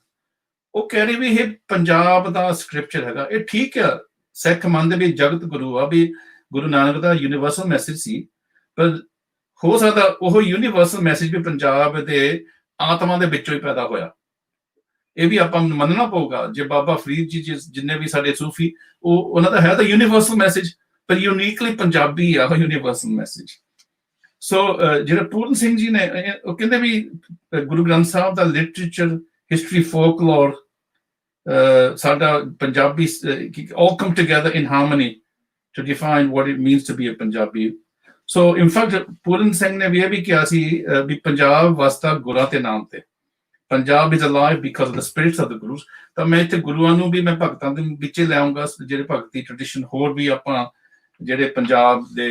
ਉਹ ਕਹਿ ਰਹੇ ਵੀ ਇਹ ਪੰਜਾਬ ਦਾ ਸਕ੍ਰਿਪਚਰ ਹੈਗਾ ਇਹ ਠੀਕ ਆ ਸਿੱਖ ਮੰਨਦੇ ਵੀ ਜਗਤ ਗੁਰੂ ਆ ਵੀ ਗੁਰੂ ਨਾਨਕ ਦਾ ਯੂਨੀਵਰਸਲ ਮੈਸੇਜ ਸੀ ਪਰ ਹੋ ਸਕਦਾ ਉਹ ਯੂਨੀਵਰਸਲ ਮੈਸੇਜ ਵੀ ਪੰਜਾਬ ਦੇ ਆਤਮਾ ਦੇ ਵਿੱਚੋਂ ਹੀ ਪੈਦਾ ਹੋਇਆ ਇਹ ਵੀ ਆਪਾਂ ਨੂੰ ਮੰਨਣਾ ਪਊਗਾ ਜੇ ਬਾਬਾ ਫਰੀਦ ਜੀ ਜਿੰਨੇ ਵੀ ਸਾਡੇ ਸੂਫੀ ਉਹਨਾਂ ਦਾ ਹੈ ਤਾਂ ਯੂਨੀਵਰਸਲ ਮੈਸੇਜ ਪਰ ਯੂਨੀਕਲੀ ਪੰਜਾਬੀ ਆ ਯੂਨੀਵਰਸਲ ਮੈਸੇਜ ਸੋ ਜਿਹੜਾ ਪੂਰਨ ਸਿੰਘ ਜੀ ਨੇ ਉਹ ਕਹਿੰਦੇ ਵੀ ਗੁਰੂ ਗ੍ਰੰਥ ਸਾਹਿਬ ਦਾ literature history, folklore, sada Punjabi, all come together in harmony to define what it means to be a Punjabi. So, in fact, Puran Singh ne bhi kiya si bhi Punjab wasta gura te naam te. Punjab is alive because of the spirits of the Gurus. ਤਾਂ ਮੈਂ ਇੱਥੇ ਗੁਰੂਆਂ ਨੂੰ ਵੀ ਮੈਂ ਭਗਤਾਂ ਦੇ ਵਿੱਚ ਲਿਆਉਂਗਾ ਜਿਹੜੇ ਭਗਤੀ ਟ੍ਰੈਡੀਸ਼ਨ ਹੋਰ ਵੀ ਆਪਾਂ ਜਿਹੜੇ ਪੰਜਾਬ ਦੇ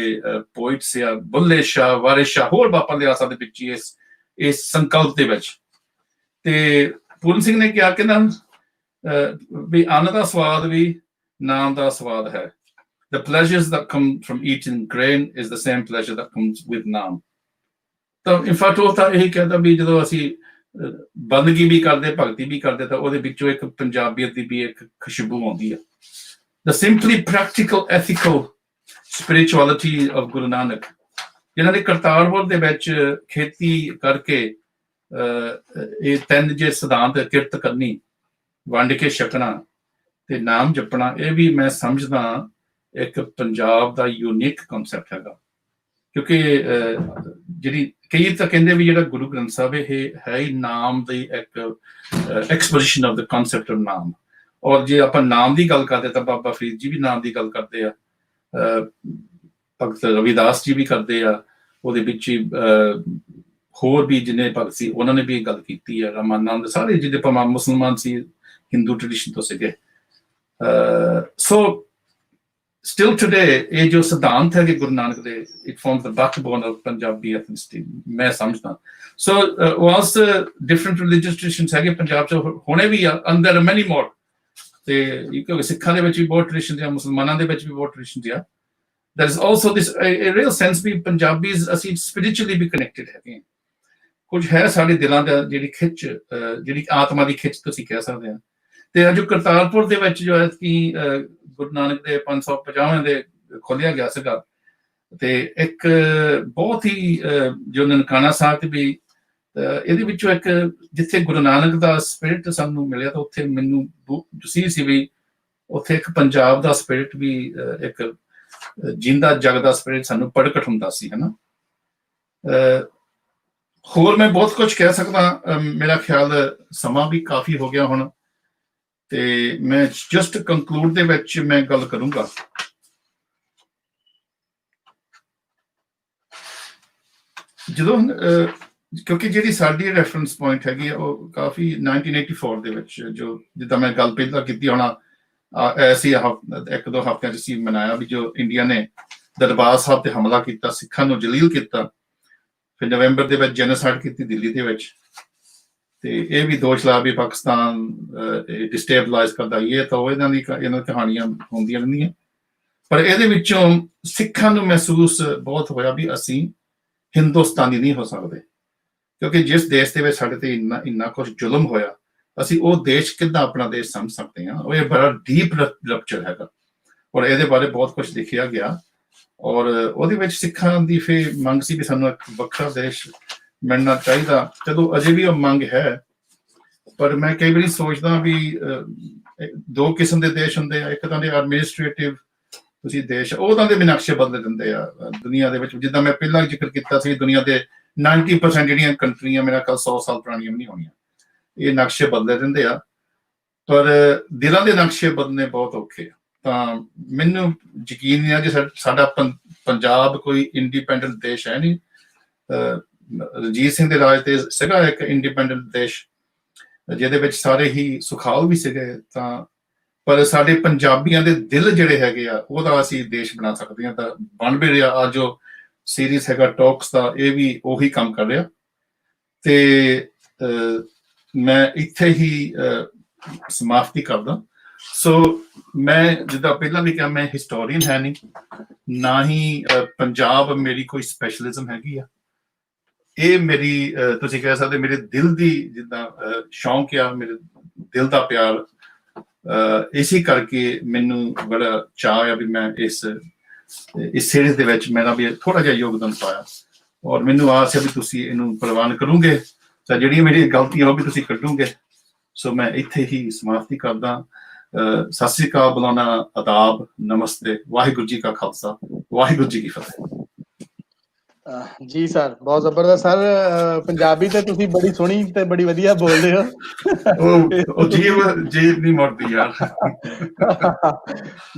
ਪੋਇਟਸ ਆ ਬੁੱਲੇ ਸ਼ਾਹ ਵਾਰਿਸ ਸ਼ਾਹ ਹੋਰ ਆਪਾਂ ਲਿਆ ਸਕਦੇ ਵਿੱਚ ਇਸ ਸੰਕਲਪ ਦੇ ਵਿੱਚ ਤੇ ਪੂਰਨ ਸਿੰਘ ਨੇ ਕਿਹਾ ਕਹਿੰਦਾ ਵੀ ਅੰਨ ਦਾ ਸਵਾਦ ਵੀ ਨਾਮ ਦਾ ਸਵਾਦ ਹੈ the pleasures that come from eating grain is the same pleasure that comes with naam ਤਾਂ in fact ਉਹ ਤਾਂ ਇਹੀ ਕਹਿੰਦਾ ਵੀ ਜਦੋਂ ਅਸੀਂ ਬੰਦਗੀ ਵੀ ਕਰਦੇ ਭਗਤੀ ਵੀ ਕਰਦੇ ਤਾਂ ਉਹਦੇ ਵਿੱਚੋਂ ਇੱਕ ਪੰਜਾਬੀਅਤ ਦੀ ਵੀ ਇੱਕ ਖੁਸ਼ਬੂ ਆਉਂਦੀ ਆ the simply practical ethical spirituality of Guru Nanak ਜਿਨ੍ਹਾਂ ਨੇ ਕਰਤਾਰਪੁਰ ਦੇ ਵਿੱਚ ਖੇਤੀ ਕਰਕੇ ਇਹ ਤਿੰਨ ਜੇ ਸਿਧਾਂਤ ਕਿਰਤ ਕਰਨੀ ਵੰਡ ਕੇ ਛਕਣਾ ਤੇ ਨਾਮ ਜਪਣਾ ਇਹ ਵੀ ਮੈਂ ਸਮਝਦਾ ਇੱਕ ਪੰਜਾਬ ਦਾ ਯੂਨੀਕ ਕਨਸੈਪਟ ਹੈਗਾ ਕਿਉਂਕਿ ਜਿਹੜੀ ਕਈ ਤਾਂ ਕਹਿੰਦੇ ਵੀ ਜਿਹੜਾ ਗੁਰੂ ਗ੍ਰੰਥ ਸਾਹਿਬ ਇਹ ਹੈ ਹੀ ਨਾਮ ਦੀ ਇੱਕ ਐਕਸਪੋਜੀਸ਼ਨ ਆਫ ਦ ਕਨਸੈਪਟ ਆਫ ਨਾਮ ਔਰ ਜੇ ਆਪਾਂ ਨਾਮ ਦੀ ਗੱਲ ਕਰਦੇ ਤਾਂ ਬਾਬਾ ਫਰੀਦ ਜੀ ਵੀ ਨਾਮ ਦੀ ਗੱਲ ਕਰਦੇ ਆ ਭਗਤ ਰਵਿਦਾਸ ਜੀ ਵੀ ਕਰਦੇ ਆ ਉਹਦੇ ਵਿੱਚ ਹੋਰ ਵੀ ਜਿੰਨੇ ਭਗਤ ਸੀ ਉਹਨਾਂ ਨੇ ਵੀ ਇਹ ਗੱਲ ਕੀਤੀ ਹੈ ਰਾਮਾਨੰਦ ਸਾਰੇ ਜਿਹਦੇ ਭਾਵੇਂ ਮੁਸਲਮਾਨ ਸੀ ਹਿੰਦੂ ਟ੍ਰੈਡੀਸ਼ਨ ਤੋਂ ਸੀਗੇ ਸੋ still today ਇਹ ਜੋ ਸਿਧਾਂਤ ਹੈ ਕਿ ਗੁਰੂ ਨਾਨਕ ਦੇ it forms the backbone of Punjabi ethnicity ਮੈਂ ਸਮਝਦਾ so whilst different religious traditions ਹੈਗੇ ਪੰਜਾਬ ਚ ਹੁਣੇ ਵੀ ਆ and there are many more ਤੇ ਕਿਉਂਕਿ ਸਿੱਖਾਂ ਦੇ ਵਿੱਚ ਵੀ ਬਹੁਤ ਟ੍ਰੈਡੀਸ਼ਨ ਆ ਮੁਸਲਮਾਨਾਂ ਦੇ ਵਿੱਚ ਵੀ ਬਹੁਤ ਟ੍ਰੈਡੀਸ਼ਨ ਆ there is also this a real sense we Punjabis ਅਸੀਂ spiritually ਵੀ connected ਹੈਗੇ ਕੁਝ ਹੈ ਸਾਡੇ ਦਿਲਾਂ ਦਾ ਜਿਹੜੀ ਖਿੱਚ ਜਿਹੜੀ ਆਤਮਾ ਦੀ ਖਿੱਚ ਤੁਸੀਂ ਕਹਿ ਸਕਦੇ ਆ ਤੇ ਜੋ ਕਰਤਾਰਪੁਰ ਦੇ ਵਿੱਚ ਜੋ ਹੈ ਕਿ ਗੁਰੂ ਨਾਨਕ ਦੇ 550 ਦੇ ਖੋਲਿਆ ਗਿਆ ਸੀਗਾ, ਤੇ ਇੱਕ ਬਹੁਤ ਹੀ ਜੋ ਨਨਕਾਣਾ ਸਾਹਿਬ ਵੀ ਇਹਦੇ ਵਿੱਚੋਂ ਇੱਕ ਜਿੱਥੇ ਗੁਰੂ ਨਾਨਕ ਦਾ ਸਪਿਰਿਟ ਸਾਨੂੰ ਮਿਲਿਆ, ਤਾਂ ਉੱਥੇ ਮੈਨੂੰ ਸੀ ਵੀ ਉੱਥੇ ਇੱਕ ਪੰਜਾਬ ਦਾ ਸਪਿਰਿਟ ਵੀ ਇੱਕ ਜਿੰਦਾ ਜਗਦਾ ਸਪਿਰਿਟ ਸਾਨੂੰ ਪ੍ਰਗਟ ਹੁੰਦਾ ਸੀ, ਹਨਾ। ਹੋਰ ਮੈਂ ਬਹੁਤ ਕੁਝ ਕਹਿ ਸਕਦਾ, ਮੇਰਾ ਖਿਆਲ ਸਮਾਂ ਵੀ ਕਾਫੀ ਹੋ ਗਿਆ ਹੁਣ, ਤੇ ਮੈਂ ਜਸਟ ਕੰਕਲੂਡ ਦੇ ਵਿੱਚ ਮੈਂ ਗੱਲ ਕਰੂੰਗਾ। ਜਦੋਂ ਕਿਉਂਕਿ ਜਿਹੜੀ ਸਾਡੀ ਰੈਫਰੈਂਸ ਪੁਆਇੰਟ ਹੈਗੀ ਆ ਉਹ ਕਾਫੀ 1984 ਦੇ ਵਿੱਚ, ਜੋ ਜਿੱਦਾਂ ਮੈਂ ਗੱਲ ਪਹਿਲਾਂ ਕੀਤੀ ਹੋਣਾ, ਐਸੀ 1-2 ਹਫ਼ਤਿਆਂ 'ਚ ਅਸੀਂ ਮਨਾਇਆ ਵੀ ਜੋ ਇੰਡੀਆ ਨੇ ਦਰਬਾਰ ਸਾਹਿਬ ਤੇ ਹਮਲਾ ਕੀਤਾ, ਸਿੱਖਾਂ ਨੂੰ ਜਲੀਲ ਕੀਤਾ, ਫਿਰ ਨਵੰਬਰ ਦੇ ਵਿੱਚ ਜੈਨੋਸਾਈਡ ਕੀਤੀ ਦਿੱਲੀ ਦੇ ਵਿੱਚ, ਤੇ ਇਹ ਵੀ ਦੋਸ਼ ਲਾ ਵੀ ਪਾਕਿਸਤਾਨ ਡਿਸਟੇਬਲਾਈਜ਼ ਕਰਦਾ, ਇਹ ਤਾਂ ਉਹ ਇਹਨਾਂ ਕਹਾਣੀਆਂ ਹੁੰਦੀਆਂ ਰਹਿੰਦੀਆਂ। ਪਰ ਇਹਦੇ ਵਿੱਚੋਂ ਸਿੱਖਾਂ ਨੂੰ ਮਹਿਸੂਸ ਬਹੁਤ ਹੋਇਆ ਵੀ ਅਸੀਂ ਹਿੰਦੁਸਤਾਨੀ ਨਹੀਂ ਹੋ ਸਕਦੇ, ਕਿਉਂਕਿ ਜਿਸ ਦੇਸ਼ ਦੇ ਵਿੱਚ ਸਾਡੇ ਤੇ ਇੰਨਾ ਕੁਛ ਜ਼ੁਲਮ ਹੋਇਆ, ਅਸੀਂ ਉਹ ਦੇਸ਼ ਕਿੱਦਾਂ ਆਪਣਾ ਦੇਸ਼ ਸਮਝ ਸਕਦੇ ਹਾਂ। ਉਹ ਇਹ ਬੜਾ ਡੀਪ ਰਪਚਰ ਹੈਗਾ, ਔਰ ਇਹਦੇ ਬਾਰੇ ਬਹੁਤ ਕੁਛ ਲਿਖਿਆ ਗਿਆ, ਔਰ ਉਹਦੇ ਵਿੱਚ ਸਿੱਖਾਂ ਦੀ ਫਿਰ ਮੰਗ ਸੀ ਵੀ ਸਾਨੂੰ ਇੱਕ ਵੱਖਰਾ ਦੇਸ਼ ਮਿਲਣਾ ਚਾਹੀਦਾ। ਚਲੋ ਅਜੇ ਵੀ ਉਹ ਮੰਗ ਹੈ, ਪਰ ਮੈਂ ਕਈ ਵਾਰੀ ਸੋਚਦਾ ਵੀ 2 ਕਿਸਮ ਦੇ ਦੇਸ਼ ਹੁੰਦੇ ਆ, ਇੱਕ ਤਾਂ ਦੇ ਐਡਮਿਨਿਸਟ੍ਰੇਟਿਵ ਤੁਸੀਂ ਦੇਸ਼, ਉਹਨਾਂ ਦੇ ਵੀ ਨਕਸ਼ੇ ਬਦਲ ਦਿੰਦੇ ਆ ਦੁਨੀਆ ਦੇ ਵਿੱਚ। ਜਿੱਦਾਂ ਮੈਂ ਪਹਿਲਾਂ ਜ਼ਿਕਰ ਕੀਤਾ ਸੀ, ਦੁਨੀਆ ਦੇ 90% ਜਿਹੜੀਆਂ ਕੰਟਰੀਆਂ ਮੇਰਾ ਖਿਆਲ 100 ਸਾਲ ਪੁਰਾਣੀਆਂ ਵੀ ਨਹੀਂ ਹੋਣੀਆਂ, ਇਹ ਨਕਸ਼ੇ ਬਦਲੇ ਦਿੰਦੇ ਆ, ਪਰ ਦਿਲਾਂ ਦੇ ਨਕਸ਼ੇ ਬਦਲਣੇ ਬਹੁਤ ਔਖੇ ਆ। ਤਾਂ ਮੈਨੂੰ ਯਕੀਨ ਨਹੀਂ ਆ ਕਿ ਸਾਡਾ ਪੰਜਾਬ ਕੋਈ ਇੰਡੀਪੈਂਡੈਂਟ ਦੇਸ਼ ਹੈ ਨਹੀਂ। ਰਣਜੀਤ ਸਿੰਘ ਦੇ ਰਾਜ ਤੇ ਸੀਗਾ ਇੱਕ ਇੰਡੀਪੈਂਡੈਂਟ ਦੇਸ਼, ਜਿਹਦੇ ਵਿੱਚ ਸਾਰੇ ਹੀ ਸੁਖਾਲ ਵੀ ਸੀਗੇ, ਤਾਂ ਪਰ ਸਾਡੇ ਪੰਜਾਬੀਆਂ ਦੇ ਦਿਲ ਜਿਹੜੇ ਹੈਗੇ ਆ ਉਹਦਾ ਅਸੀਂ ਦੇਸ਼ ਬਣਾ ਸਕਦੇ ਹਾਂ, ਤਾਂ ਬਣ ਵੀ ਰਿਹਾ। ਆ ਜੋ ਸੀਰੀਜ਼ ਹੈਗਾ ਟਾਕਸ ਦਾ, ਇਹ ਵੀ ਉਹੀ ਕੰਮ ਕਰ ਰਿਹਾ। ਤੇ ਮੈਂ ਇੱਥੇ ਹੀ ਸਮਾਪਤੀ ਕਰਦਾ। ਸੋ ਮੈਂ ਜਿੱਦਾਂ ਪਹਿਲਾਂ ਵੀ ਕਿਹਾ, ਮੈਂ ਹਿਸਟੋਰੀਅਨ ਹੈ ਨਹੀਂ, ਨਾ ਹੀ ਪੰਜਾਬ ਮੇਰੀ ਕੋਈ ਸਪੈਸ਼ਲਿਜ਼ਮ ਹੈਗੀ ਆ। ਇਹ ਮੇਰੀ ਤੁਸੀਂ ਕਹਿ ਸਕਦੇ ਮੇਰੇ ਦਿਲ ਦੀ ਜਿੱਦਾਂ ਸ਼ੌਂਕ ਆ, ਮੇਰੇ ਦਿਲ ਦਾ ਪਿਆਰ, ਇਸੇ ਕਰਕੇ ਮੈਨੂੰ ਬੜਾ ਚਾਅ ਆ ਵੀ ਮੈਂ ਇਸ ਸੀਰੀਜ਼ ਦੇ ਵਿੱਚ ਮੇਰਾ ਵੀ ਥੋੜਾ ਜਿਹਾ ਯੋਗਦਾਨ ਪਾਇਆ, ਔਰ ਮੈਨੂੰ ਆਸ ਹੈ ਵੀ ਤੁਸੀਂ ਇਹਨੂੰ ਪ੍ਰਵਾਨ ਕਰੋਗੇ, ਤਾਂ ਜਿਹੜੀਆਂ ਮੇਰੀਆਂ ਗਲਤੀਆਂ ਉਹ ਵੀ ਤੁਸੀਂ ਕੱਢੋਗੇ। ਸੋ ਮੈਂ ਇੱਥੇ ਹੀ ਸਮਾਪਤੀ ਕਰਦਾ। ਸਤਿ ਸ੍ਰੀ ਅਕਾਲ ਬੁਲਾਉਣਾ, ਆਦਾਬ, ਨਮਸਤੇ, ਵਾਹਿਗੁਰੂ ਜੀ ਕਾ ਖਾਲਸਾ, ਵਾਹਿਗੁਰੂ ਜੀ ਕੀ ਫਤਿਹ। ਜੀ ਸਰ, ਬਹੁਤ ਜ਼ਬਰਦਸਤ ਸਰ। ਪੰਜਾਬੀ ਤੇ ਤੁਸੀਂ ਬੜੀ ਸੋਹਣੀ ਤੇ ਬੜੀ ਵਧੀਆ ਬੋਲਦੇ ਹੋ। ਉਹ ਜੀਭ ਨਹੀਂ ਮੁੜਦੀ ਯਾਰ।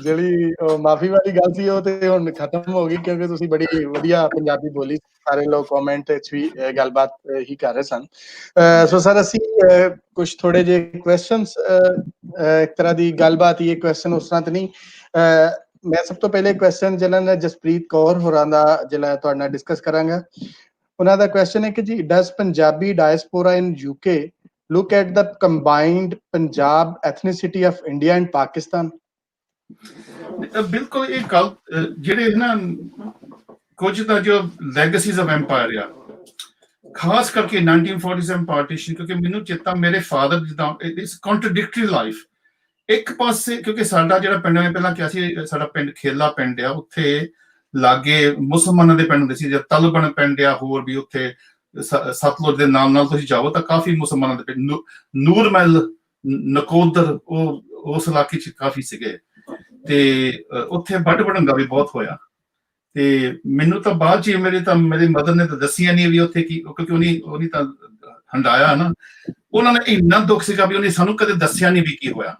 ਜਿਹੜੀ ਮਾਫੀ ਵਾਲੀ ਗੱਲ ਸੀ ਉਹ ਤੇ ਹੁਣ ਖਤਮ ਹੋ ਗਈ, ਕਿਉਂਕਿ ਤੁਸੀਂ ਬੜੀ ਵਧੀਆ ਪੰਜਾਬੀ ਬੋਲੀ। ਸਾਰੇ ਲੋਕ ਕਮੈਂਟ ਵਿੱਚ ਵੀ ਗੱਲਬਾਤ ਹੀ ਕਰ ਰਹੇ ਸਨ। ਸੋ ਸਰ, ਅਸੀਂ ਕੁਝ ਥੋੜੇ ਜਿਹੇ ਕੁਐਸਚਨਸ, ਇੱਕ ਤਰ੍ਹਾਂ ਦੀ ਗੱਲਬਾਤ ਹੀ, ਕੁਐਸਚਨ ਉਸ ਤਰ੍ਹਾਂ ਤੇ ਨਹੀਂ। ਮੈਂ ਸਭ ਤੋਂ ਪਹਿਲੇ ਕੁਐਸਚਨ ਜਿਹੜਾ ਜਸਪ੍ਰੀਤ ਕੌਰ ਹੋਰਾਂ ਦਾ ਜਿਹੜਾ ਤੁਹਾਡੇ ਨਾਲ ਡਿਸਕਸ ਕਰਾਂਗਾ। ਉਹਨਾਂ ਦਾ ਕੁਐਸਚਨ ਹੈ ਕਿ ਜੀ, does Punjabi diaspora in UK look at the combined Punjab ethnicity of India and Pakistan? ਬਿਲਕੁਲ ਇਹ ਗੱਲ, ਜਿਹੜੇ ਨਾ ਕੁਝ ਤਾਂ ਜੋ ਲੈਗੇਸੀਜ਼ ਆਫ ਐਮਪਾਇਰ ਆ, ਖਾਸ ਕਰਕੇ 1947 ਪਾਰਟੀਸ਼ਨ, ਕਿਉਂਕਿ ਮੈਨੂੰ ਚੇਤਾ ਮੇਰੇ ਫਾਦਰ ਜਿੱਦਾਂ ਇਟਸ ਕੰਟਰਡਿਕਟਰੀ ਲਾਈਫ। ਇੱਕ ਪਾਸੇ ਕਿਉਂਕਿ ਸਾਡਾ ਜਿਹੜਾ ਪਿੰਡ, ਮੈਂ ਪਹਿਲਾਂ ਕਿਹਾ ਸੀ ਸਾਡਾ ਪਿੰਡ ਖੇਲਾ ਪਿੰਡ ਆ, ਉੱਥੇ ਲਾਗੇ ਮੁਸਲਮਾਨਾਂ ਦੇ ਪਿੰਡ ਹੁੰਦੇ ਸੀ, ਜਾਂ ਤਲਬਣ ਪਿੰਡ ਆ, ਹੋਰ ਵੀ ਉੱਥੇ ਸਤਲੁਜ ਦੇ ਨਾਲ ਤੁਸੀਂ ਜਾਓ ਤਾਂ ਕਾਫੀ ਮੁਸਲਮਾਨਾਂ ਦੇ ਪਿੰਡ, ਨੂਰਮਹਿਲ, ਨਕੋਦਰ, ਉਹ ਉਸ ਇਲਾਕੇ 'ਚ ਕਾਫੀ ਸੀਗੇ, ਤੇ ਉੱਥੇ ਵੱਢ ਵਢੰਗਾ ਵੀ ਬਹੁਤ ਹੋਇਆ। ਤੇ ਮੈਨੂੰ ਤਾਂ ਬਾਅਦ 'ਚ ਮੇਰੀ ਮਦਰ ਨੇ ਤਾਂ ਦੱਸੀਆਂ ਨਹੀਂ ਵੀ ਉੱਥੇ ਕੀ, ਕਿਉਂਕਿ ਉਹਨੇ ਤਾਂ ਹੰਡਾਇਆ ਨਾ, ਉਹਨਾਂ ਨੇ ਇੰਨਾ ਦੁੱਖ ਸੀਗਾ ਵੀ ਉਹਨੇ ਸਾਨੂੰ ਕਦੇ ਦੱਸਿਆ ਨਹੀਂ ਵੀ ਕੀ ਹੋਇਆ।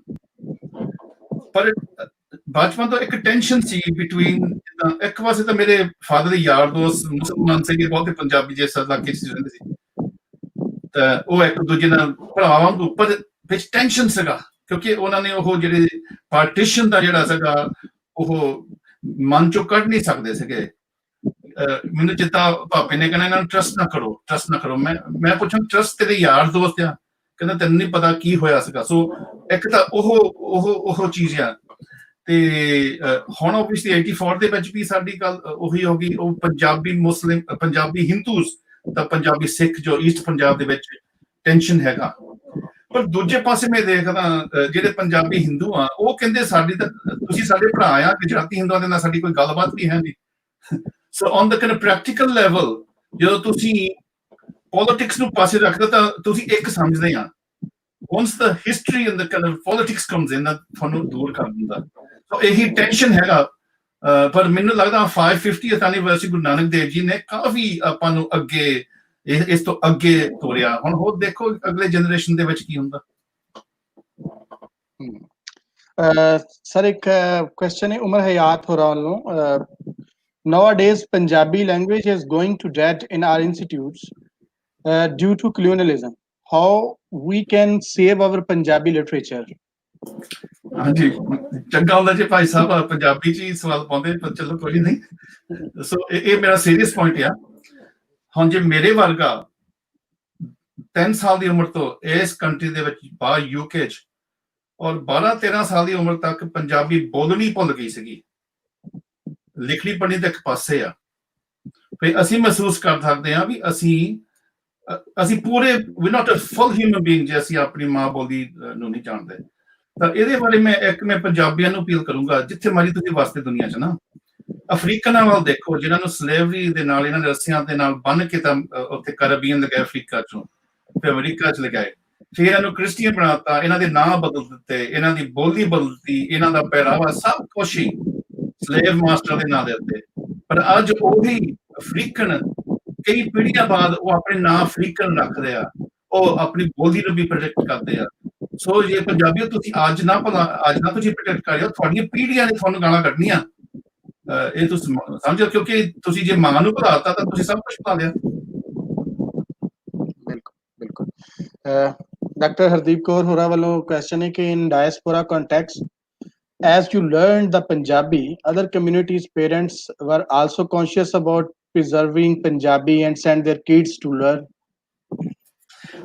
ਪਰ ਬਚਪਨ ਤੋਂ ਇੱਕ ਟੈਨਸ਼ਨ ਸੀ ਬਿਟਵੀਨ, ਇੱਕ ਪਾਸੇ ਤਾਂ ਮੇਰੇ ਫਾਦਰ ਦੇ ਯਾਰ ਦੋਸਤ ਮੁਸਲਮਾਨ ਸੀਗੇ, ਬਹੁਤੇ ਪੰਜਾਬੀ ਜਿਸ ਇਲਾਕੇ 'ਚ ਰਹਿੰਦੇ ਸੀ, ਤਾਂ ਉਹ ਇੱਕ ਦੂਜੇ ਨਾਲ ਭਰਾਵਾਂ ਦੇ ਉੱਪਰ ਵਿੱਚ ਟੈਨਸ਼ਨ ਸੀਗਾ, ਕਿਉਂਕਿ ਉਹਨਾਂ ਨੇ ਉਹ ਜਿਹੜੇ ਪਾਰਟੀਸ਼ਨ ਦਾ ਜਿਹੜਾ ਸੀਗਾ ਉਹ ਮਨ ਚੋਂ ਕੱਢ ਨਹੀਂ ਸਕਦੇ ਸੀਗੇ। ਮੈਨੂੰ ਚੇਤਾ ਭਾਪੇ ਨੇ ਕਹਿਣਾ, ਇਹਨਾਂ ਨੂੰ ਟਰਸਟ ਨਾ ਕਰੋ। ਮੈਂ ਪੁੱਛਾਂ, ਟਰਸਟ ਤੇਰੇ ਯਾਰ ਦੋਸਤ ਆ? ਕਹਿੰਦਾ ਤੈਨੂੰ ਨਹੀਂ ਪਤਾ ਕੀ ਹੋਇਆ ਸੀਗਾ। ਸੋ ਇੱਕ ਤਾਂ ਉਹ ਚੀਜ਼ ਆ। ਤੇ ਹੁਣ ਓਬਵੀਅਸਲੀ 84 ਦੇ ਵਿੱਚ ਵੀ ਸਾਡੀ ਗੱਲ ਉਹੀ ਹੋ ਗਈ, ਉਹ ਪੰਜਾਬੀ ਮੁਸਲਿਮ, ਪੰਜਾਬੀ ਹਿੰਦੂਸ ਤਾਂ ਪੰਜਾਬੀ ਸਿੱਖ, ਜੋ ਈਸਟ ਪੰਜਾਬ ਦੇ ਵਿੱਚ ਟੈਨਸ਼ਨ ਹੈਗਾ। ਪਰ ਦੂਜੇ ਪਾਸੇ ਮੈਂ ਦੇਖਦਾ ਜਿਹੜੇ ਪੰਜਾਬੀ ਹਿੰਦੂ ਆ ਉਹ ਕਹਿੰਦੇ ਸਾਡੀ ਤਾਂ ਤੁਸੀਂ ਸਾਡੇ ਭਰਾ ਆ, ਗੁਜਰਾਤੀ ਹਿੰਦੂਆਂ ਦੇ ਨਾਲ ਸਾਡੀ ਕੋਈ ਗੱਲਬਾਤ ਵੀ ਹੈ ਨਹੀਂ। So on the kind of practical level ਜਦੋਂ ਤੁਸੀਂ ਪੋਲਿਟਿਕਸ ਨੂੰ ਪਾਸੇ ਰੱਖਦੇ ਤਾਂ ਤੁਸੀਂ ਇੱਕ ਸਮਝਦੇ ਆ, once the history and the kind of politics comes in, ਤੁਹਾਨੂੰ ਦੂਰ ਕਰ ਦਿੰਦਾ। ਸੋ ਇਹੀ ਟੈਨਸ਼ਨ ਹੈਗਾ। ਪਰ ਮੈਨੂੰ ਲੱਗਦਾ 550th ਐਨੀਵਰਸਰੀ ਗੁਰੂ ਨਾਨਕ ਦੇਵ ਜੀ ਨੇ ਕਾਫੀ ਆਪਾਂ ਨੂੰ ਅੱਗੇ ਇਸ ਤੋਂ ਅੱਗੇ ਤੋਰਿਆ। ਹੁਣ ਹੋਰ ਦੇਖੋ ਅਗਲੇ ਜਨਰੇਸ਼ਨ ਦੇ ਵਿੱਚ ਕੀ ਹੁੰਦਾ। ਸਰ ਇੱਕ ਕੁਐਸਚਨ ਹੈ ਉਮਰ ਹਯਾਤ ਹੋਰਾਂ ਵੱਲੋਂ, nowadays Punjabi language is going to dead in our institutes due to colonialism. How we can save our Punjabi literature? ਹਾਂਜੀ, ਚੰਗਾ ਹੁੰਦਾ ਜੇ ਭਾਈ ਸਾਹਿਬ ਪੰਜਾਬੀ ਚ ਹੀ ਸਵਾਲ ਪਾਉਂਦੇ, ਪਰ ਚਲੋ ਕੋਈ ਨਹੀਂ। ਸੋ ਇਹ ਮੇਰਾ ਸੀਰੀਅਸ ਪੁਆਇੰਟ ਆ। ਹੁਣ ਜੇ ਮੇਰੇ ਵਰਗਾ 3 ਸਾਲ ਦੀ ਉਮਰ ਤੋਂ ਇਸ ਕੰਟਰੀ ਦੇ ਵਿੱਚ ਬਾਹਰ UK ਚ ਔਰ 12-13 ਸਾਲ ਦੀ ਉਮਰ ਤੱਕ ਪੰਜਾਬੀ ਬੋਲਣੀ ਭੁੱਲ ਗਈ ਸੀਗੀ, ਲਿਖਣੀ ਪੜ੍ਹਨੀ ਤਾਂ ਇੱਕ ਪਾਸੇ ਆ, ਫਿਰ ਅਸੀਂ ਮਹਿਸੂਸ ਕਰ ਸਕਦੇ ਹਾਂ ਵੀ ਅਸੀਂ ਪੂਰੇ ਵੀ ਨਾਟ ਅ ਫੁੱਲ ਹਿਊਮਨ ਬੀਇੰਗ ਜੇ ਅਸੀਂ ਆਪਣੀ ਮਾਂ ਬੋਲੀ ਨੂੰ ਨਹੀਂ ਜਾਣਦੇ। ਤਾਂ ਇਹਦੇ ਬਾਰੇ ਮੈਂ ਪੰਜਾਬੀਆਂ ਨੂੰ ਅਪੀਲ ਕਰੂੰਗਾ, ਜਿੱਥੇ ਮਰਜ਼ੀ ਤੁਸੀਂ ਵਸਦੇ ਦੁਨੀਆ ਚ ਨਾ, ਅਫਰੀਕਨਾਂ ਵੱਲ ਦੇਖੋ ਜਿਨ੍ਹਾਂ ਨੂੰ ਸਲੇਵਰੀ ਦੇ ਨਾਲ ਇਹਨਾਂ ਦੇ ਰੱਸਿਆਂ ਦੇ ਨਾਲ ਬੰਨ ਕੇ ਤਾਂ ਉੱਥੇ ਕੈਰੇਬੀਅਨ ਲਗਾਏ ਅਫਰੀਕਾ ਚੋਂ, ਫਿਰ ਅਮਰੀਕਾ ਚ ਲਗਾਏ, ਫਿਰ ਇਹਨਾਂ ਨੂੰ ਕ੍ਰਿਸਚੀਅਨ ਬਣਾਤਾ, ਇਹਨਾਂ ਦੇ ਨਾਂ ਬਦਲ ਦਿੱਤੇ, ਇਹਨਾਂ ਦੀ ਬੋਲੀ ਬਦਲਤੀ, ਇਹਨਾਂ ਦਾ ਪਹਿਰਾਵਾ ਸਭ ਕੁਛ ਹੀ ਸਲੇਵ ਮਾਸਟਰ ਦੇ ਨਾਂ ਦੇ ਉੱਤੇ। ਪਰ ਅੱਜ ਉਹੀ ਅਫਰੀਕਨ ਕਈ ਪੀੜ੍ਹੀਆਂ ਬਾਅਦ ਉਹ ਆਪਣੇ ਨਾਂ ਅਫਰੀਕਨ ਰੱਖਦੇ ਆ, ਉਹ ਆਪਣੀ ਬੋਲੀ ਨੂੰ ਵੀ ਪ੍ਰੋਟੈਕਟ ਕਰਦੇ ਆ। ਸੋ ਜੇ ਪੰਜਾਬੀਓ ਤੁਸੀਂ ਅੱਜ ਨਾ ਤੁਸੀਂ ਪ੍ਰੋਟੈਕਟ ਕਰਿਓ, ਤੁਹਾਡੀਆਂ ਪੀੜ੍ਹੀਆਂ ਨੇ ਤੁਹਾਨੂੰ ਗਾਲਾਂ ਕੱਢਣੀਆਂ। ਇਹ ਤੁਸੀਂ ਸਮਝੋ, ਕਿਉਂਕਿ ਤੁਸੀਂ ਜੇ ਮਾਂ ਨੂੰ ਭੁਲਾਤਾ ਤਾਂ ਤੁਸੀਂ ਸਭ ਕੁਝ ਭੁਲਾ ਲਿਆ। ਬਿਲਕੁਲ ਬਿਲਕੁਲ। ਡਾਕਟਰ ਹਰਦੀਪ ਕੌਰ ਹੋਰਾਂ ਵੱਲੋਂ ਕੁਐਸਚਨ ਹੈ ਕਿ in diaspora context as you learned the Punjabi, other communities' parents were also conscious about preserving Punjabi and send their kids to learn.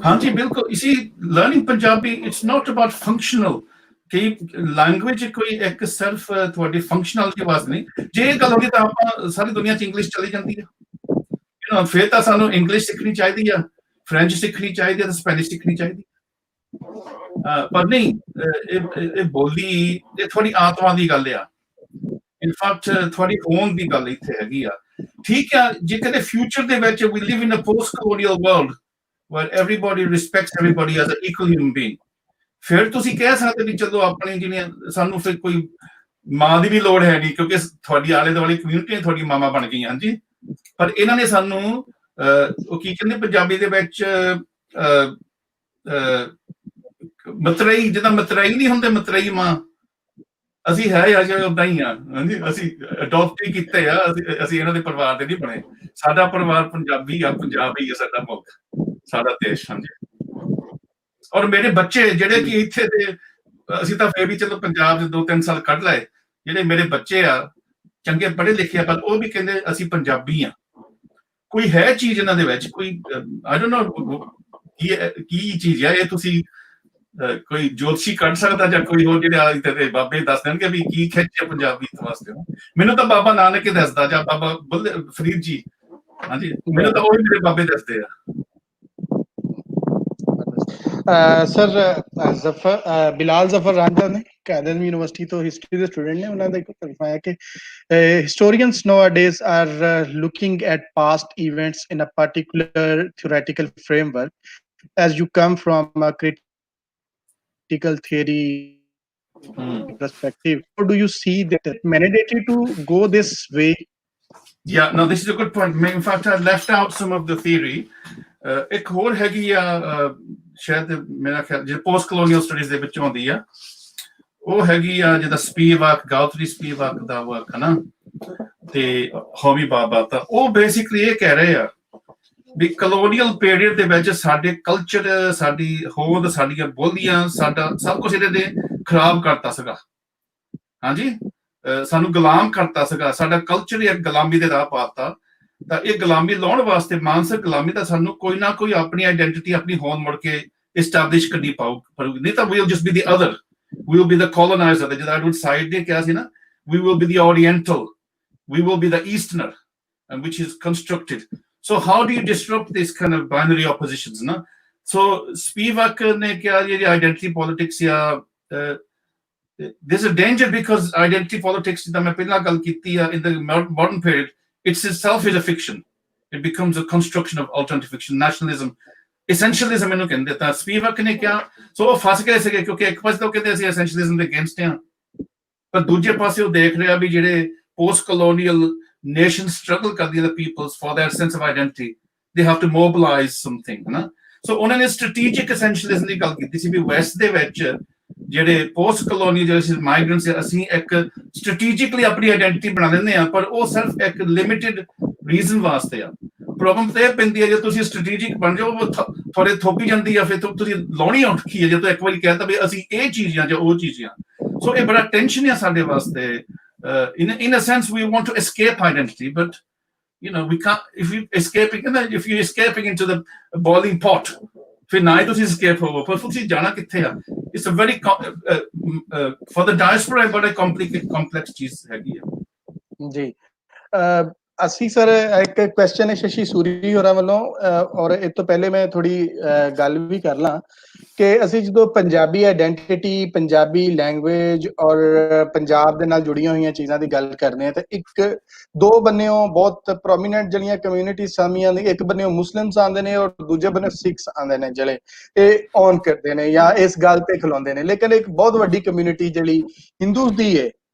ਹਾਂਜੀ ਬਿਲਕੁਲ। You see, learning Punjabi, it's not about functional ਕਿ language ਕੋਈ ਇੱਕ ਸਿਰਫ ਤੁਹਾਡੀ ਫੰਕਸ਼ਨਲਿਟੀ ਵਾਸਤੇ ਨਹੀਂ। ਜੇ ਇਹ ਗੱਲ ਹੋਗੀ ਤਾਂ ਆਪਾਂ ਸਾਰੀ ਦੁਨੀਆ 'ਚ ਇੰਗਲਿਸ਼ ਚਲੀ ਜਾਂਦੀ ਆ, ਫਿਰ ਤਾਂ ਸਾਨੂੰ ਇੰਗਲਿਸ਼ ਸਿੱਖਣੀ ਚਾਹੀਦੀ ਆ, ਫਰੈਂਚ ਸਿੱਖਣੀ ਚਾਹੀਦੀ ਆ, ਤੇ ਸਪੈਨਿਸ਼ ਸਿੱਖਣੀ ਚਾਹੀਦੀ। ਪਰ ਨਹੀਂ, ਇਹ ਬੋਲੀ ਇਹ ਤੁਹਾਡੀ ਆਤਮਾ ਦੀ ਗੱਲ ਆ, ਇਨਫੈਕਟ ਤੁਹਾਡੀ ਹੋਂਦ ਦੀ ਗੱਲ ਇੱਥੇ ਹੈਗੀ ਆ। ਠੀਕ ਆ, ਜੇ ਕਦੇ ਫਿਊਚਰ ਦੇ ਵਿੱਚ we live in a post-colonial world where everybody respects everybody as an equal human being, ਫਿਰ ਤੁਸੀਂ ਕਹਿ ਸਕਦੇ ਵੀ ਚਲੋ ਆਪਣੀ ਜਿਹੜੀਆਂ ਸਾਨੂੰ ਫਿਰ ਕੋਈ ਮਾਂ ਦੀ ਵੀ ਲੋੜ ਹੈ ਨਹੀਂ, ਕਿਉਂਕਿ ਤੁਹਾਡੀ ਆਲੇ ਦੁਆਲੇ ਕਮਿਊਨਿਟੀ ਤੁਹਾਡੀ ਮਾਵਾਂ ਬਣ ਗਈਆਂ। ਹਾਂਜੀ, ਪਰ ਇਹਨਾਂ ਨੇ ਸਾਨੂੰ ਉਹ ਕੀ ਕਹਿੰਦੇ ਪੰਜਾਬੀ ਦੇ ਵਿੱਚ ਮਤਰੇਈ, ਜਿੱਦਾਂ ਮਤਰੇਈ ਨਹੀਂ ਹੁੰਦੇ, ਮਤਰੇਈ ਮਾਂ ਅਸੀਂ ਹੈ ਅਜੇ ਉਦਾਂ ਹੀ ਆ। ਹਾਂਜੀ, ਅਸੀਂ ਅਡੋਪਟ ਹੀ ਕੀਤੇ ਆ, ਅਸੀਂ ਇਹਨਾਂ ਦੇ ਪਰਿਵਾਰ ਦੇ ਨਹੀਂ ਬਣੇ। ਸਾਡਾ ਪਰਿਵਾਰ ਪੰਜਾਬੀ ਆ, ਪੰਜਾਬ ਹੀ ਆ ਸਾਡਾ ਮੁਲਕ, ਸਾਡਾ ਦੇਸ਼। ਹਾਂਜੀ, ਔਰ ਮੇਰੇ ਬੱਚੇ ਜਿਹੜੇ ਕਿ ਇੱਥੇ ਦੇ, ਅਸੀਂ ਤਾਂ ਫਿਰ ਵੀ ਚਲੋ ਪੰਜਾਬ 'ਚ 2-3 ਸਾਲ ਕੱਢ ਲਏ, ਜਿਹੜੇ ਮੇਰੇ ਬੱਚੇ ਆ ਚੰਗੇ ਪੜ੍ਹੇ ਲਿਖੇ ਆ, ਪਰ ਉਹ ਵੀ ਕਹਿੰਦੇ ਅਸੀਂ ਪੰਜਾਬੀ ਆ। ਕੋਈ ਹੈ ਚੀਜ਼ ਇਹਨਾਂ ਦੇ ਵਿੱਚ, ਕੋਈ ਆਈ ਡੋਨਟ ਨੋ ਕੀ ਚੀਜ਼ ਆ ਇਹ। ਤੁਸੀਂ ਕੋਈ ਜੋਤਸ਼ੀ ਕੱਢ ਸਕਦਾ ਜਾਂ ਕੋਈ ਹੋਰ ਜਿਹੜੇ ਇੱਥੇ ਬਾਬੇ ਦੱਸ ਦੇਣਗੇ ਵੀ ਕੀ ਖਿੱਚ ਹੈ ਪੰਜਾਬੀ ਵਾਸਤੇ। ਮੈਨੂੰ ਤਾਂ ਬਾਬਾ ਨਾਨਕ ਹੀ ਦੱਸਦਾ ਜਾਂ ਬਾਬਾ ਫਰੀਦ ਜੀ। ਹਾਂਜੀ, ਮੈਨੂੰ ਤਾਂ ਉਹੀ ਮੇਰੇ ਬਾਬੇ ਦੱਸਦੇ ਆ। ਸਰ ਜ਼ਫਰ ਬਿਲਾਲ ਜ਼ਫਰ ਰਾਂਝਾ ਨੇ ਕਾਇਰਨ ਯੂਨੀਵਰਸਿਟੀ ਤੋਂ ਹਿਸਟਰੀ ਦੇ ਸਟੂਡੈਂਟ ਨੇ, ਉਹਨਾਂ ਦਾ ਇੱਕ ਤਰਫਾਇਆ ਕਿ historians nowadays are looking at past events in a particular theoretical framework. As you come from a critical theory perspective, how do you see that mandatory to go this way? Yeah, no, this is a good point. In fact, I left out some of the theory. ਇੱਕ ਹੋਰ ਹੈਗੀ ਆ, ਸ਼ਾਇਦ ਮੇਰਾ ਖਿਆਲ ਜੇ post colonial studies ਦੇ ਵਿੱਚ ਆਉਂਦੀ ਆ, ਉਹ ਹੈਗੀ ਆ ਜਿੱਦਾਂ ਸਪੀਵਾਕ, ਗਾਉਤਰੀ ਸਪੀਵਾਕ ਦਾ ਵਰਕ ਹੈ ਨਾ, ਤੇ ਹੋਮੀ ਬਾਬਾ। ਤਾਂ ਉਹ ਬੇਸਿਕਲੀ ਇਹ ਕਹਿ ਰਹੇ ਆ ਵੀ ਕਲੋਨੀਅਲ ਪੀਰੀਅਡ ਦੇ ਵਿੱਚ ਸਾਡੇ ਕਲਚਰ, ਸਾਡੀ ਹੋਂਦ, ਸਾਡੀਆਂ ਬੋਲੀਆਂ, ਸਾਡਾ ਸਭ ਕੁਛ ਇਹਦੇ ਨੇ ਖਰਾਬ ਕਰਤਾ ਸੀਗਾ। ਹਾਂਜੀ, ਸਾਨੂੰ ਗੁਲਾਮ ਕਰਤਾ ਸੀਗਾ, ਸਾਡਾ ਕਲਚਰ ਹੀ ਗੁਲਾਮੀ ਦੇ ਰਾਹ ਪਾਤਾ। ਤਾਂ ਇਹ ਗੁਲਾਮੀ ਲਾਉਣ ਵਾਸਤੇ, ਮਾਨਸਿਕ ਗੁਲਾਮੀ ਦਾ ਸਾਨੂੰ ਕੋਈ ਨਾ ਕੋਈ ਆਪਣੀ ਆਈਡੈਂਟਿਟੀ, ਆਪਣੀ ਹੋਂਦ ਮੁੜ ਕੇ ਇਸਟੈਬਲਿਸ਼ ਕਰਨੀ ਪਊਗੀ, ਨਹੀਂ ਤਾਂ we will just be the other, we will be the coloniser. ਜਿੱਦਾਂ ਐਡਵਰਡ ਸਾਈਡ ਨੇ ਕਿਹਾ ਸੀ ਨਾ, we will be the oriental, we will be the Easterner, and which is constructed. So how do you disrupt this kind of binary oppositions? Na? ਸੋ ਸਪੀਵਕ ਨੇ ਕਿਹਾ ਜਿਹੜੀ identity politics ਜਾਂ there's a danger because identity politics ਜਿੱਦਾਂ ਮੈਂ ਪਹਿਲਾਂ ਗੱਲ ਕੀਤੀ ਆ in the modern period it's itself is a fiction. It becomes a construction of alternative fiction. Nationalism, essentialism ਇਹਨੂੰ ਕਹਿੰਦੇ। ਤਾਂ ਸਪੀਵਕ ਨੇ ਕਿਹਾ ਸੋ ਉਹ ਫਸ ਗਏ ਸੀਗੇ ਕਿਉਂਕਿ ਇੱਕ ਪਾਸੇ ਤਾਂ ਕਹਿੰਦੇ ਅਸੀਂ essentialism ਦੇ ਅਗੇਂਸਟ ਹਾਂ, ਪਰ ਦੂਜੇ ਪਾਸੇ ਉਹ ਦੇਖ ਰਿਹਾ ਵੀ ਜਿਹੜੇ post colonial nations struggle ਕਰਦੀਆਂ the peoples for their sense of identity, they have to mobilize something ਨਾ। ਸੋ ਉਹਨਾਂ ਨੇ strategic essentialism ਦੀ ਗੱਲ ਕੀਤੀ ਸੀ ਵੀ ਵੈਸਟ ਦੇ ਵਿੱਚ ਜਿਹੜੇ ਪੋਸਟ ਕਲੋਨੀਅਲ ਜਿਹੜੇ ਮਾਈਗ੍ਰੈਂਟਸ ਅਸੀਂ ਇੱਕ ਸਟ੍ਰੈਟੇਜਿਕਲੀ ਆਪਣੀ ਆਇਡੈਂਟੀਟੀ ਬਣਾ ਲੈਂਦੇ ਆ, ਪਰ ਉਹ ਸਿਰਫ ਇੱਕ ਲਿਮਿਟਿਡ ਰੀਜ਼ਨ ਵਾਸਤੇ ਆ। ਪ੍ਰੋਬਲਮ ਤੇ ਇਹ ਪੈਂਦੀ ਹੈ ਜੇ ਤੁਸੀਂ ਸਟ੍ਰੈਟੇਜਿਕ ਬਣ ਜਾਓ ਥੋੜੇ ਥੋਪੀ ਜਾਂਦੀ ਆ, ਫਿਰ ਤੁਸੀਂ ਲਾਉਣੀ ਔਖੀ ਹੈ ਜੇ ਤੁਸੀਂ ਇੱਕ ਵਾਰੀ ਕਹਿਤਾ ਵੀ ਅਸੀਂ ਇਹ ਚੀਜ਼ ਆ ਜਾਂ ਉਹ ਚੀਜ਼ ਆ। ਸੋ ਇਹ ਬੜਾ ਟੈਨਸ਼ਨ ਆ ਸਾਡੇ ਵਾਸਤੇ। in a sense we want to escape identity, but you know we can't if you're escaping into the boiling pot, ਫਿਰ ਨਾ ਹੀ ਤੁਸੀਂ escape ਹੋਵੋ, ਪਰ ਤੁਸੀਂ ਜਾਣਾ ਕਿੱਥੇ ਆ। It's a very for the diaspora ਬੜਾ complex ਚੀਜ਼ ਹੈਗੀ ਆ ਜੀ। ਅਸੀਂ ਸਰ ਇੱਕ ਕੁਐਸਚਨ ਹੈ ਸ਼ਸ਼ੀ ਸੂਰੀ ਹੋਰਾਂ ਵੱਲੋਂ, ਔਰ ਇਸ ਤੋਂ ਪਹਿਲੇ ਮੈਂ ਥੋੜੀ ਗੱਲ ਵੀ ਕਰ ਲਾਂ ਕਿ ਅਸੀਂ ਜਦੋਂ ਪੰਜਾਬੀ ਆਇਡੈਂਟੀਟੀ, ਪੰਜਾਬੀ ਲੈਂਗੁਏਜ ਔਰ ਪੰਜਾਬ ਦੇ ਨਾਲ ਜੁੜੀਆਂ ਹੋਈਆਂ ਚੀਜ਼ਾਂ ਦੀ ਗੱਲ ਕਰਦੇ ਹਾਂ ਤਾਂ ਇੱਕ ਦੋ ਬੰਨਿਓਂ ਬਹੁਤ ਪ੍ਰੋਮੀਨੈਂਟ ਜਿਹੜੀਆਂ ਕਮਿਊਨਿਟੀ ਸਾਮੀਆਂ ਨੇ, ਇੱਕ ਬੰਨਿਓਂ ਮੁਸਲਿਮਸ ਆਉਂਦੇ ਨੇ ਔਰ ਦੂਜੇ ਬੰਨੇ ਸਿੱਖਸ ਆਉਂਦੇ ਨੇ ਜਿਹੜੇ ਇਹ ਔਨ ਕਰਦੇ ਨੇ ਜਾਂ ਇਸ ਗੱਲ ਤੇ ਖਿਲਾਉਂਦੇ ਨੇ। ਲੇਕਿਨ ਇੱਕ ਬਹੁਤ ਵੱਡੀ ਕਮਿਊਨਿਟੀ ਜਿਹੜੀ ਹਿੰਦੂਸ ਦੀ ਹੈ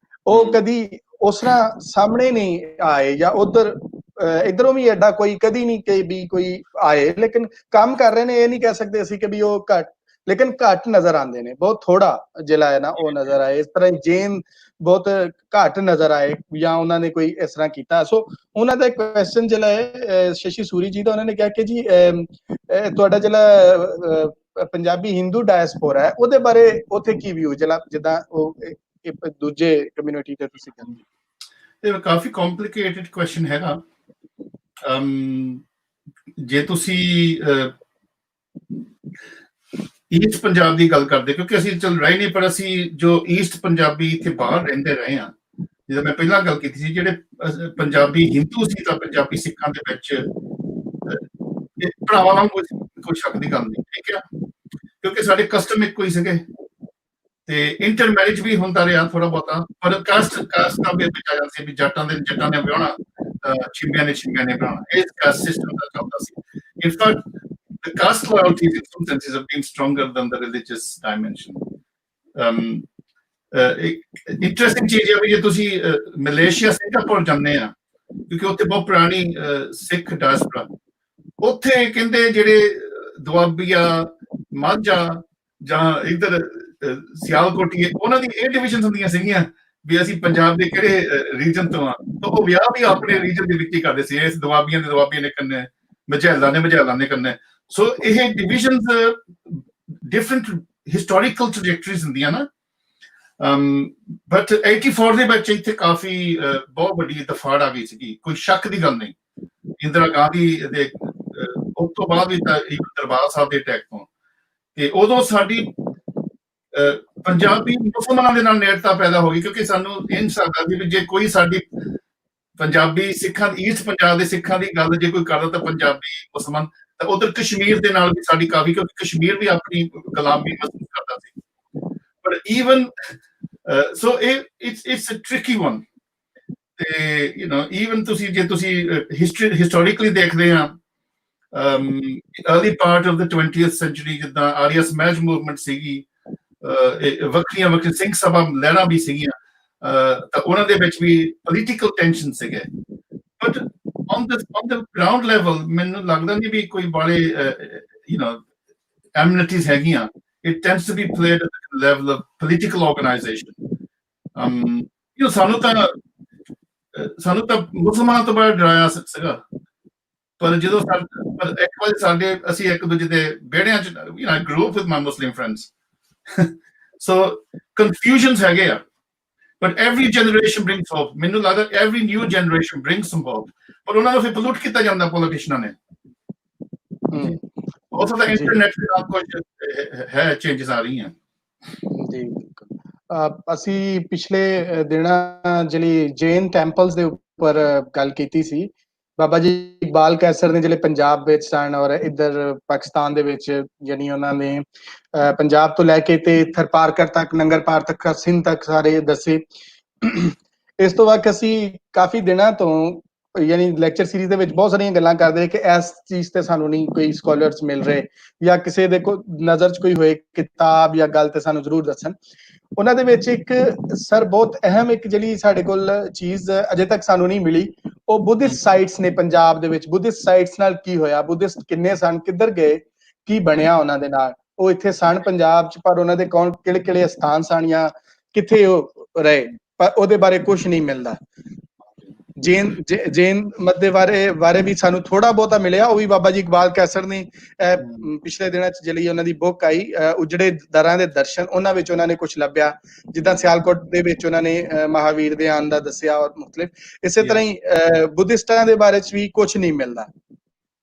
ਉਹ ਕਦੀ ਉਸ ਤਰ੍ਹਾਂ ਸਾਹਮਣੇ ਨਹੀਂ ਆਏ, ਜਾਂ ਉਧਰ ਇਧਰੋਂ ਵੀ ਐਡਾ ਕੋਈ ਕਦੀ ਨਹੀਂ ਕਿ ਵੀ ਕੋਈ ਆਏ, ਲੇਕਿਨ ਕੰਮ ਕਰ ਰਹੇ ਨੇ। ਇਹ ਨਹੀਂ ਕਹਿ ਸਕਦੇ ਅਸੀਂ ਕਿ ਵੀ ਉਹ ਘੱਟ, ਲੇਕਿਨ ਘੱਟ ਨਜ਼ਰ ਆਉਂਦੇ ਨੇ, ਬਹੁਤ ਥੋੜਾ ਜਿਹੜਾ ਹੈ ਨਾ ਉਹ ਨਜ਼ਰ ਆਏ। ਇਸ ਤਰ੍ਹਾਂ ਜੈਨ ਬਹੁਤ ਘੱਟ ਨਜ਼ਰ ਆਏ ਜਾਂ ਉਹਨਾਂ ਨੇ ਕੋਈ ਇਸ ਤਰ੍ਹਾਂ ਕੀਤਾ। ਸੋ ਉਹਨਾਂ ਦਾ ਕੁਐਸਚਨ ਜਿਹੜਾ ਹੈ ਸ਼ਸ਼ੀ ਸੂਰੀ ਜੀ ਦਾ, ਉਹਨਾਂ ਨੇ ਕਿਹਾ ਕਿ ਜੀ ਤੁਹਾਡਾ ਜਿਹੜਾ ਪੰਜਾਬੀ ਹਿੰਦੂ ਡਾਇਸਪੋਰਾ ਹੈ ਉਹਦੇ ਬਾਰੇ ਉੱਥੇ ਕੀ ਵਿਊ, ਜਿਹੜਾ ਜਿੱਦਾਂ ਉਹ ਦੂਜੇ ਕਮਿਊਨਿਟੀ ਤੇ ਤੁਸੀਂ ਕਹਿੰਦੇ। ਇਹ ਕਾਫੀ ਕੰਪਲਿਕੇਟਡ ਕੁਐਸਚਨ ਹੈਗਾ। ਜੇ ਤੁਸੀਂ ਈਸਟ ਪੰਜਾਬ ਦੀ ਗੱਲ ਕਰਦੇ, ਕਿਉਂਕਿ ਅਸੀਂ ਚੱਲ ਰਹੇ ਨਹੀਂ, ਪਰ ਅਸੀਂ ਜੋ ਈਸਟ ਪੰਜਾਬੀ ਇੱਥੇ ਬਾਹਰ ਰਹਿੰਦੇ ਰਹੇ ਹਾਂ, ਜਿੱਦਾਂ ਮੈਂ ਪਹਿਲਾਂ ਗੱਲ ਕੀਤੀ ਸੀ, ਜਿਹੜੇ ਪੰਜਾਬੀ ਹਿੰਦੂ ਸੀ ਤਾਂ ਪੰਜਾਬੀ ਸਿੱਖਾਂ ਦੇ ਵਿੱਚ ਭਰਾਵਾਂ ਨਾਲ ਕੋਈ ਸ਼ੱਕ ਦੀ ਗੱਲ ਨਹੀਂ, ਠੀਕ ਆ, ਕਿਉਂਕਿ ਸਾਡੇ ਕਸਟਮ ਇੱਕੋ ਹੀ ਸੀਗੇ ਤੇ ਇੰਟਰ ਮੈਰਿਜ ਵੀ ਹੁੰਦਾ ਰਿਹਾ ਥੋੜਾ ਬਹੁਤਾ, ਪਰ ਕਾਸਟ ਦਾ ਵੀ ਆ ਜਾਂਦਾ ਸੀ ਵੀ ਜੱਟਾਂ ਨੇ ਵਿਆਹਣਾ, ਛਿੰਬਿਆਂ ਨੇ ਵਿਆਹਣਾ। ਇਹ ਕਾਸਟ ਸਿਸਟਮ ਦਾ ਚੱਲਦਾ ਸੀ। In fact the caste loyalties in some senses have been stronger than the religious dimension. Interesting ਚੀਜ਼ ਹੈ ਵੀ ਜੇ ਤੁਸੀਂ ਮਲੇਸ਼ੀਆ, ਸਿੰਗਾਪੁਰ ਜਾਂਦੇ ਆ, ਕਿਉਂਕਿ ਉੱਥੇ ਬਹੁਤ ਪੁਰਾਣੀ ਸਿੱਖ ਡਾਇਸਪੋਰਾ, ਉੱਥੇ ਕਹਿੰਦੇ ਜਿਹੜੇ ਦੁਆਬੀਆ, ਮਾਝਾ ਜਾਂ ਇੱਧਰ ਸਿਆਲਕੋਟੀ, ਉਹਨਾਂ ਦੀ ਇਹ ਡਿਵੀਜ਼ਨ ਹੁੰਦੀਆਂ ਸੀਗੀਆਂ ਵੀ ਅਸੀਂ ਪੰਜਾਬ ਦੇ ਕਿਹੜੇ ਰੀਜਨ ਤੋਂ ਆ, ਤਾਂ ਉਹ ਵਿਆਹ ਵੀ ਆਪਣੇ ਰੀਜਨ ਦੇ ਵਿੱਚ ਹੀ ਕਰਦੇ ਸੀ। ਇਸ ਦੁਆਬੀਆਂ ਨੇ ਕਰਨੇ, ਮਝੈਲਾਂ ਨੇ ਕਰਨੇ। ਸੋ ਇਹ ਡਿਵੀਜ਼ਨਸ ਡਿਫਰੈਂਟ ਹਿਸਟੋਰੀਕਲ ਟ੍ਰੈਜੈਕਟਰੀਜ਼ ਹੁੰਦੀਆਂ ਨਾ। ਬਟ 84 ਦੇ ਵਿੱਚ ਇੱਥੇ ਕਾਫੀ ਬਹੁਤ ਵੱਡੀ ਦਫਾੜ ਆ ਗਈ ਸੀਗੀ, ਕੋਈ ਸ਼ੱਕ ਦੀ ਗੱਲ ਨਹੀਂ। ਇੰਦਰਾ ਗਾਂਧੀ ਦੇ ਉਸ ਤੋਂ ਬਾਅਦ ਵੀ ਦਰਬਾਰ ਸਾਹਿਬ ਦੇ ਅਟੈਕ ਤੋਂ, ਤੇ ਉਦੋਂ ਸਾਡੀ ਪੰਜਾਬੀ ਮੁਸਲਮਾਨਾਂ ਦੇ ਨਾਲ ਨੇੜਤਾ ਪੈਦਾ ਹੋ ਗਈ, ਕਿਉਂਕਿ ਸਾਨੂੰ ਇਹ ਸਕਦਾ ਸੀ ਵੀ ਜੇ ਕੋਈ ਸਾਡੀ ਪੰਜਾਬੀ ਸਿੱਖਾਂ, ਈਸਟ ਪੰਜਾਬ ਦੇ ਸਿੱਖਾਂ ਦੀ ਗੱਲ ਜੇ ਕੋਈ ਕਰਦਾ ਤਾਂ ਪੰਜਾਬੀ ਮੁਸਲਮਾਨ, ਤਾਂ ਉਧਰ ਕਸ਼ਮੀਰ ਦੇ ਨਾਲ ਵੀ ਸਾਡੀ ਕਾਫੀ, ਕਿਉਂਕਿ ਕਸ਼ਮੀਰ ਵੀ ਆਪਣੀ ਗੁਲਾਮੀ ਮਹਿਸੂਸ ਕਰਦਾ ਸੀ। ਪਰ even so it's a tricky one. ਤੇ ਯੂ ਨੋ ਈਵਨ ਜੇ ਤੁਸੀਂ ਹਿਸਟੋਰੀਕਲੀ ਦੇਖਦੇ ਆ, early part of the 20th century, ਜਿੱਦਾਂ ਆਰੀਆ ਸਮਾਜ ਮੂਵਮੈਂਟ ਸੀਗੀ, ਵੱਖਰੀਆਂ ਸਿੰਘ ਸਭਾ ਲਹਿਰਾਂ ਵੀ ਸੀਗੀਆਂ, ਤਾਂ ਉਹਨਾਂ ਦੇ ਵਿੱਚ ਵੀ ਪੋਲੀਟੀਕਲ ਟੈਂਸ਼ਨ ਸੀਗੇ। But on the ground level ਮੈਨੂੰ ਲੱਗਦਾ ਨਹੀਂ ਵੀ ਕੋਈ ਬਾਲੇ amenities ਹੈਗੀਆਂ। It tends to be played at the level of political organization। ਸਾਨੂੰ ਤਾਂ ਮੁਸਲਮਾਨਾਂ ਤੋਂ ਬੜਾ ਡਰਾਇਆ ਸੀਗਾ, ਪਰ ਜਦੋਂ ਇੱਕ ਵਾਰੀ ਸਾਡੇ ਅਸੀਂ ਇੱਕ ਦੂਜੇ ਦੇ ਵਿਹੜਿਆਂ ਚ, I grew up with my Muslim friends, so confusions ਹੈਗੇ ਆ। But every generation brings hope. ਮੈਨੂੰ ਲੱਗਦਾ every new generation brings some hope, ਪਰ ਉਹਨਾਂ ਨੂੰ ਫਿਰ ਪੋਲੂਟ ਕੀਤਾ ਜਾਂਦਾ ਪੋਲੀਟੀਸ਼ੀਅਨਾਂ ਨੇ। Also the internet ਦੇ ਨਾਲ ਕੁਝ ਹੈ ਚੇਂਜਸ ਆ ਰਹੀਆਂ ਜੀ। ਅਸੀਂ ਪਿਛਲੇ ਦਿਨਾਂ ਜਿਹੜੀ ਜੈਨ ਟੈਂਪਲਸ ਦੇ ਉੱਪਰ ਗੱਲ ਕੀਤੀ ਸੀ, ਬਾਬਾ ਜੀ ਇਕਬਾਲ ਕੈਸਰ ਨੇ ਜਿਹੜੇ ਪੰਜਾਬ ਵਿੱਚ ਸਨ ਔਰ ਇੱਧਰ ਪਾਕਿਸਤਾਨ ਦੇ ਵਿੱਚ ਯਾਨੀ ਉਹਨਾਂ ਨੇ ਪੰਜਾਬ ਤੋਂ ਲੈ ਕੇ ਤੇ ਥਰਪਾਰਕਰ ਤੱਕ, ਨੰਗਲ ਪਾਰ ਤੱਕ, ਸਿੰਧ ਤੱਕ ਸਾਰੇ ਦੱਸੇ। ਇਸ ਤੋਂ ਬਾਅਦ ਅਸੀਂ ਕਾਫੀ ਦਿਨਾਂ ਤੋਂ ਯਾਨੀ ਲੈਕਚਰ ਸੀਰੀਜ਼ ਦੇ ਵਿੱਚ ਬਹੁਤ ਸਾਰੀਆਂ ਗੱਲਾਂ ਕਰਦੇ ਕਿ ਇਸ ਚੀਜ਼ ਤੇ ਸਾਨੂੰ ਨਹੀਂ ਕੋਈ ਸਕਾਲਰਸ ਮਿਲ ਰਹੇ ਜਾਂ ਕਿਸੇ ਦੇ ਨਜ਼ਰ 'ਚ ਕੋਈ ਹੋਏ ਕਿਤਾਬ ਜਾਂ ਗੱਲ ਤੇ ਸਾਨੂੰ ਜ਼ਰੂਰ ਦੱਸਣ। ਉਹਨਾਂ ਦੇ ਵਿੱਚ ਇੱਕ ਸਰ ਬਹੁਤ ਅਹਿਮ ਇੱਕ ਜਿਹੜੀ ਸਾਡੇ ਕੋਲ ਚੀਜ਼ ਅਜੇ ਤੱਕ ਸਾਨੂੰ ਨਹੀਂ ਮਿਲੀ, ਉਹ ਬੁੱਧਿਸਟ ਸਾਈਟਸ ਨੇ ਪੰਜਾਬ ਦੇ ਵਿੱਚ। ਬੁੱਧਿਸਟ ਸਾਈਟਸ ਨਾਲ ਕੀ ਹੋਇਆ, ਬੁੱਧਿਸਟ ਕਿੰਨੇ ਸਨ, ਕਿੱਧਰ ਗਏ, ਕੀ ਬਣਿਆ ਉਹਨਾਂ ਦੇ ਨਾਲ। ਉਹ ਇੱਥੇ ਸਨ ਪੰਜਾਬ 'ਚ, ਪਰ ਉਹਨਾਂ ਦੇ ਕੌਣ ਕਿਹੜੇ ਕਿਹੜੇ ਸਥਾਨ ਸਨ ਜਾਂ ਕਿੱਥੇ ਉਹ ਰਹੇ, ਪਰ ਉਹਦੇ ਬਾਰੇ ਕੁਝ ਨਹੀਂ ਮਿਲਦਾ। ਜੈਨ ਮਤ ਦੇ ਬਾਰੇ ਵੀ ਸਾਨੂੰ ਥੋੜਾ ਬਹੁਤਾ ਮਿਲਿਆ, ਉਹ ਵੀ ਬਾਬਾ ਜੀ ਇਕਬਾਲ ਕੈਸਰ ਨੇ ਪਿਛਲੇ ਦਿਨਾਂ 'ਚ ਜਿਹੜੀ ਉਹਨਾਂ ਦੀ ਬੁੱਕ ਆਈ ਉਜੜੇ ਦਰਾਂ ਦੇ ਦਰਸ਼ਨ, ਉਹਨਾਂ ਵਿੱਚ ਉਹਨਾਂ ਨੇ ਕੁਝ ਲੱਭਿਆ, ਜਿੱਦਾਂ ਸਿਆਲਕੋਟ ਦੇ ਵਿੱਚ ਉਹਨਾਂ ਨੇ ਮਹਾਵੀਰ ਦੇ ਆਉਣ ਦਾ ਦੱਸਿਆ ਔਰ ਮੁਖਤਲਿਫ। ਇਸੇ ਤਰ੍ਹਾਂ ਹੀ ਬੁੱਧਿਸਟਾਂ ਦੇ ਬਾਰੇ 'ਚ ਵੀ ਕੁਝ ਨਹੀਂ ਮਿਲਦਾ।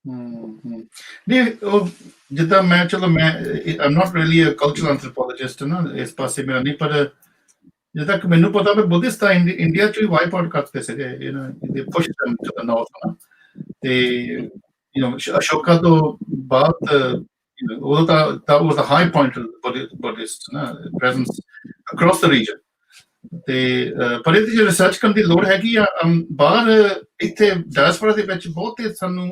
ਨਹੀਂ, ਉਹ ਜਿੱਦਾਂ ਮੈਂ ਆਮ ਨਾਟ ਰੀਅਲੀ ਅ ਕਲਚਰਲ ਐਂਥਰੋਪੋਲੋਜਿਸਟ ਨਾ, ਇਸ ਪਾਸੇ ਮੇਰਾ ਨਹੀਂ, ਪਰ ਜਿੱਦ ਤੱਕ ਮੈਨੂੰ ਪਤਾ ਵੀ ਬੁੱਧਿਸਟ ਤਾਂ ਇੰਡੀਆ 'ਚ ਵੀ ਵਾਈਪ ਆਊਟ ਕਰਤੇ ਸੀਗੇ, ਇਹਦੇ push them to the north ਨਾ। ਤੇ ਅਸ਼ੋਕਾ ਤੋਂ ਬਾਅਦ ਉਦੋਂ ਤਾਂ was the high point of Buddhist ਨਾ ਪ੍ਰੈਜ਼ੈਂਸ ਅਕ੍ਰੋਸ ਦ ਰੀਜਨ। ਤੇ ਪਰ ਇਹਦੀ ਜੇ ਰਿਸਰਚ ਕਰਨ ਦੀ ਲੋੜ ਹੈਗੀ ਆ। ਬਾਹਰ ਇੱਥੇ ਡਾਇਸਪੋਰਾ ਦੇ ਵਿੱਚ ਬਹੁਤੇ ਸਾਨੂੰ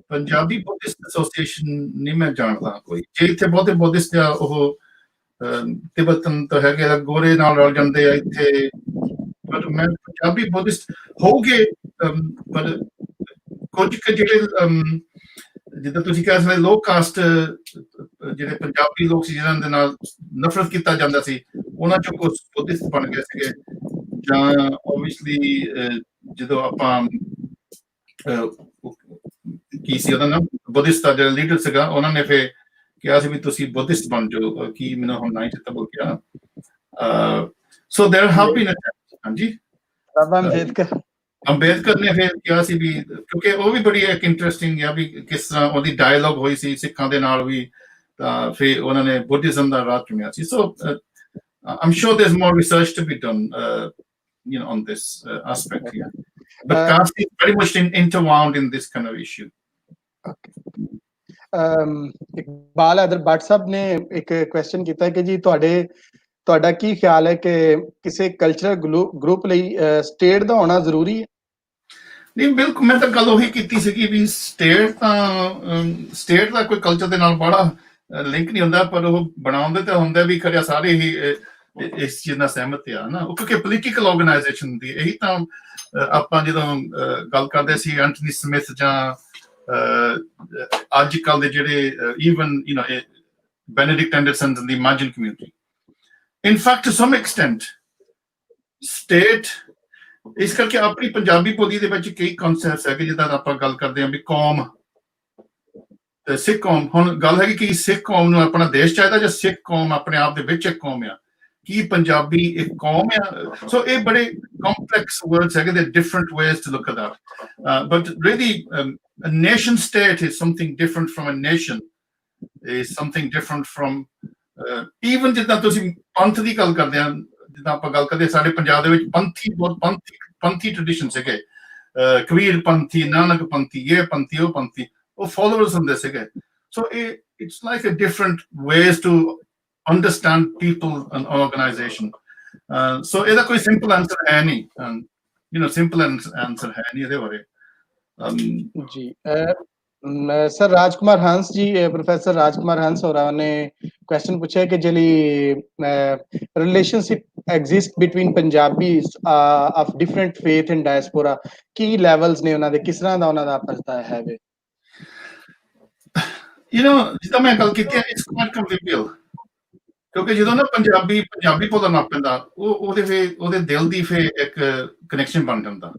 ਪੰਜਾਬੀ ਬੁੱਧਿਸਟ ਐਸੋਸੀਏਸ਼ਨ ਨਹੀਂ ਮੈਂ ਜਾਣਦਾ ਕੋਈ। ਜੇ ਇੱਥੇ ਬਹੁਤੇ ਬੁੱਧਿਸਟ ਆ ਉਹ ਤਿੱਬਤਨ ਤੋਂ ਹੈਗੇ, ਗੋਰੇ ਨਾਲ ਰਲ ਜਾਂਦੇ ਆ ਇੱਥੇ, ਪਰ ਮੈਂ ਪੰਜਾਬੀ ਬੁੱਧਿਸਟ ਹੋਊਗੇ। ਪਰ ਕੁਝ ਕੁ ਜਿਹੜੇ ਜਿੱਦਾਂ ਤੁਸੀਂ ਕਹਿ ਸਕਦੇ ਲੋਅ ਕਾਸਟ ਜਿਹੜੇ ਪੰਜਾਬੀ ਲੋਕ ਸੀ ਜਿਹਨਾਂ ਦੇ ਨਾਲ ਨਫ਼ਰਤ ਕੀਤਾ ਜਾਂਦਾ ਸੀ, ਉਹਨਾਂ ਚੋਂ ਕੁਝ ਬੁੱਧਿਸਟ ਬਣ ਗਏ ਸੀਗੇ। ਜਾਂ ਓਬਵੀਅਸਲੀ ਜਦੋਂ ਆਪਾਂ ਕੀ ਸੀ ਉਹਦਾ ਨਾਮ, ਬੁੱਧਿਸਟ ਦਾ ਜਿਹੜਾ ਲੀਡਰ ਸੀਗਾ, ਉਹਨਾਂ ਨੇ ਫਿਰ ਕਿਹਾ ਸੀ ਵੀ ਤੁਸੀਂ ਬੁੱਧਿਸਟ ਬਣ ਜਾਓ, ਕੀ ਮੈਨੂੰ ਹੁਣ ਨਹੀਂ ਚੇਤਾ ਭੁੱਲ ਗਿਆ। ਸੋ ਦੇਰ ਹੈਵ ਬੀਨ ਹਾਂਜੀ ਬਾਬਾ ਅੰਬੇਦਕਰ ਨੇ ਫਿਰ ਕਿਹਾ ਸੀ ਵੀ, ਕਿਉਂਕਿ ਉਹ ਵੀ ਬੜੀ ਇੱਕ ਇੰਟਰਸਟਿੰਗ ਆ ਵੀ ਕਿਸ ਤਰ੍ਹਾਂ ਉਹਦੀ ਡਾਇਲੋਗ ਹੋਈ ਸੀ ਸਿੱਖਾਂ ਦੇ ਨਾਲ ਵੀ, ਤਾਂ ਫਿਰ ਉਹਨਾਂ ਨੇ ਬੁੱਧਿਜ਼ਮ ਦਾ ਰਾਹ ਚੁਣਿਆ ਸੀ। ਸੋ I'm sure there's more research to be done on this aspect here, but caste is very much interwound in this kind of issue. Iqbal other Bhatt ਸਾਹਿਬ ਨੇ ਇੱਕ ਕੁਐਸਚਨ ਕੀਤਾ ਕਿ ਜੀ ਤੁਹਾਡਾ ਕੀ ਖਿਆਲ ਹੈ ਕਿ ਕਿਸੇ ਕਲਚਰਲ ਗਰੁੱਪ ਲਈ ਸਟੇਟ ਦਾ ਹੋਣਾ ਜ਼ਰੂਰੀ ਹੈ? ਨਹੀਂ, ਬਿਲਕੁਲ। ਮੈਂ ਤਾਂ ਗੱਲ ਉਹੀ ਕੀਤੀ ਸੀਗੀ ਵੀ ਸਟੇਟ ਦਾ ਕੋਈ ਕਲਚਰ ਦੇ ਨਾਲ ਬੜਾ ਲਿੰਕ ਨਹੀਂ ਹੁੰਦਾ, ਪਰ ਉਹ ਬਣਾਉਂਦੇ ਤਾਂ ਹੁੰਦਾ ਵੀ ਖਰਿਆ ਸਾਰੇ ਹੀ ਇਸ ਚੀਜ਼ ਨਾਲ ਸਹਿਮਤ ਆ ਨਾ। ਉਹ ਕਿਉਂਕਿ ਪੋਲੀਟੀਕਲ ਆਰਗੇਨਾਈਜੇਸ਼ਨ ਦੀ ਇਹੀ ਤਾਂ ਆਪਾਂ ਜਦੋਂ ਗੱਲ ਕਰਦੇ ਸੀ ਐਂਟਨੀ ਸਮਿਥ ਜਾਂ ਅੱਜ ਕੱਲ ਦੇ ਜਿਹੜੇ ਈਵਨ ਬੈਨੇਡਿਕਟ ਐਂਡਰਸਨ ਦੀ imagine community, in fact to some extent state ਇਸ ਕਰਕੇ ਆਪਣੀ ਪੰਜਾਬੀ ਬੋਲੀ ਦੇ ਵਿੱਚ ਕਈ ਕਨਸੈਪਟਸ ਹੈਗੇ, ਜਿੱਦਾਂ ਆਪਾਂ ਗੱਲ ਕਰਦੇ ਹਾਂ ਵੀ ਕੌਮ ਤੇ ਸਿੱਖ ਕੌਮ। ਹੁਣ ਗੱਲ ਹੈਗੀ ਕਿ ਸਿੱਖ ਕੌਮ ਨੂੰ ਆਪਣਾ ਦੇਸ਼ ਚਾਹੀਦਾ ਜਾਂ ਸਿੱਖ ਕੌਮ ਆਪਣੇ ਆਪ ਦੇ ਵਿੱਚ ਇੱਕ ਕੌਮ ਆ, ਕੀ ਪੰਜਾਬੀ ਇੱਕ ਕੌਮ ਆ? ਸੋ ਇਹ ਬੜੇ ਕੰਪਲੈਕਸ ਵਰਡਸ ਹੈਗੇ, ਦੇ different ways to look at that, but really a nation state is something different from a nation, is something different from even ਜਿੱਦਾਂ ਤੁਸੀਂ ਪੰਥ ਦੀ ਗੱਲ ਕਰਦੇ ਆ, ਜਿੱਦਾਂ ਆਪਾਂ ਗੱਲ ਕਰਦੇ ਸਾਡੇ ਪੰਜਾਬ ਦੇ ਵਿੱਚ ਪੰਥੀ ਟ੍ਰੈਡੀਸ਼ਨ ਸੀਗੇ, ਕਬੀਰ ਪੰਥੀ, ਨਾਨਕ ਪੰਥੀ, ਇਹ ਪੰਥੀ, ਉਹ ਪੰਥੀ, ਉਹ ਫੋਲੋਅਰਸ ਹੁੰਦੇ ਸੀਗੇ। ਸੋ it's like a different ways to understand people and organization. So ਇਹਦਾ ਕੋਈ ਸਿੰਪਲ ਆਨਸਰ ਹੈ ਨਹੀਂ, ਸਿੰਪਲ ਆਨਸਰ ਹੈ ਨਹੀਂ ਇਹਦੇ ਬਾਰੇ। जी सर राजकुमार हंस जी, प्रोफेसर राजकुमार हंस और ने क्वेश्चन पूछा है कि जली relationship exist between Punjabis of different faith in diaspora, की लेवल्स ने उन्हां दे किस तरह दा उन्हां दा परता है वे? ਜਿੱਦਾਂ ਮੈਂ ਗੱਲ ਕੀਤੀ ਇਟਸ ਕੁਆਇਟ ਕੰਪਲੀਟੇਬਲ, ਕਿਉਂਕਿ ਜਦੋਂ ਨਾ ਪੰਜਾਬੀ ਬੋਲਣ ਲੱਗ ਪੈਂਦਾ ਉਹਦੇ ਦਿਲ ਦੀ ਫੇ ਇੱਕ ਕਨੈਕਸ਼ਨ ਬਣ ਜਾਂਦਾ।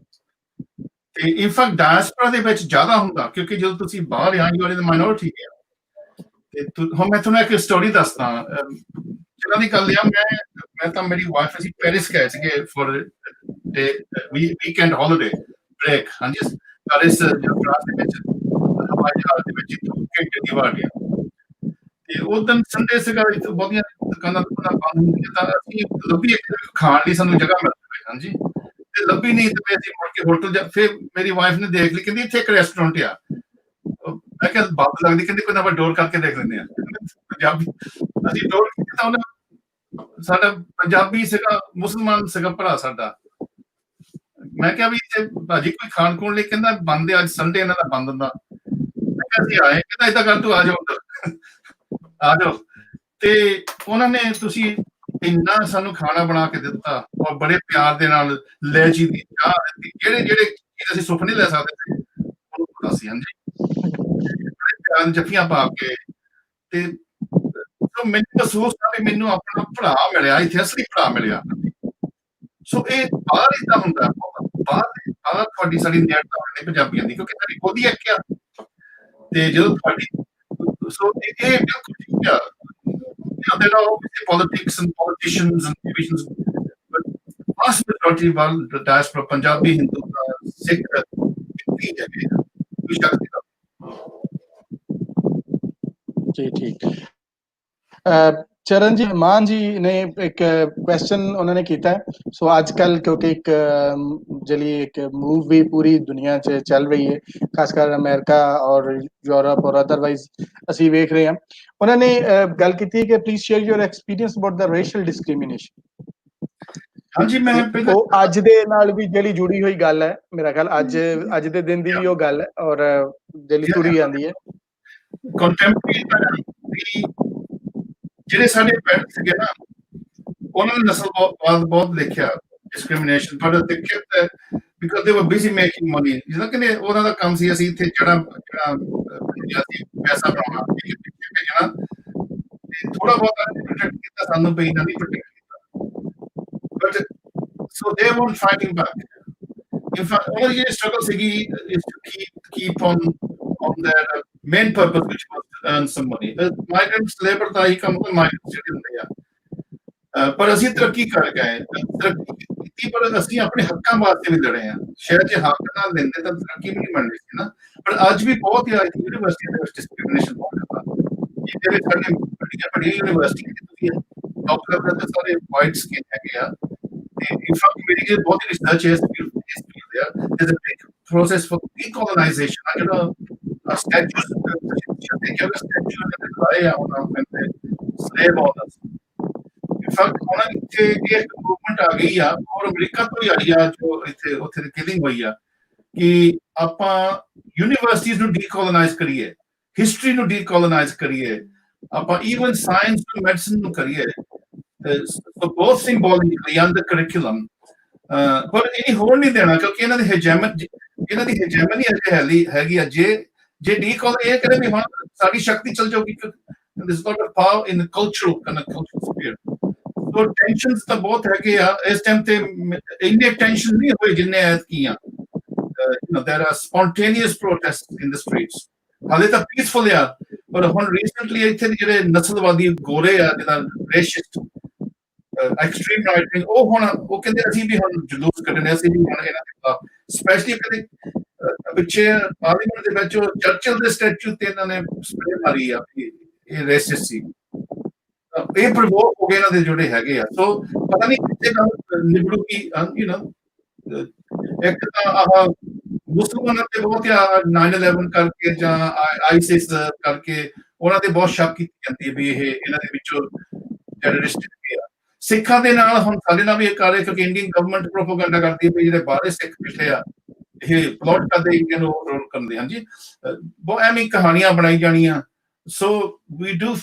ਤੇ ਇਨਫੈਕਟ ਡਾਇਸਪੋਰਾ ਦੇ ਵਿੱਚ ਜ਼ਿਆਦਾ ਹੁੰਦਾ, ਕਿਉਂਕਿ ਜਦੋਂ ਤੁਸੀਂ ਬਾਹਰ ਆ ਯੂ ਆਰ ਇਨ ਮਾਈਨੋਰਿਟੀ ਆ। ਤੇ ਹੁਣ ਮੈਂ ਤੁਹਾਨੂੰ ਇੱਕ ਸਟੋਰੀ ਦੱਸਦਾ ਜਿਹਨਾਂ ਦੀ ਗੱਲ ਆ। ਮੈਂ ਤਾਂ ਮੇਰੀ ਵਾਈਫ ਅਸੀਂ ਪੈਰਿਸ ਗਏ ਸੀਗੇ ਫॉर ਵੀਕਐਂਡ ਹੌਲੀਡੇ ਬ੍ਰੇਕ। ਹਾਂਜੀ, ਪੈਰਿਸ ਫਰਾਂਸ ਦੇ ਵਿੱਚ ਹਵਾਈ ਜਹਾਜ਼ ਦੇ ਵਿੱਚ ਘੰਟੇ ਦੀ ਵਾਰ ਗਿਆ। ਤੇ ਉਹ ਦਿਨ ਸੰਡੇ ਸੀਗਾ, ਬਹੁਤੀਆਂ ਦੁਕਾਨਾਂ ਬੰਦ ਹੁੰਦੀਆਂ, ਤਾਂ ਅਸੀਂ ਲੱਭੀ ਇੱਕ ਖਾਣ ਲਈ ਸਾਨੂੰ ਜਗ੍ਹਾ ਮਿਲ ਜਾਵੇ। ਹਾਂਜੀ, ਤੇ ਲੱਭੀ ਨਹੀਂ ਤੇ ਅਸੀਂ ਮੁੜ ਕੇ ਹੋਟਲ ਜਾ, ਫਿਰ ਮੇਰੀ ਵਾਈਫ ਨੇ ਦੇਖ ਲਈ, ਕਹਿੰਦੀ ਇੱਥੇ ਇੱਕ ਰੈਸਟੋਰੈਂਟ ਆ। ਮੈਂ ਕਿਹਾ ਬੰਦ ਲੱਗਦੀ, ਕਹਿੰਦੀ ਕੋਈ ਨਾ ਆਪਾਂ ਡੋਰ ਕਰਕੇ ਦੇਖ ਲੈਂਦੇ ਆ। ਪੰਜਾਬੀ ਅਸੀਂ ਡੋਰ ਕੀਤੀ ਤਾਂ ਉਹਨੇ, ਸਾਡਾ ਪੰਜਾਬੀ ਸੀਗਾ, ਮੁਸਲਮਾਨ ਸੀਗਾ ਭਰਾ ਸਾਡਾ। ਮੈਂ ਕਿਹਾ ਵੀ ਇੱਥੇ ਭਾਜੀ ਕੋਈ ਖਾਣ ਖੂਣ ਲਈ, ਕਹਿੰਦਾ ਬੰਦ ਆ, ਅੱਜ ਸੰਡੇ ਇਹਨਾਂ ਦਾ ਬੰਦ ਹੁੰਦਾ। ਮੈਂ ਕਿਹਾ ਅਸੀਂ ਆਏ, ਕਹਿੰਦਾ ਏਦਾਂ ਕਰ ਤੂੰ ਆ ਜਾਓ ਉੱਧਰ, ਆ ਜਾਓ। ਤੇ ਉਹਨਾਂ ਨੇ ਤੁਸੀਂ ਇੰਨਾ ਸਾਨੂੰ ਖਾਣਾ ਬਣਾ ਕੇ ਦਿੱਤਾ, ਔਰ ਬੜੇ ਪਿਆਰ ਦੇ ਨਾਲ ਲੈਚੀ ਦੀ ਚਾਹ ਦਿੱਤੀ, ਜਿਹੜੇ ਚੀਜ਼ ਅਸੀਂ ਸੁੱਖ ਨਹੀਂ ਲੈ ਸਕਦੇ ਸੀ ਉਹਨੂੰ ਪਤਾ ਸੀ। ਹਾਂਜੀ, ਬੜੇ ਪਿਆਰ ਦੀਆਂ ਜੱਫੀਆਂ ਪਾ ਕੇ। ਤੇ ਮੈਨੂੰ ਮਹਿਸੂਸ ਹੋਇਆ ਵੀ ਮੈਨੂੰ ਆਪਣਾ ਭਰਾ ਮਿਲਿਆ ਇੱਥੇ, ਅਸਲੀ ਭਰਾ ਮਿਲਿਆ। ਸੋ ਇਹ ਬਾਹਰ ਏਦਾਂ ਹੁੰਦਾ, ਬਾਹਰ ਤੁਹਾਡੀ ਸਾਡੀ ਨੈਟ ਨਹੀਂ ਪੰਜਾਬੀਆਂ ਦੀ, ਕਿਉਂਕਿ ਸਾਡੀ ਖੁਦ ਹੀ ਇੱਕ ਆ। ਤੇ ਜਦੋਂ ਤੁਹਾਡੀ, ਸੋ ਇਹ ਬਿਲਕੁਲ ਠੀਕ ਆ। There are obviously politics and politicians and divisions, but vast majority of the diaspora, Punjabi, Hindu, Sikh, जी ठीक। चरण जी मान जी ने एक क्वेश्चन उन्होंने किया है। सो आजकल क्योंकि एक जली एक मूव भी पूरी दुनिया च चल रही है, खासकर अमेरिका और यूरोप और अदरवाइज ਅਸੀਂ ਵੇਖ ਰਹੇ ਹਾਂ। ਉਹਨਾਂ ਨੇ ਗੱਲ ਕੀਤੀ ਹੈ ਕਿ please share your experience about the racial discrimination. ਹਾਂਜੀ, ਮੈਂ ਉਹ ਅੱਜ ਦੇ ਨਾਲ ਵੀ ਜਿਹੜੀ ਜੁੜੀ ਹੋਈ ਗੱਲ ਹੈ, ਮੇਰਾ ਖਿਆਲ ਅੱਜ ਦੇ ਦਿਨ ਦੀ ਵੀ ਉਹ ਗੱਲ ਹੈ, ਔਰ ਜਿਹੜੀ ਤੁਰੀ ਜਾਂਦੀ ਹੈ। ਕੰਟੈਂਪਰੇਰੀ ਜਿਹੜੇ ਸਾਡੇ ਪੈਰੈਂਟਸ ਸੀਗੇ ਨਾ, ਉਹਨਾਂ ਨੇ ਨਸਲਵਾਦ ਬਹੁਤ ਦੇਖਿਆ, ਡਿਸਕ੍ਰਿਮੀਨੇਸ਼ਨ, ਪਰ ਦੇਖਿਆ ਬਿਕਾਜ਼ ਦੇ ਵਰ ਬਿਜ਼ੀ ਮੇਕਿੰਗ ਮਨੀ। ਜਿੱਦਾਂ ਕਿ ਉਹਨਾਂ ਦਾ ਕੰਮ ਸੀ, ਅਸੀਂ ਇੱਥੇ ਜਿਹੜਾ ਪੈਸਾ ਬਣਾਉਣਾ, ਭੇਜਣਾ, ਤੇ ਥੋੜਾ ਬਹੁਤ ਪ੍ਰੋਟੈਕਟ ਕੀਤਾ ਸਾਨੂੰ, ਪਈ ਨਾ ਨਹੀਂ ਪ੍ਰੋਟੈਕਟ ਕੀਤਾ। ਬਟ ਸੋ ਦੇ ਵਰ ਫਾਈਟਿੰਗ ਬੈਕ। In fact, ਉਹਨਾਂ ਦੀ ਜਿਹੜੀ ਸਟਰਗਲ ਸੀਗੀ is to keep on their main purpose, which was to earn some money. Migrants labor ਦਾ ਹੀ ਕੰਮ ਹੁੰਦਾ, migrants ਜਿਹੜੇ ਹੁੰਦੇ ਆ। ਪਰ ਅਸੀਂ ਤਰੱਕੀ ਕਰ ਗਏ, ਤਰੱਕੀ ਕੀਤੀ, ਪਰ ਅਸੀਂ ਆਪਣੇ ਹੱਕਾਂ ਵਾਸਤੇ ਵੀ ਲੜੇ ਆ। ਸ਼ਾਇਦ ਜੇ ਹੱਕ ਨਾਲ ਲੈਂਦੇ ਤਾਂ ਤਰੱਕੀ ਵੀ ਨਹੀਂ ਬਣਨੀ ਸੀ ਨਾ। ਪਰ ਅੱਜ ਵੀ ਬਹੁਤ ਹੀ ਯੂਨੀਵਰਸਿਟੀਆਂ ਦੇ ਵਿੱਚ ਡਿਸਕ੍ਰਿਮੀਨੇਸ਼ਨ ਬਹੁਤ ਹੁੰਦਾ। ਜਿਹਦੇ ਵਿੱਚ ਸਾਡੇ ਵੱਡੀਆਂ ਯੂਨੀਵਰਸਿਟੀਆਂ ਤੁਸੀਂ ਡਾਕਟਰ ਦੇ ਸਾਰੇ ਵਾਈਟ ਸਕਿਨ ਹੈਗੇ ਆ। ਤੇ ਇਨਫੈਕਟ ਮੇਰੀ ਜਿਹੜੀ ਬਹੁਤ ਹੀ ਰਿਸਰਚ ਹੈ ਇਸ ਫੀਲਡ ਦੇ, there's a big process for decolonization. I don't know, statues, ਲਾਏ ਆ ਉਹਨਾਂ ਨੇ slave owners। ਇਨਫੈਕਟ ਉਹਨਾਂ ਦੀ ਇੱਥੇ ਇੱਕ ਮੂਵਮੈਂਟ ਆ ਗਈ ਆ, ਔਰ ਅਮਰੀਕਾ ਤੋਂ ਹੀ ਆਈ ਆ, ਜੋ ਇੱਥੇ ਉੱਥੇ ਕਿਲਿੰਗ ਹੋਈ ਆ, ਕਿ ਆਪਾਂ ਯੂਨੀਵਰਸਿਟੀਜ਼ ਨੂੰ ਡੀਕੋਲੋਨਾਈਜ਼ ਕਰੀਏ, ਹਿਸਟਰੀ ਨੂੰ ਡੀਕੋਲੋਨਾਈਜ਼ ਕਰੀਏ, ਆਪਾਂ ਈਵਨ ਸਾਇੰਸ ਨੂੰ, ਮੈਡੀਸਿਨ ਨੂੰ ਕਰੀਏ। So both symbolically and the curriculum, ਪਰ ਇਹ ਹੋਣ ਨਹੀਂ ਦੇਣਾ, ਕਿਉਂਕਿ ਇਹਨਾਂ ਦੀ ਹੈਜੇਮਨੀ ਹੈਗੀ ਆ। ਜੇ ਡੀਕੋਲ ਇਹ ਕਰੇ ਵੀ ਹੁਣ ਸਾਡੀ ਸ਼ਕਤੀ ਚਲ ਜਾਊਗੀ, this got a power in the cultural sphere. So tensions ਤਾਂ ਬਹੁਤ ਹੈਗੇ ਆ ਇਸ ਟਾਈਮ ਤੇ, ਇੰਨੇ ਟੈਂਸ਼ਨ ਨਹੀਂ ਹੋਏ ਜਿੰਨੇ ਐਤਕੀ ਆ। There are spontaneous protests in the streets, ਹਾਲੇ ਤਾਂ ਪੀਸਫੁਲ ਆ, ਪਰ ਹੁਣ ਰੀਸੈਂਟਲੀ ਇੱਥੇ ਜਿਹੜੇ ਨਸਲਵਾਦੀ ਗੋਰੇ ਆ, ਜਿਹਦਾ ਰੇਸ਼ਿਸਟ ਐਕਸਟ੍ਰੀਮ ਰਾਈਟ ਵਿੰਗ, ਉਹ ਕਹਿੰਦੇ ਅਸੀਂ ਵੀ ਹੁਣ ਜਲੂਸ ਕੱਢਣੇ, ਅਸੀਂ ਵੀ ਹੁਣ ਇਹਨਾਂ ਦੇ ਖਿਲਾਫ। ਸਪੈਸ਼ਲੀ ਕਦੇ ਪਿੱਛੇ ਪਾਰਲੀਮੈਂਟ ਦੇ ਵਿੱਚ ਚਰਚਿਲ ਦੇ ਸਟੈਚੂ ਤੇ ਇਹਨਾਂ ਨੇ ਸਪਰੇ ਮਾਰੀ ਆ, ਇਹ ਰੇਸਿਸਟ ਸੀ। ਇਹ ਪ੍ਰਵੋਕ ਹੋ ਗਏ ਇਹਨਾਂ ਦੇ ਜਿਹੜੇ ਹੈਗੇ ਆ। ਸੋ ਪਤਾ ਨਹੀਂ ਕਿੱਥੇ ਗੱਲ ਨਿਬੜੂਗੀ। ਇੱਕ ਤਾਂ ਆਹ ਮੁਸਲਮਾਨਾਂ ਤੇ ਬਹੁਤ 9/11 ਕਰਕੇ ਜਾਂ ਆਈਸਿਸ ਕਰਕੇ ਉਹਨਾਂ ਤੇ ਬਹੁਤ ਸ਼ੱਕ ਕੀਤੀ ਜਾਂਦੀ ਹੈ ਵੀ ਇਹ ਇਹਨਾਂ ਦੇ ਵਿੱਚੋਂ ਟੈਰਰਿਸਟ ਆ। ਸਿੱਖਾਂ ਦੇ ਨਾਲ ਹੁਣ ਸਾਡੇ ਨਾਲ ਵੀ ਇਹ ਕਰ ਰਹੇ, ਕਿਉਂਕਿ ਇੰਡੀਅਨ ਗਵਰਨਮੈਂਟ ਪ੍ਰੋਪੇਗੈਂਡਾ ਕਰਦੀ ਹੈ ਵੀ ਜਿਹੜੇ ਬਾਹਰੇ ਸਿੱਖ ਬੈਠੇ ਆ ਇਹ ਪਲੋਟ ਕਰਦੇ ਇੰਡੀਅਨ ਨੂੰ ਰੋਲ ਕਰਦੇ। ਹਾਂਜੀ, ਬਹੁਤ ਐਵੇਂ ਕਹਾਣੀਆਂ ਬਣਾਈ ਜਾਣੀਆਂ। ਸੋ ਵੀ ਡੂ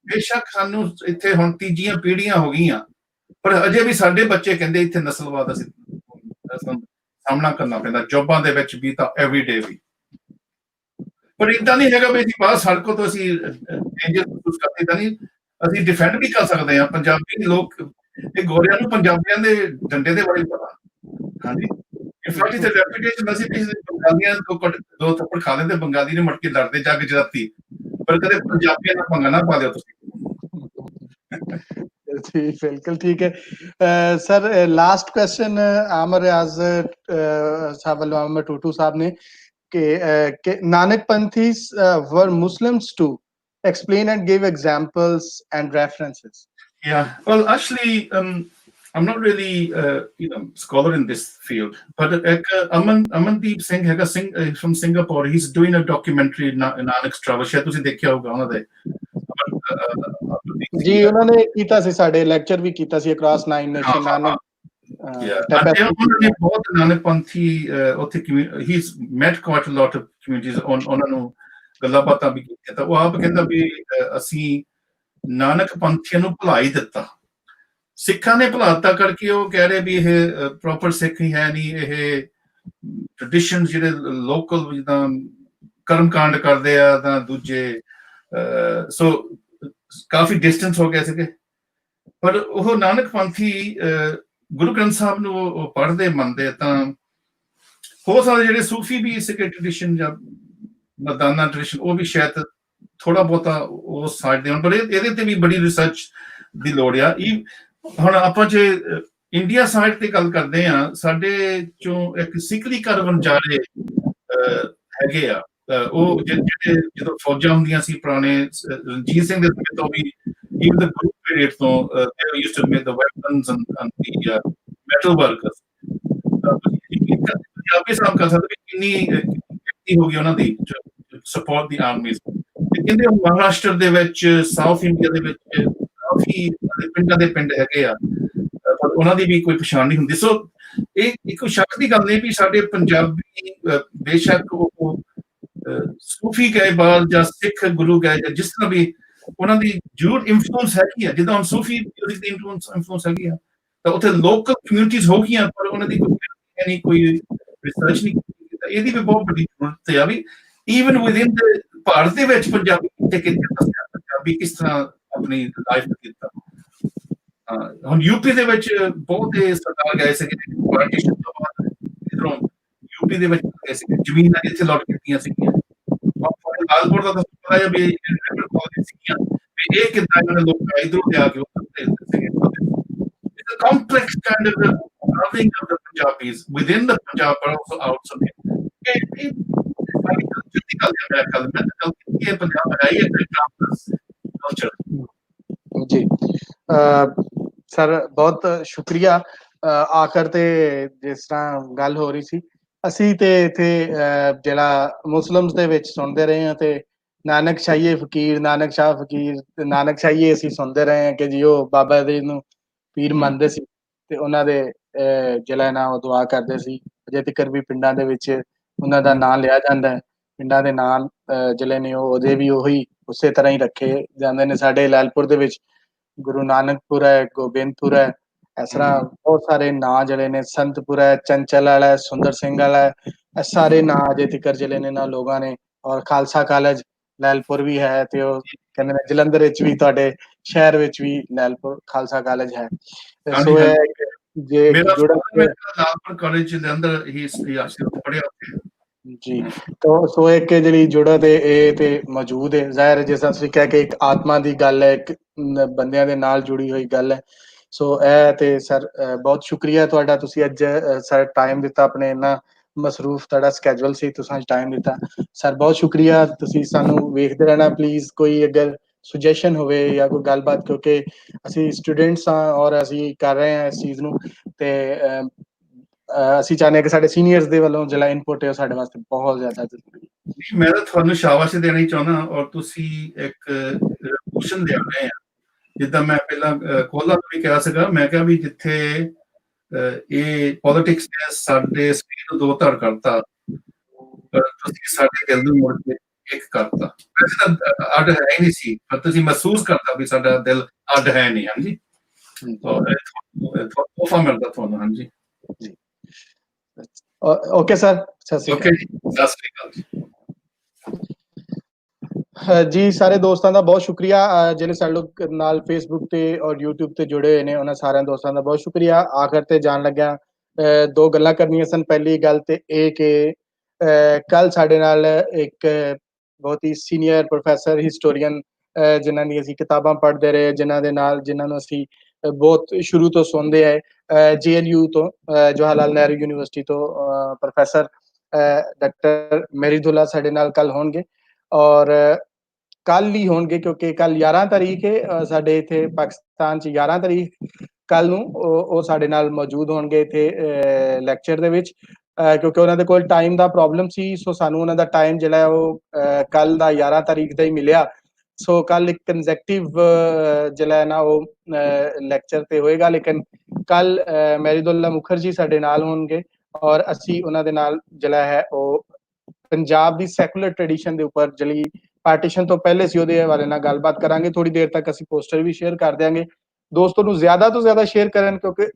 ਬੇਸ਼ੱਕ ਸਾਨੂੰ ਇੱਥੇ ਹੁਣ ਤੀਜੀਆਂ ਪੀੜ੍ਹੀਆਂ ਹੋ ਗਈਆਂ, ਪਰ ਅਜੇ ਵੀ ਸਾਡੇ ਬੱਚੇ ਕਹਿੰਦੇ ਇੱਥੇ ਨਸਲਵਾਦ ਅਸੀਂ ਸਾਹਮਣਾ ਕਰਨਾ ਪੈਂਦਾ, ਜੋਬਾਂ ਦੇ ਵਿੱਚ ਵੀ ਤਾਂ ਐਵਰੀਡੇ ਵੀ। ਪਰ ਏਦਾਂ ਨਹੀਂ ਹੈਗਾ ਵੀ ਅਸੀਂ ਬਾਹਰ ਸੜਕੋਂ ਤੋਂ ਅਸੀਂ ਡੇਂਜਰ ਮਹਿਸੂਸ ਕਰਦੇ ਤਾਂ ਨਹੀਂ, ਅਸੀਂ ਡਿਫੈਂਡ ਵੀ ਕਰ ਸਕਦੇ ਹਾਂ। ਪੰਜਾਬੀ ਲੋਕ, ਇਹ ਗੋਰਿਆਂ ਨੂੰ ਪੰਜਾਬੀਆਂ ਦੇ ਡੰਡੇ ਦੇ ਬਾਰੇ ਪਤਾ। ਹਾਂਜੀ, ਇਨਫੈਕਟ ਇਟਸ ਅ ਰੈਪੂਟੇਸ਼ਨ, ਅਸੀਂ ਬੰਗਾਲੀਆਂ ਦੋ ਥੱਪੜ ਖਾ ਲੈਂਦੇ, ਬੰਗਾਲੀ ਨੇ ਮੁੜ ਕੇ ਲੜਦੇ ਜੱਗ ਜਰਾਤੀ, ਪਰ ਕਦੇ ਪੰਜਾਬੀਆਂ ਨਾਲ ਪੰਗਾ ਨਾ ਪਾ ਦਿਓ ਤੁਸੀਂ। जी बिल्कुल ठीक है। सर लास्ट क्वेश्चन आमर रियाज साहब वालों, आमर टूटू साहब ने कि Nanak पंथीज were Muslims too, explain and give examples and references. Yeah, well actually I'm not really, scholar in this field, but Amandeep Singh ਹੈਗਾ from Singapore. He's doing a documentary Nanak's travel. ਸ਼ਾਇਦ ਤੁਸੀਂ ਦੇਖਿਆ ਹੋਊਗਾ ਉਹਨਾਂ ਦੇ। ਜੀ ਉਹਨਾਂ ਨੇ ਕੀਤਾ ਸੀ, ਸਾਡੇ ਲੈਕਚਰ ਵੀ ਕੀਤਾ ਸੀ ਅਕ੍ਰਾਸ 9 ਨੇਸ਼ਨ ਨਾਨਕ। ਉਹਨਾਂ ਨੇ ਬਹੁਤ ਨਾਨਕਪੰਥੀ ਉੱਥੇ he's met quite a lot of communities, ਉਹਨਾਂ ਨੂੰ ਗੱਲਾਂ ਬਾਤਾਂ ਵੀ ਕੀਤੀਆਂ। ਤਾਂ ਉਹ ਆਪ ਕਹਿੰਦਾ ਵੀ ਅਸੀਂ ਨਾਨਕਪੰਥੀਆਂ ਨੂੰ ਭੁਲਾਈ ਦਿੱਤਾ, ਸਿੱਖਾਂ ਨੇ ਭੁਲਾਤਾ ਕਰਕੇ ਉਹ ਕਹਿ ਰਹੇ ਵੀ ਇਹ ਪ੍ਰੋਪਰ ਸਿੱਖ ਹੀ ਹੈ ਨਹੀਂ, ਇਹ ਟ੍ਰੈਡੀਸ਼ਨਸ ਜਿਹੜੇ ਲੋਕਲ ਜਿੱਦਾਂ ਕਰਮਕਾਂਡ ਕਰਦੇ ਆ ਤਾਂ ਦੂਜੇ ਸੋ ਕਾਫੀ ਡਿਸਟੈਂਸ ਹੋ ਗਏ ਸੀਗੇ। ਪਰ ਉਹ ਨਾਨਕਪੰਥੀ ਗੁਰੂ ਗ੍ਰੰਥ ਸਾਹਿਬ ਨੂੰ ਉਹ ਪੜ੍ਹਦੇ ਮੰਨਦੇ ਤਾਂ ਹੋ ਸਕਦਾ ਜਿਹੜੇ ਸੂਫੀ ਵੀ ਸੀਗੇ ਟ੍ਰੈਡੀਸ਼ਨ ਜਾਂ ਮਰਦਾਨਾ ਟ੍ਰੈਡੀਸ਼ਨ ਉਹ ਵੀ ਸ਼ਾਇਦ ਥੋੜਾ ਬਹੁਤਾ ਉਸ ਸਾਈਡ ਦੇ ਹੋਣ, ਪਰ ਇਹਦੇ ਤੇ ਵੀ ਬੜੀ ਰਿਸਰਚ ਦੀ ਲੋੜ ਆ। ਹੁਣ ਆਪਾਂ ਜੇ ਇੰਡੀਆ ਸਾਈਡ ਤੇ ਗੱਲ ਕਰਦੇ ਆ, ਸਾਡੇ ਚੋਂ ਇੱਕ ਸਿੱਖਲੀ ਘਰ ਵਣਜਾਰੇ ਹੈਗੇ ਆ, ਉਹ ਜਿਹੜੇ ਜਦੋਂ ਫੌਜਾਂ ਹੁੰਦੀਆਂ ਸੀ ਪੁਰਾਣੇ ਰਣਜੀਤ ਸਿੰਘ ਦੇ ਸਮੇਂ ਤੋਂ ਵੀ, even the group period ਤੋਂ they used to make the weapons and the metal workers। Punjabi ਸਾਹਮ ਕਰ ਸਕਦੇ ਕਿੰਨੀ ਹੋ ਗਈ ਉਹਨਾਂ ਦੀ ਸਪੋਰਟ ਦੀ ਆਰਮੀਜ਼। ਕਹਿੰਦੇ ਮਹਾਰਾਸ਼ਟਰ ਦੇ ਵਿੱਚ, ਸਾਊਥ ਇੰਡੀਆ ਦੇ ਵਿੱਚ ਕਾਫੀ ਪਿੰਡਾਂ ਦੇ ਪਿੰਡ ਹੈਗੇ ਆ, ਪਰ ਉਹਨਾਂ ਦੀ ਵੀ ਕੋਈ ਪਛਾਣ ਨਹੀਂ ਹੁੰਦੀ। ਸੋ ਇਹ ਇੱਕ ਸ਼ੱਕ ਦੀ ਗੱਲ ਨਹੀਂ ਵੀ ਸਾਡੇ ਪੰਜਾਬੀ ਬੇਸ਼ੱਕ ਉਹ ਸੂਫੀ ਗਏ ਬਾਹਰ ਜਾਂ ਸਿੱਖ ਗੁਰੂ ਗਏ ਜਾਂ ਜਿਸ ਤਰ੍ਹਾਂ ਵੀ, ਉਹਨਾਂ ਦੀ ਜ਼ਰੂਰ ਇਨਫਲੂਐਂਸ ਹੈਗੀ ਆ, ਜਿੱਦਾਂ ਹੁਣ ਸੂਫੀ ਮਿਊਜ਼ਿਕ ਦੀ ਇਨਫਲੂਐਂਸ ਹੈਗੀ ਆ, ਤਾਂ ਉੱਥੇ ਲੋਕਲ ਕਮਿਊਨਿਟੀਜ਼ ਹੋ ਗਈਆਂ, ਪਰ ਉਹਨਾਂ ਦੀ ਕੋਈ ਰਿਸਰਚ ਨਹੀਂ ਕੀਤੀ। ਇਹਦੀ ਵੀ ਬਹੁਤ ਵੱਡੀ ਜ਼ਰੂਰਤ ਆ ਵੀ ਈਵਨ ਵਿਦਿਨ ਭਾਰਤ ਦੇ ਵਿੱਚ ਪੰਜਾਬੀ ਪੰਜਾਬੀ ਕਿਸ ਤਰ੍ਹਾਂ ਆਪਣੀ ਲਾਈਫ ਕੀਤਾ। ਹੁਣ ਯੂਪੀ ਦੇ ਵਿੱਚ ਬਹੁਤ ਸਰਕਾਰ ਗਏ ਸੀਗੇ ਪਾਰਟੀਸ਼ਨ ਤੋਂ ਬਾਅਦ, ਇੱਧਰੋਂ ਯੂਪੀ ਦੇ ਵਿੱਚ ਗਏ ਸੀਗੇ, ਜ਼ਮੀਨਾਂ ਇੱਥੇ ਲੁੱਟ ਕੀਤੀਆਂ ਸੀਗੀਆਂ। ਲਾਲਪੁਰ ਦਾ ਤਾਂ ਪਤਾ ਹੈ ਵੀ ਸੀਗੀਆਂ ਵੀ ਇਹ ਕਿੱਦਾਂ ਇਹਨਾਂ ਨੇ ਲੋਕ ਇੱਧਰੋਂ ਲਿਆ ਕੇ ਸੀਗੇ। complex kind of loving of the Punjabis within the Punjab, but also outside it. ਜੀ ਸਰ ਬਹੁਤ ਸ਼ੁਕਰੀਆ। ਆਖਰ ਤੇ ਜਿਸ ਤਰ੍ਹਾਂ ਗੱਲ ਹੋ ਰਹੀ ਸੀ, ਅਸੀਂ ਤੇ ਇੱਥੇ ਜਿਹੜਾ ਮੁਸਲਿਮਸ ਦੇ ਵਿੱਚ ਸੁਣਦੇ ਰਹੇ ਹਾਂ ਤੇ ਨਾਨਕ ਸ਼ਾਹੀਏ ਫਕੀਰ, ਨਾਨਕ ਸ਼ਾਹ ਫਕੀਰ ਤੇ ਨਾਨਕ ਸ਼ਾਹੀਏ ਅਸੀਂ ਸੁਣਦੇ ਰਹੇ ਹਾਂ ਕਿ ਜੀ ਉਹ ਬਾਬਾ ਜੀ ਨੂੰ ਪੀਰ ਮੰਨਦੇ ਸੀ ਤੇ ਉਹਨਾਂ ਦੇ ਜਿਹੜਾ ਨਾ ਉਹ ਦੁਆ ਕਰਦੇ ਸੀ। ਅਜੇ ਤੱਕ ਵੀ ਪਿੰਡਾਂ ਦੇ ਵਿੱਚ ਉਹਨਾਂ ਦਾ ਨਾਂ ਲਿਆ ਜਾਂਦਾ ਹੈ, ਪਿੰਡਾਂ ਦੇ ਨਾਂ ਜਿਹੜੇ ਨੇ ਉਹ ਉਹਦੇ ਵੀ ਉਹੀ ਉਸੇ ਤਰ੍ਹਾਂ ਹੀ ਰੱਖੇ ਜਾਂਦੇ ਨੇ। ਸਾਡੇ ਲਾਲਪੁਰ ਦੇ ਵਿੱਚ ਗੁਰੂ ਨਾਨਕਪੁਰ ਹੈ, ਗੋਬਿੰਦਪੁਰ ਹੈ, ਇਸ ਤਰ੍ਹਾਂ ਬਹੁਤ ਸਾਰੇ ਨਾਂ ਜਿਹੜੇ ਨੇ, ਸੰਤਪੁਰ ਹੈ, ਚੰਚਲ ਵਾਲਾ ਹੈ, ਸੁੰਦਰ ਸਿੰਘ ਵਾਲਾ ਹੈ, ਇਹ ਸਾਰੇ ਨਾਂ ਅਜੇ ਤੱਕ ਜਿਹੜੇ ਨੇ ਨਾ ਲੋਕਾਂ ਨੇ। ਔਰ ਖਾਲਸਾ ਕਾਲਜ ਲਾਲਪੁਰ ਵੀ ਹੈ ਤੇ ਉਹ ਕਹਿੰਦੇ ਨੇ ਜਲੰਧਰ ਵਿੱਚ ਵੀ, ਤੁਹਾਡੇ ਸ਼ਹਿਰ ਵਿੱਚ ਵੀ ਲਾਲਪੁਰ ਖਾਲਸਾ ਕਾਲਜ ਹੈ। ਸੋ ਇਹ ਜੇ ਲਾਲਪੁਰ ਕਾਲਜ ਦੇ ਅੰਦਰ ਹੀ ਪੜ੍ਹਿਆ ਜੀ, ਤਾਂ ਸੋ ਇੱਕ ਜਿਹੜੀ ਜੁੜਤ ਇਹ ਤੇ ਮੌਜੂਦ ਹੈ। ਜ਼ਾਹਿਰ ਹੈ ਜਿਸ ਤਰ੍ਹਾਂ ਤੁਸੀਂ ਕਹਿ ਕੇ ਇੱਕ ਆਤਮਾ ਦੀ ਗੱਲ ਹੈ, ਇੱਕ ਬੰਦਿਆਂ ਦੇ ਨਾਲ ਜੁੜੀ ਹੋਈ ਗੱਲ ਹੈ। ਸੋ ਇਹ ਤੇ ਸਰ ਬਹੁਤ ਸ਼ੁਕਰੀਆ ਤੁਹਾਡਾ, ਤੁਸੀਂ ਅੱਜ ਸਰ ਟਾਈਮ ਦਿੱਤਾ, ਆਪਣੇ ਇੰਨਾ ਮਸਰੂਫ ਤੁਹਾਡਾ ਸਕੈਜੂਅਲ ਸੀ, ਤੁਸੀਂ ਟਾਈਮ ਦਿੱਤਾ ਸਰ, ਬਹੁਤ ਸ਼ੁਕਰੀਆ। ਤੁਸੀਂ ਸਾਨੂੰ ਵੇਖਦੇ ਰਹਿਣਾ ਪਲੀਜ਼, ਕੋਈ ਅਗਰ ਸੁਜੈਸ਼ਨ ਹੋਵੇ ਜਾਂ ਕੋਈ ਗੱਲਬਾਤ, ਕਿਉਂਕਿ ਅਸੀਂ ਸਟੂਡੈਂਟਸ ਹਾਂ ਔਰ ਅਸੀਂ ਕਰ ਰਹੇ ਹਾਂ ਇਸ ਚੀਜ਼ ਨੂੰ, ਤੇ ਅਸੀਂ ਚਾਹੁੰਦੇ ਹਾਂ ਕਿ ਸਾਡੇ ਸੀਨੀਅਰਸ ਦੇ ਵੱਲੋਂ ਜਿਹੜਾ ਇਨਪੁਟ ਹੈ ਉਹ ਸਾਡੇ ਵਾਸਤੇ ਬਹੁਤ ਜ਼ਿਆਦਾ ਜ਼ਰੂਰੀ ਹੈ। ਮੈਂ ਤਾਂ ਤੁਹਾਨੂੰ ਸ਼ਾਬਾਸ਼ ਦੇਣੀ ਚਾਹੁੰਦਾ, ਔਰ ਤੁਸੀਂ ਇੱਕ ਰੈਵੋਲੂਸ਼ਨ ਲਿਆ ਰਹੇ ਆ। ਜਿੱਦਾਂ ਮੈਂ ਪਹਿਲਾਂ ਕੋਲਾ ਵੀ ਕਿਹਾ ਸੀਗਾ, ਮੈਂ ਕਿਹਾ ਵੀ ਜਿੱਥੇ ਇਹ ਪੋਲਿਟਿਕਸ ਨੇ ਸਾਡੇ ਸਰੀਰ ਨੂੰ ਦੋ ਧੜ ਕਰਤਾ, ਤੁਸੀਂ ਸਾਡੇ ਦਿਲ ਨੂੰ ਮੁੜ ਕੇ ਇੱਕ ਕਰਤਾ। ਵੈਸੇ ਤਾਂ ਅੱਡ ਹੈ ਹੀ ਨਹੀਂ ਸੀ, ਪਰ ਤੁਸੀਂ ਮਹਿਸੂਸ ਕਰਤਾ ਵੀ ਸਾਡਾ ਦਿਲ ਅੱਡ ਹੈ ਨਹੀਂ। ਹਾਂਜੀ, ਤੋਹਫਾ ਮਿਲਦਾ ਤੁਹਾਨੂੰ। ਹਾਂਜੀ ਜੀ, ਓਕੇ ਸਰ, ਸਤਿ ਸ਼੍ਰੀ ਅਕਾਲ। ਸਤਿ ਸ਼੍ਰੀ ਅਕਾਲ ਜੀ। ਸਾਰੇ ਦੋਸਤਾਂ ਦਾ ਬਹੁਤ ਸ਼ੁਕਰੀਆ ਜਿਹੜੇ ਸਾਡੇ ਨਾਲ ਫੇਸਬੁੱਕ ਤੇ ਔਰ YouTube ਤੇ ਜੁੜੇ ਹੋਏ ਨੇ, ਉਹਨਾਂ ਸਾਰਿਆਂ ਦੋਸਤਾਂ ਦਾ ਬਹੁਤ ਸ਼ੁਕਰੀਆ। ਆਖਰ ਤੇ ਜਾਣ ਲੱਗਿਆ ਦੋ ਗੱਲਾਂ ਕਰਨੀਆਂ ਸਨ। ਪਹਿਲੀ ਗੱਲ ਤੇ ਇਹ ਕਿ ਕੱਲ ਸਾਡੇ ਨਾਲ ਇੱਕ ਬਹੁਤ ਹੀ ਸੀਨੀਅਰ ਪ੍ਰੋਫੈਸਰ, ਹਿਸਟੋਰੀਅਨ, ਜਿਨ੍ਹਾਂ ਦੀ ਅਸੀਂ ਕਿਤਾਬਾਂ ਪੜ੍ਹਦੇ ਰਹੇ, ਜਿਨ੍ਹਾਂ ਨੂੰ ਅਸੀਂ ਬਹੁਤ ਸ਼ੁਰੂ ਤੋਂ ਸੁਣਦੇ ਆਏ, JNU ਤੋਂ, ਜਵਾਹਰ ਲਾਲ ਨਹਿਰੂ ਯੂਨੀਵਰਸਿਟੀ ਤੋਂ ਪ੍ਰੋਫੈਸਰ ਡਾਕਟਰ ਮਹਿਰੀਦੁੱਲਾ ਸਾਡੇ ਨਾਲ ਕੱਲ ਹੋਣਗੇ, ਔਰ ਕੱਲ ਹੀ ਹੋਣਗੇ ਕਿਉਂਕਿ ਕੱਲ 11 ਤਾਰੀਖ ਹੈ ਸਾਡੇ ਇੱਥੇ ਪਾਕਿਸਤਾਨ 'ਚ 11 ਤਾਰੀਖ। ਕੱਲ ਨੂੰ ਉਹ ਸਾਡੇ ਨਾਲ ਮੌਜੂਦ ਹੋਣਗੇ ਇੱਥੇ ਲੈਕਚਰ ਦੇ ਵਿੱਚ, ਕਿਉਂਕਿ ਉਹਨਾਂ ਦੇ ਕੋਲ ਟਾਈਮ ਦਾ ਪ੍ਰੋਬਲਮ ਸੀ। ਸੋ ਸਾਨੂੰ ਉਹਨਾਂ ਦਾ ਟਾਈਮ ਜਿਹੜਾ ਉਹ ਕੱਲ ਦਾ 11 ਤਾਰੀਖ ਦਾ ਹੀ ਮਿਲਿਆ। ਸੋ ਕੱਲ ਇੱਕ ਕੰਜ਼ੈਕਟਿਵ ਜਿਹੜਾ ਹੈ ਨਾ ਉਹ ਲੈਕਚਰ ਤੇ ਹੋਏਗਾ, ਲੇਕਿਨ ਕੱਲ ਮੈਰੀਦੁੱਲਾ ਮੁਖਰਜੀ ਸਾਡੇ ਨਾਲ ਹੋਣਗੇ ਔਰ ਅਸੀਂ ਉਹਨਾਂ ਦੇ ਨਾਲ ਜਿਹੜਾ ਹੈ ਉਹ ਪੰਜਾਬ ਦੀ ਸੈਕੂਲਰ ਟ੍ਰੈਡੀਸ਼ਨ ਦੇ ਉੱਪਰ ਜਿਹੜੀ ਪਾਰਟੀਸ਼ਨ ਤੋਂ ਪਹਿਲੇ ਸੀ ਉਹਦੇ ਹਵਾਲੇ ਨਾਲ ਗੱਲਬਾਤ ਕਰਾਂਗੇ। ਥੋੜੀ ਦੇਰ ਤੱਕ ਅਸੀਂ ਪੋਸਟਰ ਵੀ ਸ਼ੇਅਰ ਕਰ ਦਿਆਂਗੇ। ਦੋਸਤੋ ਨੂੰ ਜ਼ਿਆਦਾ ਤੋਂ ਜ਼ਿਆਦਾ ਸ਼ੇਅਰ ਕਰਨ, ਕਿਉਂਕਿ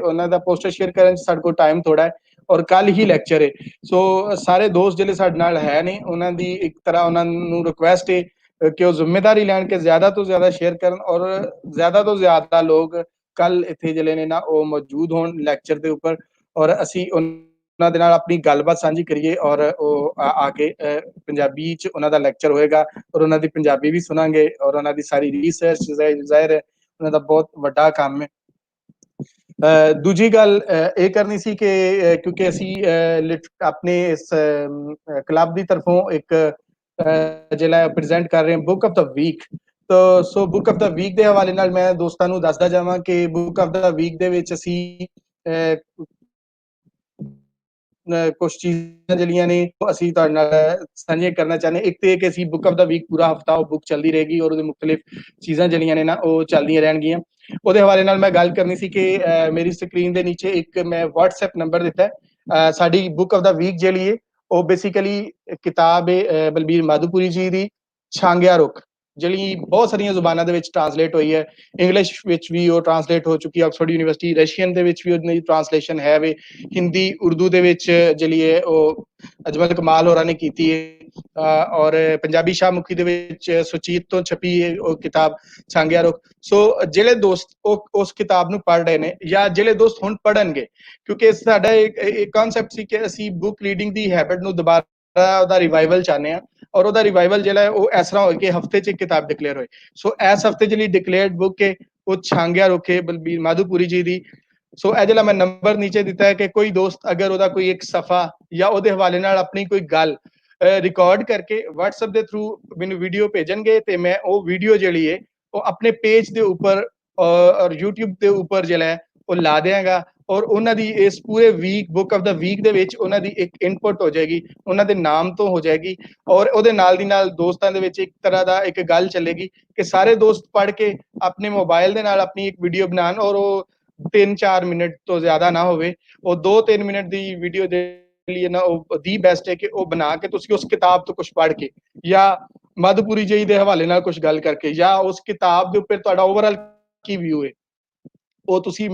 ਉਹਨਾਂ ਦਾ ਪੋਸਟਰ ਸ਼ੇਅਰ ਕਰਨ 'ਚ ਸਾਡੇ ਕੋਲ ਟਾਈਮ ਥੋੜਾ ਹੈ ਔਰ ਕੱਲ ਹੀ ਲੈਕਚਰ ਹੈ। ਸੋ ਸਾਰੇ ਦੋਸਤ ਜਿਹੜੇ ਸਾਡੇ ਨਾਲ ਹੈ ਨੇ ਉਹਨਾਂ ਦੀ ਇੱਕ ਤਰ੍ਹਾਂ ਉਹਨਾਂ ਨੂੰ ਰਿਕੁਐਸਟ ਹੈ ਕਿ ਉਹ ਜ਼ਿੰਮੇਦਾਰੀ ਲੈਣ ਕੇ ਜ਼ਿਆਦਾ ਤੋਂ ਜ਼ਿਆਦਾ ਸ਼ੇਅਰ ਕਰਨ ਔਰ ਜ਼ਿਆਦਾ ਤੋਂ ਜ਼ਿਆਦਾ ਲੋਕ ਕੱਲ ਇੱਥੇ ਜਿਹੜੇ ਨੇ ਨਾ ਉਹ ਮੌਜੂਦ ਹੋਣ ਲੈਕਚਰ ਦੇ ਉੱਪਰ, ਔਰ ਅਸੀਂ ਉਹਨਾਂ ਦੇ ਨਾਲ ਆਪਣੀ ਗੱਲਬਾਤ ਸਾਂਝੀ ਕਰੀਏ ਔਰ ਉਹ ਆ ਕੇ ਪੰਜਾਬੀ 'ਚ ਉਹਨਾਂ ਦਾ ਲੈਕਚਰ ਹੋਏਗਾ ਔਰ ਉਹਨਾਂ ਦੀ ਪੰਜਾਬੀ ਵੀ ਸੁਣਾਂਗੇ ਔਰ ਉਹਨਾਂ ਦੀ ਸਾਰੀ ਰਿਸਰਚ ਜ਼ਾਹਿਰ ਹੈ ਉਹਨਾਂ ਦਾ ਬਹੁਤ ਵੱਡਾ ਕੰਮ ਹੈ। ਦੂਜੀ ਗੱਲ ਇਹ ਕਰਨੀ ਸੀ ਕਿ ਕਿਉਂਕਿ ਅਸੀਂ ਆਪਣੇ ਇਸ ਕਲੱਬ ਦੀ ਤਰਫੋਂ ਇੱਕ ਜਿਹੜਾ ਪ੍ਰੈਜ਼ੈਂਟ ਕਰ ਰਹੇ ਹਾਂ book of the week. So book of the week ਦੇ ਹਵਾਲੇ ਨਾਲ ਮੈਂ ਦੋਸਤਾਂ ਨੂੰ ਦੱਸਦਾ ਜਾਵਾਂ ਕਿ ਬੁੱਕ ਆਫ ਦਾ ਵੀਕ ਦੇ ਵਿੱਚ ਅਸੀਂ ਕੁਝ ਚੀਜ਼ਾਂ ਜਿਹੜੀਆਂ ਨੇ ਅਸੀਂ ਤੁਹਾਡੇ ਨਾਲ ਸਾਂਝੀਆਂ ਕਰਨਾ ਚਾਹੁੰਦੇ। ਇੱਕ ਤੇ ਕਿ ਅਸੀਂ ਬੁੱਕ ਆਫ ਦਾ ਵੀਕ ਪੂਰਾ ਹਫਤਾ ਉਹ ਬੁੱਕ ਚੱਲਦੀ ਰਹੇਗੀ ਔਰ ਉਹਦੇ ਮੁਖਤਲਿਫ ਚੀਜ਼ਾਂ ਜਿਹੜੀਆਂ ਨੇ ਨਾ ਉਹ ਚੱਲਦੀਆਂ ਰਹਿਣਗੀਆਂ। ਉਹਦੇ ਹਵਾਲੇ ਨਾਲ ਮੈਂ ਗੱਲ ਕਰਨੀ ਸੀ ਕਿ ਮੇਰੀ ਸਕਰੀਨ ਦੇ ਨੀਚੇ ਇੱਕ ਮੈਂ WhatsApp ਨੰਬਰ ਦਿੱਤਾ ਹੈ। ਸਾਡੀ ਬੁੱਕ ਆਫ ਦਾ ਵੀਕ ਜਿਹੜੀ ਹੈ ਉਹ ਬੇਸਿਕਲੀ ਕਿਤਾਬ ਹੈ ਬਲਬੀਰ ਮਾਧੋਪੁਰੀ ਜੀ ਦੀ ਛਾਂਗਿਆ ਰੁੱਖ, ਜਿਹੜੀ ਬਹੁਤ ਸਾਰੀਆਂ ਜ਼ੁਬਾਨਾਂ ਦੇ ਵਿੱਚ ਟ੍ਰਾਂਸਲੇਟ ਹੋਈ ਹੈ। ਇੰਗਲਿਸ਼ ਵਿੱਚ ਵੀ ਉਹ ਟ੍ਰਾਂਸਲੇਟ ਹੋ ਚੁੱਕੀ ਹੈ ਆਕਸਫੋਰਡ ਯੂਨੀਵਰਸਿਟੀ, ਰਸ਼ੀਅਨ ਦੇ ਵਿੱਚ ਵੀ ਉਹਦੀ ਟ੍ਰਾਂਸਲੇਸ਼ਨ ਹੈ ਵੇ, ਹਿੰਦੀ ਉਰਦੂ ਦੇ ਵਿੱਚ ਜਿਹੜੀ ਹੈ ਉਹ ਅਜਮਲ ਕਮਾਲ ਹੋਰਾਂ ਨੇ ਕੀਤੀ ਹੈ ਔਰ ਪੰਜਾਬੀ ਸ਼ਾਹਮੁਖੀ ਦੇ ਵਿੱਚ ਸੁਚੀਤ ਤੋਂ ਛਪੀ ਹੈ ਉਹ ਕਿਤਾਬ ਛਾਂਗਿਆ ਰੁੱਖ। ਸੋ ਜਿਹੜੇ ਦੋਸਤ ਉਸ ਕਿਤਾਬ ਨੂੰ ਪੜ੍ਹ ਰਹੇ ਨੇ ਜਾਂ ਜਿਹੜੇ ਦੋਸਤ ਹੁਣ ਪੜ੍ਹਨਗੇ, ਕਿਉਂਕਿ ਸਾਡਾ ਇੱਕ ਕਨਸੈਪਟ ਸੀ ਕਿ ਅਸੀਂ ਬੁੱਕ ਰੀਡਿੰਗ ਦੀ ਹੈਬਿਟ ਨੂੰ ਦੁਬਾਰਾ ਉਹਦਾ ਰਿਵਾਈਵਲ ਚਾਹੁੰਦੇ ਹਾਂ ਔਰ ਉਹਦਾ ਰਿਵਾਈਵਲ ਜਿਹੜਾ ਹੈ ਉਹ ਇਸ ਤਰ੍ਹਾਂ ਹੋਏ ਕਿ ਹਫਤੇ 'ਚ ਇੱਕ ਕਿਤਾਬ ਡਿਕਲੇਅਰ ਹੋਏ। ਸੋ ਇਸ ਹਫਤੇ ਜਿਹੜੀ ਡਿਕਲੇਅਰਡ ਬੁੱਕ ਹੈ ਉਹ ਛਾਂਗਿਆ ਰੁੱਖ ਹੈ ਬਲਬੀਰ ਮਾਧੋਪੁਰੀ ਜੀ ਦੀ। ਸੋ ਇਹ ਜਿਹੜਾ ਮੈਂ ਨੰਬਰ ਨੀਚੇ ਦਿੱਤਾ ਹੈ ਕਿ ਕੋਈ ਦੋਸਤ ਅਗਰ ਉਹਦਾ ਕੋਈ ਇੱਕ ਸਫਾ ਜਾਂ ਉਹਦੇ ਹਵਾਲੇ ਨਾਲ ਆਪਣੀ ਕੋਈ ਗੱਲ ਰਿਕਾਰਡ ਕਰਕੇ WhatsApp ਦੇ ਥਰੂ ਮੈਨੂੰ ਵੀਡੀਓ ਭੇਜਣਗੇ ਤੇ ਮੈਂ ਉਹ ਵੀਡੀਓ ਜਿਹੜੀ ਹੈ ਉਹ ਆਪਣੇ ਪੇਜ ਦੇ ਉੱਪਰ ਔਰ YouTube ਦੇ ਉੱਪਰ ਜਿਹੜਾ ਹੈ ਉਹ ਲਾ ਦਿਆਂਗਾ ਔਰ ਉਹਨਾਂ ਦੀ ਇਸ ਪੂਰੇ week book of the week ਦੇ ਵਿੱਚ ਉਹਨਾਂ ਦੀ ਇੱਕ ਇਨਪੁਟ ਹੋ ਜਾਏਗੀ, ਉਹਨਾਂ ਦੇ ਨਾਮ ਤੋਂ ਹੋ ਜਾਏਗੀ ਔਰ ਉਹਦੇ ਨਾਲ ਦੀ ਨਾਲ ਦੋਸਤਾਂ ਦੇ ਵਿੱਚ ਇੱਕ ਤਰ੍ਹਾਂ ਦਾ ਇੱਕ ਗੱਲ ਚੱਲੇਗੀ ਕਿ ਸਾਰੇ ਦੋਸਤ ਪੜ੍ਹ ਕੇ ਆਪਣੇ ਮੋਬਾਈਲ ਦੇ ਨਾਲ ਆਪਣੀ ਇੱਕ ਵੀਡੀਓ ਬਣਾਉਣ ਔਰ ਉਹ 3-4 ਮਿੰਟ ਤੋਂ ਜ਼ਿਆਦਾ ਨਾ ਹੋਵੇ, ਉਹ 2-3 ਮਿੰਟ ਦੀ ਵੀਡੀਓ ਦੇ ਲਈ ਨਾ ਉਹ ਦੀ ਬੈਸਟ ਹੈ ਕਿ ਉਹ ਬਣਾ ਕੇ ਤੁਸੀਂ ਉਸ ਕਿਤਾਬ ਤੋਂ ਕੁਝ ਪੜ੍ਹ ਕੇ ਜਾਂ ਮਾਧੋਪੁਰੀ ਜੀ ਦੇ ਹਵਾਲੇ ਨਾਲ ਕੁਝ ਗੱਲ ਕਰਕੇ ਜਾਂ ਉਸ ਕਿਤਾਬ ਦੇ ਉੱਪਰ ਤੁਹਾਡਾ ਓਵਰਆਲ ਕੀ ਵਿਊ ਹੈ ਉਹ ਤੁਸੀਂ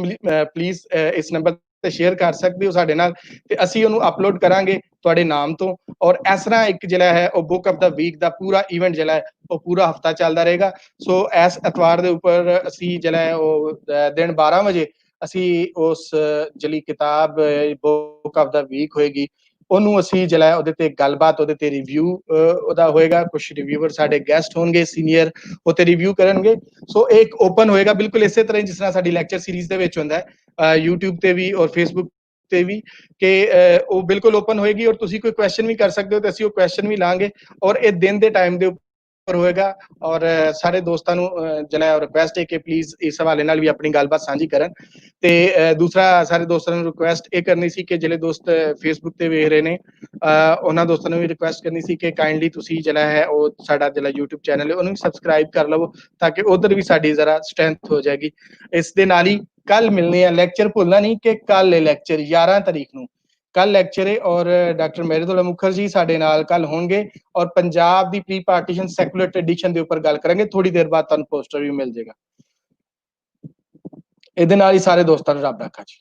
ਪਲੀਜ਼ ਇਸ ਨੰਬਰ ਤੇ ਸ਼ੇਅਰ ਕਰ ਸਕਦੇ ਹੋ ਸਾਡੇ ਨਾਲ ਤੇ ਅਸੀਂ ਉਹਨੂੰ ਅਪਲੋਡ ਕਰਾਂਗੇ ਤੁਹਾਡੇ ਨਾਮ ਤੋਂ ਔਰ ਇਸ ਤਰ੍ਹਾਂ ਇੱਕ ਜਿਹੜਾ ਹੈ ਉਹ ਬੁੱਕ ਆਫ ਦਾ ਵੀਕ ਦਾ ਪੂਰਾ ਇਵੈਂਟ ਜਿਹੜਾ ਹੈ ਉਹ ਪੂਰਾ ਹਫਤਾ ਚੱਲਦਾ ਰਹੇਗਾ। ਸੋ ਇਸ ਐਤਵਾਰ ਦੇ ਉੱਪਰ ਅਸੀਂ ਜਿਹੜਾ ਹੈ ਉਹ ਦਿਨ 12 ਵਜੇ ਅਸੀਂ ਉਸ ਜਿਹੜੀ ਕਿਤਾਬ ਬੁੱਕ ਆਫ ਦਾ ਵੀਕ ਹੋਏਗੀ ਉਹਨੂੰ ਅਸੀਂ ਜਿਹੜਾ ਉਹਦੇ ਤੇ ਗੱਲਬਾਤ ਉਹਦੇ ਤੇ ਰਿਵਿਊ ਉਹਦਾ ਹੋਏਗਾ। ਕੁਝ ਰਿਵਿਊਅਰ ਸਾਡੇ ਗੈਸਟ ਹੋਣਗੇ ਸੀਨੀਅਰ, ਉਹ ਤੇ ਰਿਵਿਊ ਕਰਨਗੇ। ਸੋ ਇੱਕ ਓਪਨ ਹੋਏਗਾ ਬਿਲਕੁਲ ਇਸੇ ਤਰ੍ਹਾਂ ਜਿਸ ਤਰ੍ਹਾਂ ਸਾਡੀ ਲੈਕਚਰ ਸੀਰੀਜ਼ ਦੇ ਵਿੱਚ ਹੁੰਦਾ ਹੈ YouTube ਤੇ ਵੀ ਔਰ Facebook ਤੇ ਵੀ ਕਿ ਉਹ ਬਿਲਕੁਲ ਓਪਨ ਹੋਏਗੀ ਔਰ ਤੁਸੀਂ ਕੋਈ ਕੁਐਸਚਨ ਵੀ ਕਰ ਸਕਦੇ ਹੋ ਤੇ ਅਸੀਂ ਉਹ ਕੁਐਸਚਨ ਵੀ ਲਾਂਗੇ ਔਰ ਇਹ ਦਿਨ ਦੇ ਟਾਈਮ ਦੇ ਉੱਪਰ ਹੋਏਗਾ ਔਰ ਸਾਰੇ ਦੋਸਤਾਂ ਨੂੰ ਜਿਹੜਾ ਰਿਕੁਐਸਟ ਹੈ ਕਿ ਪਲੀਜ਼ ਇਸ ਹਵਾਲੇ ਨਾਲ ਵੀ ਆਪਣੀ ਗੱਲਬਾਤ ਸਾਂਝੀ ਕਰਨ। ਤੇ ਦੂਸਰਾ ਸਾਰੇ ਦੋਸਤਾਂ ਨੂੰ ਰਿਕੁਐਸਟ ਇਹ ਕਰਨੀ ਸੀ ਕਿ ਜਿਹੜੇ ਦੋਸਤ Facebook ਤੇ ਵੇਖ ਰਹੇ ਨੇ ਉਹਨਾਂ ਦੋਸਤਾਂ ਨੂੰ ਵੀ ਰਿਕੁਐਸਟ ਕਰਨੀ ਸੀ ਕਿ ਕਾਈਂਡਲੀ ਤੁਸੀਂ ਜਿਹੜਾ ਹੈ ਉਹ ਸਾਡਾ ਜਿਹੜਾ YouTube ਚੈਨਲ ਹੈ ਉਹਨੂੰ ਵੀ ਸਬਸਕ੍ਰਾਈਬ ਕਰ ਲਵੋ ਤਾਂ ਕਿ ਉਧਰ ਵੀ ਸਾਡੀ ਜ਼ਰਾ ਸਟਰੈਂਥ ਹੋ ਜਾਏਗੀ। ਇਸ ਦੇ ਨਾਲ ਹੀ ਕੱਲ ਮਿਲਨੇ ਆ ਲੈਕਚਰ, ਭੁੱਲਣਾ ਨਹੀਂ ਕਿ ਕੱਲ ਹੈ ਲੈਕਚਰ 11 ਤਾਰੀਖ ਨੂੰ ਕੱਲ ਲੈਕਚਰ ਹੈ ਔਰ ਡਾਕਟਰ ਮੈਰੀਦੁੱਲਾ ਮੁਖਰਜੀ ਸਾਡੇ ਨਾਲ ਕੱਲ ਹੋਣਗੇ ਔਰ ਪੰਜਾਬ ਦੀ ਪ੍ਰੀ ਪਾਰਟੀਸ਼ਨ ਸੈਕੂਲਰ ਟ੍ਰੈਡੀਸ਼ਨ ਦੇ ਉੱਪਰ ਗੱਲ ਕਰਾਂਗੇ। ਥੋੜੀ ਦੇਰ ਬਾਅਦ ਤੁਹਾਨੂੰ ਪੋਸਟਰ ਵੀ ਮਿਲ ਜਾਏਗਾ। ਇਹਦੇ ਨਾਲ ਹੀ ਸਾਰੇ ਦੋਸਤਾਂ ਨੂੰ ਰੱਬ ਰੱਖਾ ਜੀ।